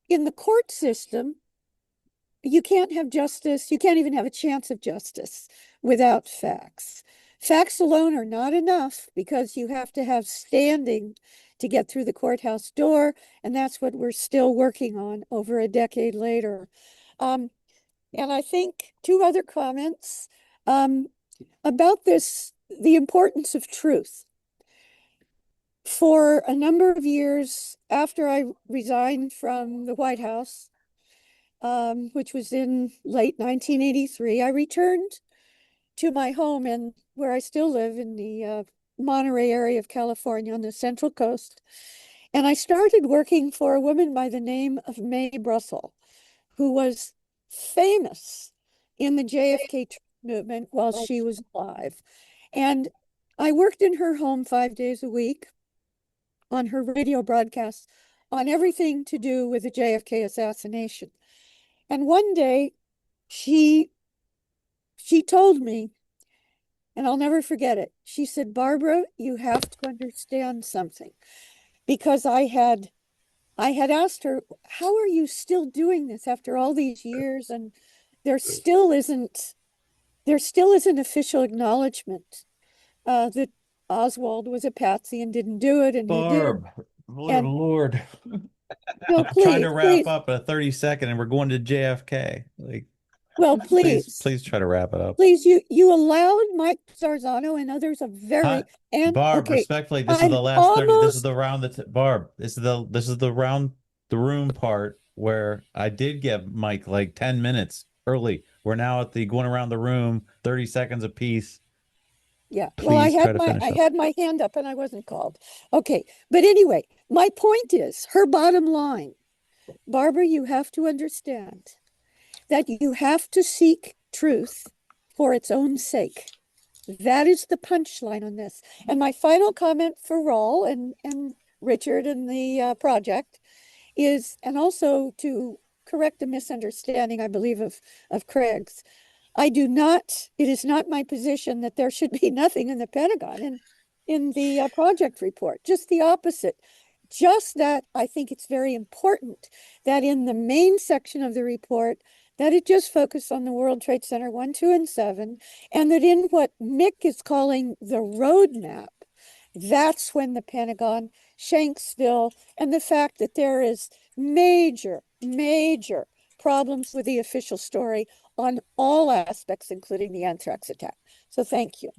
in the court system, you can't have justice. You can't even have a chance of justice without facts. Facts alone are not enough, because you have to have standing to get through the courthouse door. And that's what we're still working on over a decade later. And I think 2 other comments about this, the importance of truth. For a number of years after I resigned from the White House, which was in late 1983, I returned to my home and where I still live in the Monterey area of California on the Central Coast. And I started working for a woman by the name of Mae Brussel, who was famous in the JFK movement while she was alive. And I worked in her home 5 days a week on her radio broadcasts on everything to do with the JFK assassination. And one day she told me, and I'll never forget it. She said, Barbara, you have to understand something. Because I had asked her, how are you still doing this after all these years? And there still isn't official acknowledgement that Oswald was a patsy and didn't do it, and Barb, who did. Lord. No, I'm trying to wrap please. up a 30-second and we're going to JFK. Like, well, please try to wrap it up. Please, you allowed Mike Zarzano and others a very Barb, okay, respectfully, this is the last 30. This is the round Barb, this is the round the room part where I did give Mike like 10 minutes early. We're now at the going around the room, 30 seconds apiece. Yeah. Please well, I had my hand up and I wasn't called. Okay. But anyway, my point is her bottom line. Barbara, you have to understand that you have to seek truth for its own sake. That is the punchline on this. And my final comment for Raul and Richard and the project is, and also to correct a misunderstanding, I believe, of Craig's. It is not my position that there should be nothing in the Pentagon in the project report, just the opposite. Just that I think it's very important that in the main section of the report, that it just focused on the World Trade Center 1, 2, and 7, and that in what Mick is calling the roadmap, that's when the Pentagon, Shanksville, and the fact that there is major problems with the official story on all aspects, including the anthrax attack. So thank you.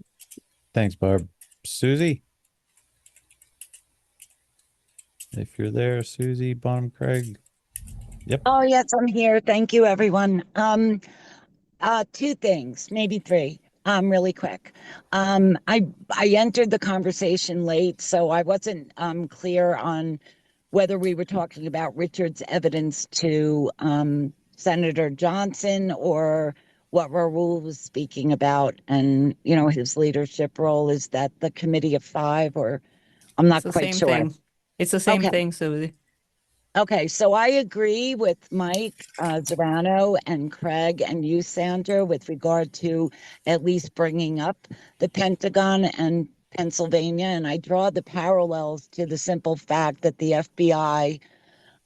Thanks, Barb. Susie? If you're there, Susie, Bonham Craig. Yep. Oh, yes, I'm here. Thank you, everyone. Two things, maybe three, really quick. I entered the conversation late, so I wasn't clear on whether we were talking about Richard's evidence to Senator Johnson or what Raul was speaking about, and his leadership role. Is that the committee of five, or I'm not quite sure. Thing. It's the same thing, Susie. Okay, so I agree with Mike Zarano and Craig and you, Sandra, with regard to at least bringing up the Pentagon and Pennsylvania. And I draw the parallels to the simple fact that the FBI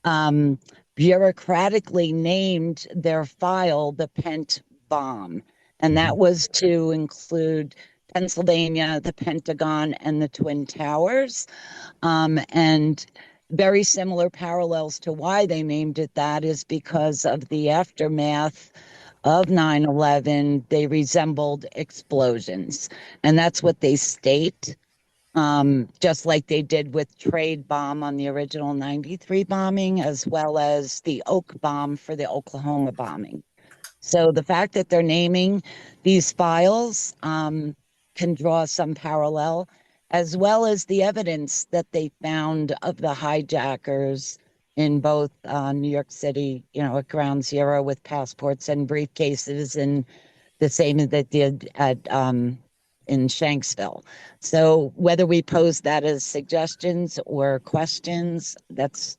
bureaucratically named their file the Pent Bomb. And that was to include Pennsylvania, the Pentagon, and the Twin Towers. And very similar parallels to why they named it that is because of the aftermath of 9/11. They resembled explosions, and that's what they state, just like they did with Trade Bomb on the original 93 bombing, as well as the Oak Bomb for the Oklahoma bombing. So the fact that they're naming these files can draw some parallel, as well as the evidence that they found of the hijackers in both New York City, at Ground Zero with passports and briefcases, and the same that they did at in Shanksville. So whether we pose that as suggestions or questions, that's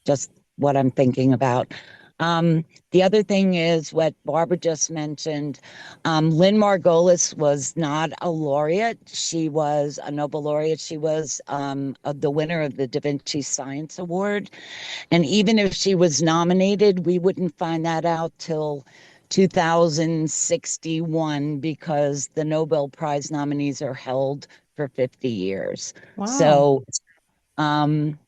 just what I'm thinking about. The other thing is what Barbara just mentioned. Lynn Margolis was not a laureate. She was a Nobel laureate. She was the winner of the Da Vinci Science Award. And even if she was nominated, we wouldn't find that out till 2061 because the Nobel Prize nominees are held for 50 years. Wow. So and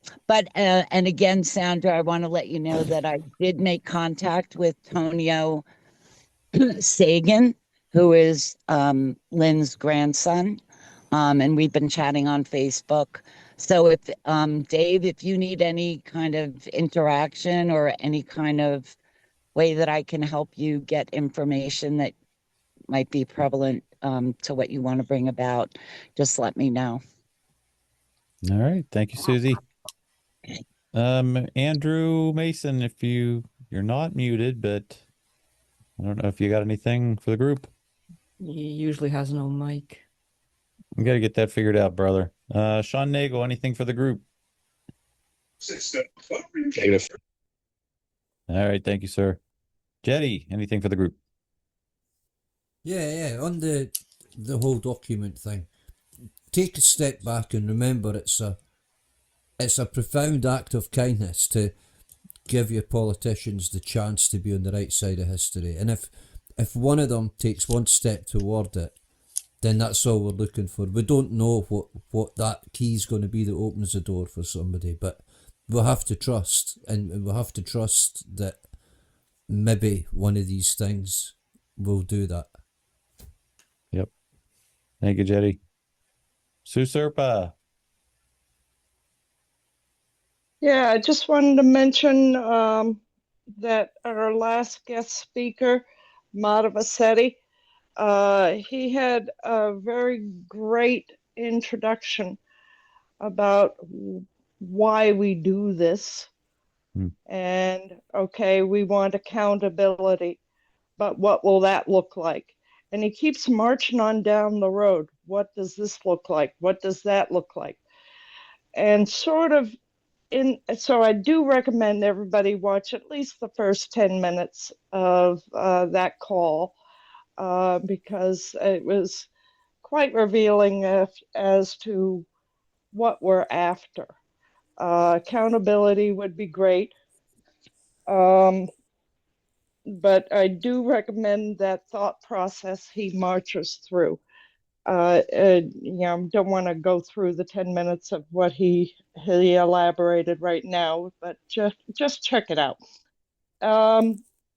again, Sandra, I want to let you know that I did make contact with Tonio Sagan, who is Lynn's grandson, and we've been chatting on Facebook. So if Dave, if you need any kind of interaction or any kind of way that I can help you get information that might be prevalent to what you want to bring about, just let me know. All right. Thank you, Susie. Andrew Mason, if you're not muted, but I don't know if you got anything for the group. He usually has no mic. We got to get that figured out, brother. Sean Nagel, anything for the group? Negative. All right, thank you, sir. Jetty, anything for the group? Yeah, on the whole document thing, take a step back and remember it's a profound act of kindness to give your politicians the chance to be on the right side of history. And if one of them takes one step toward it, then that's all we're looking for. We don't know what that key is going to be that opens the door for somebody, but we'll have to trust, and we'll have to trust that maybe one of these things will do that. Yep. Thank you, Jetty. Sue Serpa. Yeah, I just wanted to mention that our last guest speaker, Madhavassetti, he had a very great introduction about why we do this. And okay, we want accountability, but what will that look like? And he keeps marching on down the road. What does this look like? What does that look like? And sort of so I do recommend everybody watch at least the first 10 minutes of that call, because it was quite revealing as to what we're after. Accountability would be great. But I do recommend that thought process he marches through. Don't want to go through the 10 minutes of what he elaborated right now, but just check it out.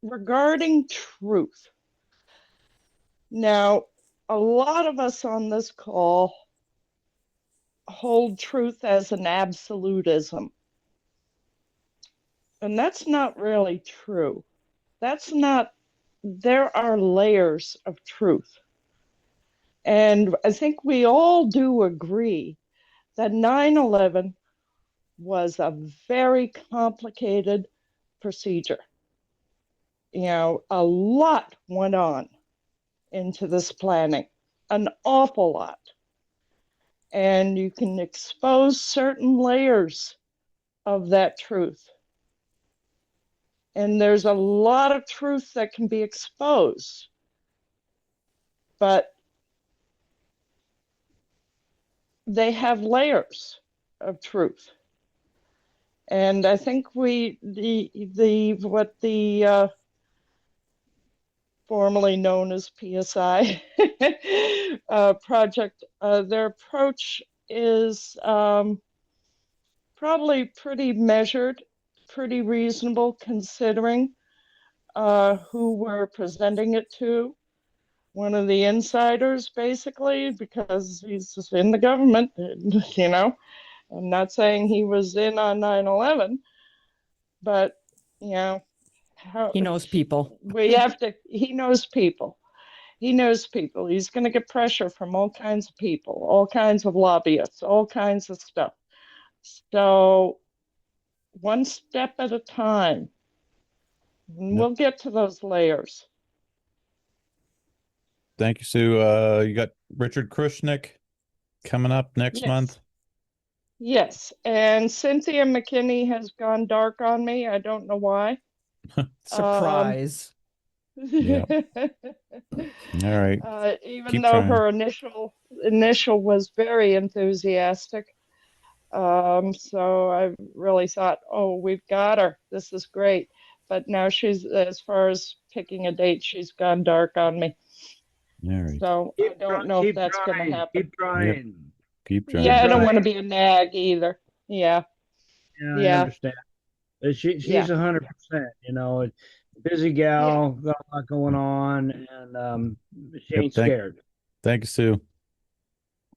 Regarding truth. Now, a lot of us on this call hold truth as an absolutism. And that's not really true. There are layers of truth. And I think we all do agree that 9/11 was a very complicated procedure. A lot went on into this planning, an awful lot. And you can expose certain layers of that truth. And there's a lot of truth that can be exposed. But they have layers of truth. And I think what the formerly known as PSI project, their approach is probably pretty measured, pretty reasonable considering who we're presenting it to. One of the insiders, basically, because he's just in the government, I'm not saying he was in on 9/11, but, he knows people. He knows people. He knows people. He's going to get pressure from all kinds of people, all kinds of lobbyists, all kinds of stuff. So one step at a time, and we'll get to those layers. Thank you, Sue. You got Richard Krushnic coming up next month. Yes, and Cynthia McKinney has gone dark on me. I don't know why. Surprise. Yeah. All right. Even Keep though trying. her initial was very enthusiastic. So I really thought, oh, we've got her. This is great. But now she's, as far as picking a date, she's gone dark on me. All right. So I don't know if that's going to happen. Keep trying. Yep. Keep trying. Yeah, I don't want to be a nag either. Yeah. I understand. She's 100%, busy gal, got a lot going on, and she ain't scared. Thank you, Sue.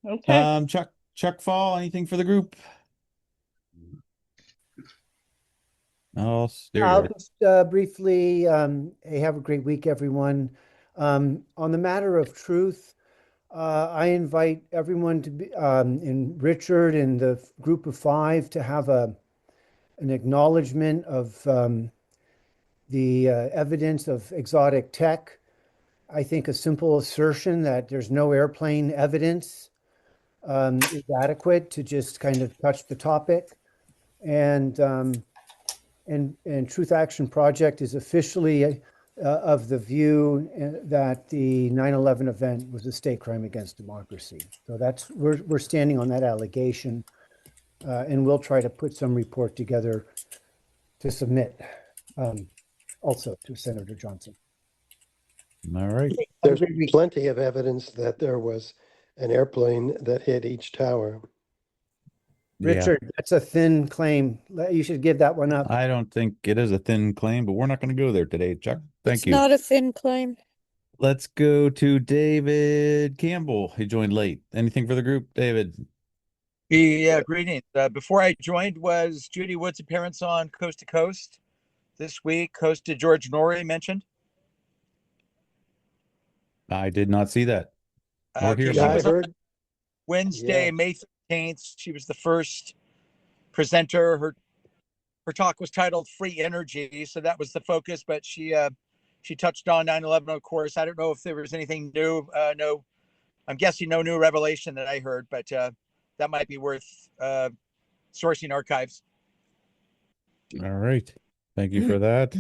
Okay. Chuck Fall, anything for the group? Oh, there I'll you just briefly, hey, have a great week, everyone. On the matter of truth, I invite everyone to be, and Richard and the group of 5 to have an acknowledgement of the evidence of exotic tech. I think a simple assertion that there's no airplane evidence is adequate to just kind of touch the topic. and Truth Action Project is officially of the view that the 9/11 event was a state crime against democracy. So we're standing on that allegation, and we'll try to put some report together to submit also to Senator Johnson. All right. There's plenty of evidence that there was an airplane that hit each tower. Richard, that's a thin claim. You should give that one up. I don't think it is a thin claim, but we're not going to go there today, Chuck. Thank you. It's not a thin claim. Let's go to David Campbell. He joined late. Anything for the group, David? Yeah, greetings. Before I joined was Judy Wood's appearance on Coast to Coast this week. Hosted George Norrie mentioned. I did not see that. Or hear She about was it. on Wednesday, May 13th. She was the first presenter. Her talk was titled Free Energy, so that was the focus, but she touched on 9/11, of course. I don't know if there was anything new. No, I'm guessing no new revelation that I heard, but that might be worth sourcing archives. All right. Thank you for that.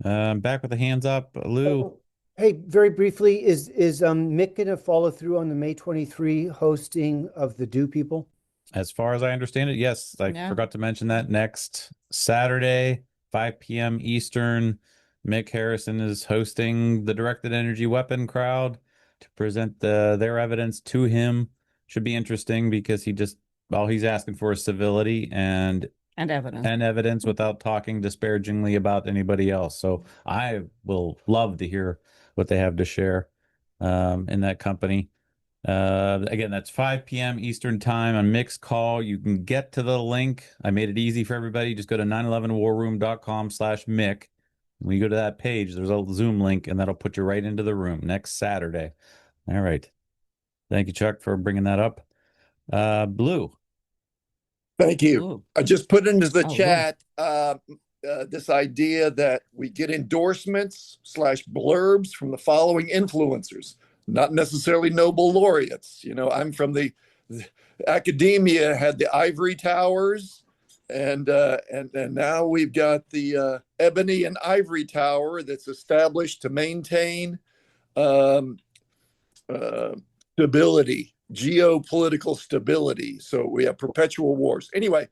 Back with the hands up. Lou. Hey, very briefly, is Mick going to follow through on the May 23 hosting of the Do People? As far as I understand it, yes. I forgot to mention that next Saturday, 5 p.m. Eastern, Mick Harrison is hosting the Directed Energy Weapon crowd to present their evidence to him. Should be interesting because all he's asking for is civility and evidence without talking disparagingly about anybody else. So I will love to hear what they have to share in that company. Again, that's 5 p.m. Eastern time on Mick's call. You can get to the link. I made it easy for everybody. Just go to 911warroom.com/Mick. When you go to that page, there's a Zoom link, and that'll put you right into the room next Saturday. All right. Thank you, Chuck, for bringing that up. Blue. Thank you. Blue. I just put into the Oh, chat this idea that we get endorsements / blurbs from the following influencers, not necessarily Nobel laureates. You know, I'm from the academia, had the ivory towers, and now we've got the ebony and ivory tower that's established to maintain stability, geopolitical stability. So we have perpetual wars. Anyway,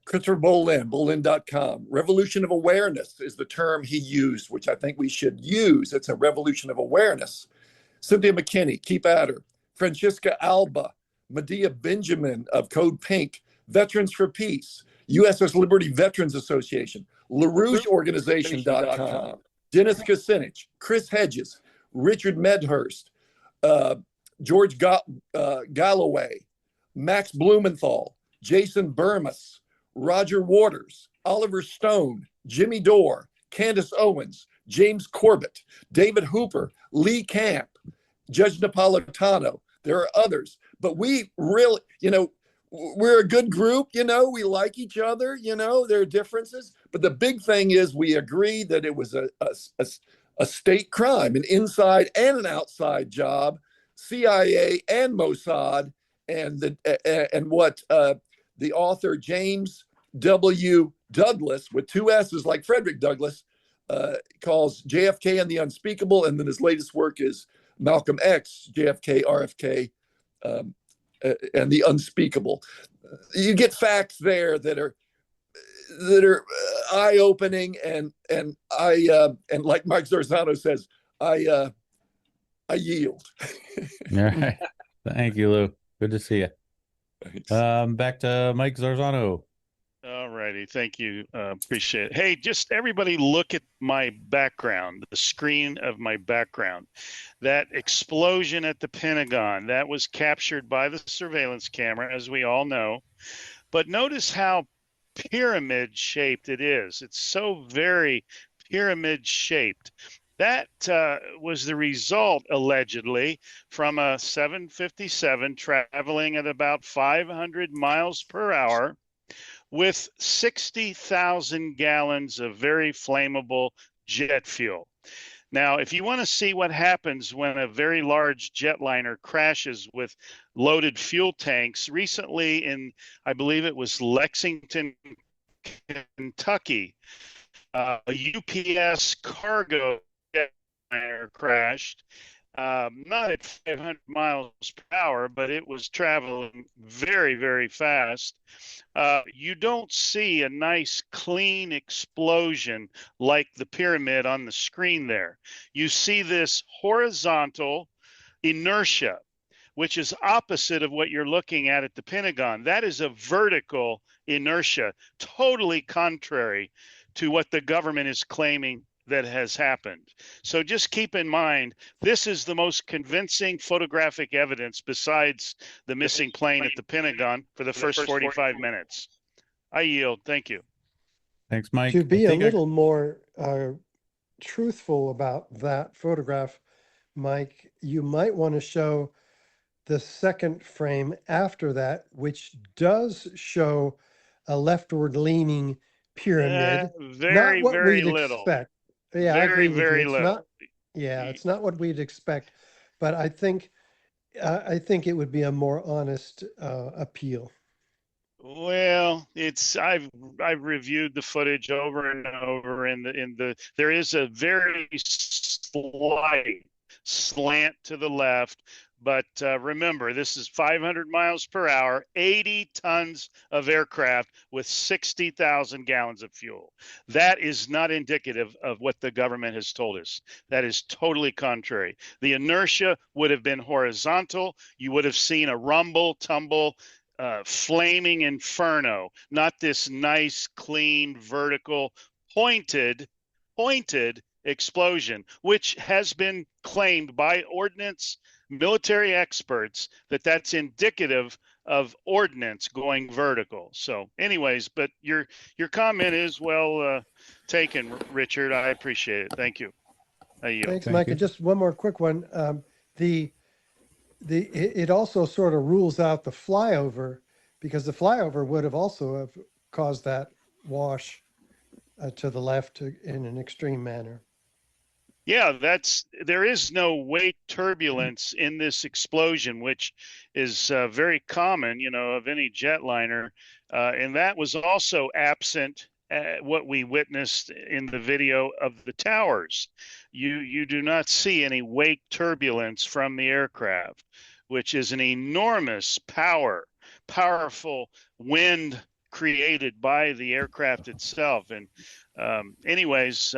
Christopher Bolin.com. Revolution of awareness is the term he used, which I think we should use. It's a revolution of awareness. Cynthia McKinney, keep at her. Francisca Alba, Medea Benjamin of Code Pink, Veterans for Peace, USS Liberty Veterans Association, LaRoucheOrganization.com, Dennis Kucinich, Chris Hedges, Richard Medhurst, George Galloway, Max Blumenthal, Jason Burmas, Roger Waters, Oliver Stone, Jimmy Dore, Candace Owens, James Corbett, David Hooper, Lee Camp, Judge Napolitano. There are others, but we really, we're a good group, we like each other, there are differences, but the big thing is we agree that it was a state crime, an inside and an outside job, CIA and Mossad, and what the author James W. Douglas, with two S's like Frederick Douglass, calls JFK and the Unspeakable, and then his latest work is Malcolm X, JFK, RFK, and the Unspeakable. You get facts there that are eye-opening, and like Mike Zorzano says, I yield. All right. Thank you, Lou. Good to see you. Back to Mike Zorzano. All righty. Thank you. Appreciate it. Hey, just everybody look at my background, the screen of my background. That explosion at the Pentagon, that was captured by the surveillance camera, as we all know. But notice how pyramid shaped it is. It's so very pyramid shaped. That was the result, allegedly, from a 757 traveling at about 500 miles per hour with 60,000 gallons of very flammable jet fuel. Now, if you want to see what happens when a very large jetliner crashes with loaded fuel tanks, recently in, I believe it was Lexington, Kentucky, a UPS cargo jetliner crashed, not at 500 miles per hour, but it was traveling very, very fast. You don't see a nice clean explosion like the pyramid on the screen there. You see this horizontal inertia, which is opposite of what you're looking at the Pentagon. That is a vertical inertia, totally contrary to what the government is claiming that has happened. So just keep in mind, this is the most convincing photographic evidence besides the missing plane at the Pentagon for the first 45 minutes. I yield. Thank you. Thanks, Mike. To be a little more truthful about that photograph, Mike, you might want to show the second frame after that, which does show a leftward leaning pyramid. Very, not what very we'd little. expect. Yeah, I Very, agree with very you. It's little. not. Yeah, it's not what we'd expect, but I think it would be a more honest appeal. Well, I've reviewed the footage over and over, and there is a very slight slant to the left, but remember, this is 500 miles per hour, 80 tons of aircraft with 60,000 gallons of fuel. That is not indicative of what the government has told us. That is totally contrary. The inertia would have been horizontal. You would have seen a rumble, tumble, flaming inferno, not this nice, clean, vertical, pointed explosion, which has been claimed by ordnance military experts that that's indicative of ordnance going vertical. So anyways, but your comment is well taken, Richard. I appreciate it. Thank you. Thanks, Mike. And just one more quick one. It also sort of rules out the flyover, because the flyover would have also have caused that wash to the left in an extreme manner. Yeah, there is no weight turbulence in this explosion, which is very common, of any jetliner. And that was also absent what we witnessed in the video of the towers. You do not see any wake turbulence from the aircraft, which is an enormous powerful wind created by the aircraft itself. And anyways,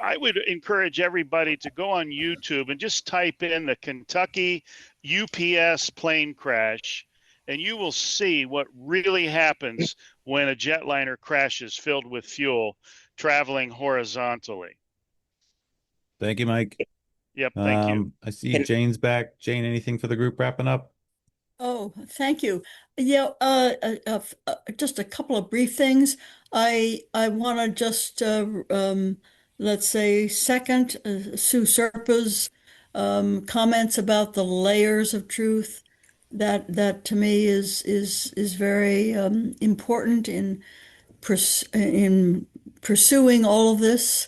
I would encourage everybody to go on YouTube and just type in the Kentucky UPS plane crash, and you will see what really happens when a jetliner crashes filled with fuel traveling horizontally. Thank you, Mike. Yep, thank you. I see Jane's back. Jane, anything for the group wrapping up? Oh, thank you. Yeah, just a couple of brief things. I want to just let's say second Sue Serpa's comments about the layers of truth. That to me is very important in pursuing all of this.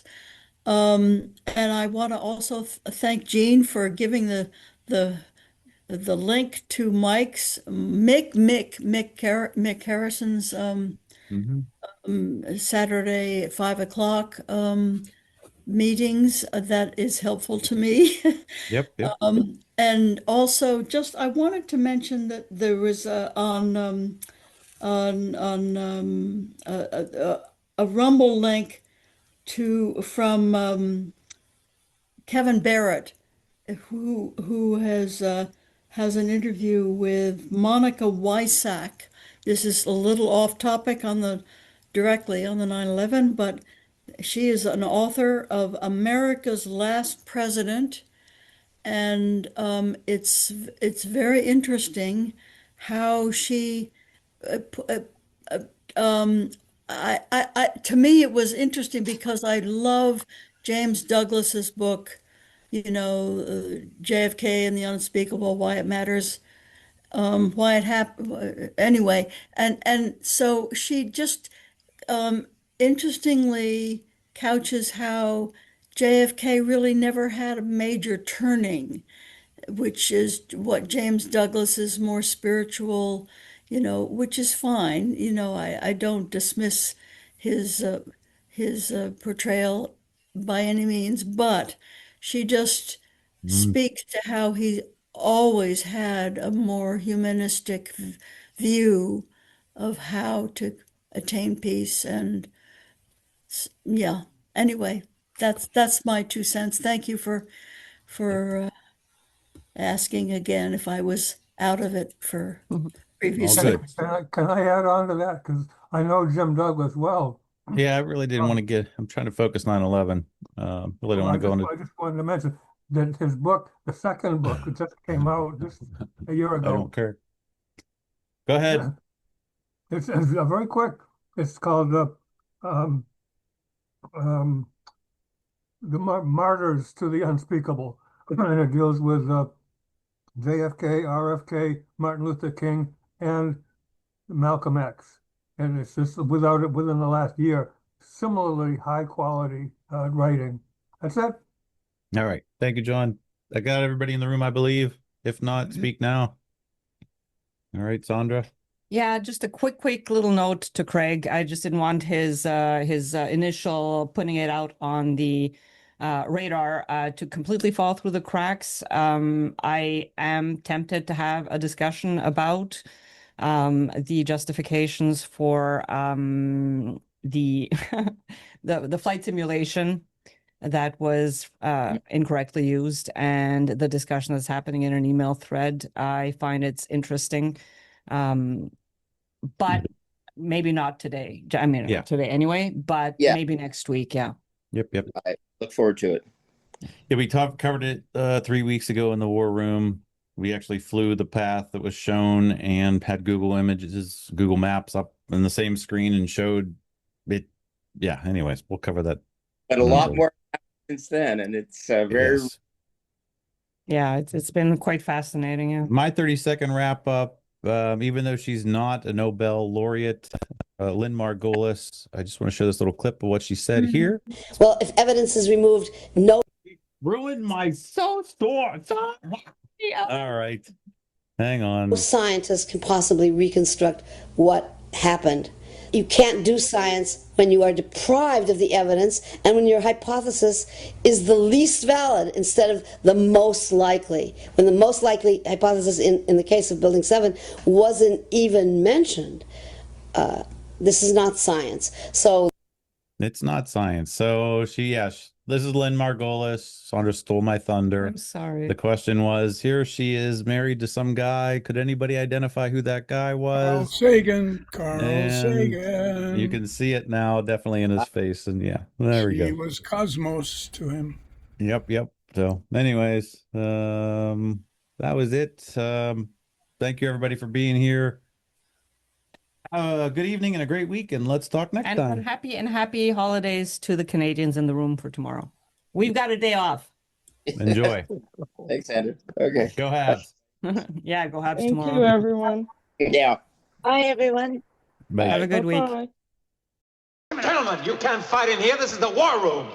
And I want to also thank Jean for giving the link to Mick Harrison's Saturday at 5:00 meetings. That is helpful to me. Yep. And also, just I wanted to mention that there was a Rumble link from Kevin Barrett, who has an interview with Monica Wysack. This is a little off topic directly on the 9/11, but she is an author of America's Last President, and it's very interesting how she to me it was interesting because I love James Douglas's book, JFK and the Unspeakable, Why It Matters, why it happened anyway. And so she just interestingly couches how JFK really never had a major turning, which is what James Douglas is more spiritual, which is fine. I don't dismiss his portrayal by any means, but she just speaks to how he always had a more humanistic view of how to attain peace. And yeah, anyway, that's my 2 cents. Thank you for asking again if I was out of it for previous. Can I add on to that? Because I know Jim Douglas well. Yeah, I really didn't want to get, I'm trying to focus 9/11. Really don't want to go into. I just wanted to mention that his book, the second book, it just came out just a year ago. I don't care. Go ahead. It's very quick. It's called the Martyrs to the Unspeakable, and it deals with JFK, RFK, Martin Luther King, and Malcolm X. And it's just within the last year, similarly high quality writing. That's it. All right. Thank you, John. I got everybody in the room, I believe. If not, speak now. All right, Sandra. Yeah, just a quick little note to Craig. I just didn't want his initial putting it out on the radar to completely fall through the cracks. I am tempted to have a discussion about the justifications for the the flight simulation that was incorrectly used, and the discussion that's happening in an email thread. I find it's interesting. But maybe not today. I mean, today anyway, but maybe next week. Yeah. Yep. I look forward to it. Yeah, we covered it 3 weeks ago in the war room. We actually flew the path that was shown and had Google Images, Google Maps up on the same screen and showed it. Yeah. Anyways, we'll cover that. And a lot more since then, and it's very. Yeah, it's been quite fascinating. Yeah. My 30-second wrap up. Even though she's not a Nobel laureate, Lynn Margolis, I just want to show this little clip of what she said here. Well, if evidence is removed, ruined my store. All right. Hang on. No scientist can possibly reconstruct what happened. You can't do science when you are deprived of the evidence and when your hypothesis is the least valid instead of the most likely. When the most likely hypothesis in the case of Building 7 wasn't even mentioned. This is not science. So it's not science. So this is Lynn Margolis. Sandra stole my thunder. I'm sorry. The question was, here she is married to some guy. Could anybody identify who that guy was? Carl Sagan. You can see it now, definitely in his face. And there we go. He was Cosmos to him. Yep. So anyways, that was it. Thank you everybody for being here. Good evening and a great week, and let's talk next time. And happy holidays to the Canadians in the room for tomorrow. We've got a day off. Enjoy. Thanks, Andrew. Okay. Go Habs. Yeah, go Habs Thank tomorrow. you, everyone. Yeah. Bye, everyone. Bye. Have a good week. Bye-bye. Gentlemen, you can't fight in here. This is the war room.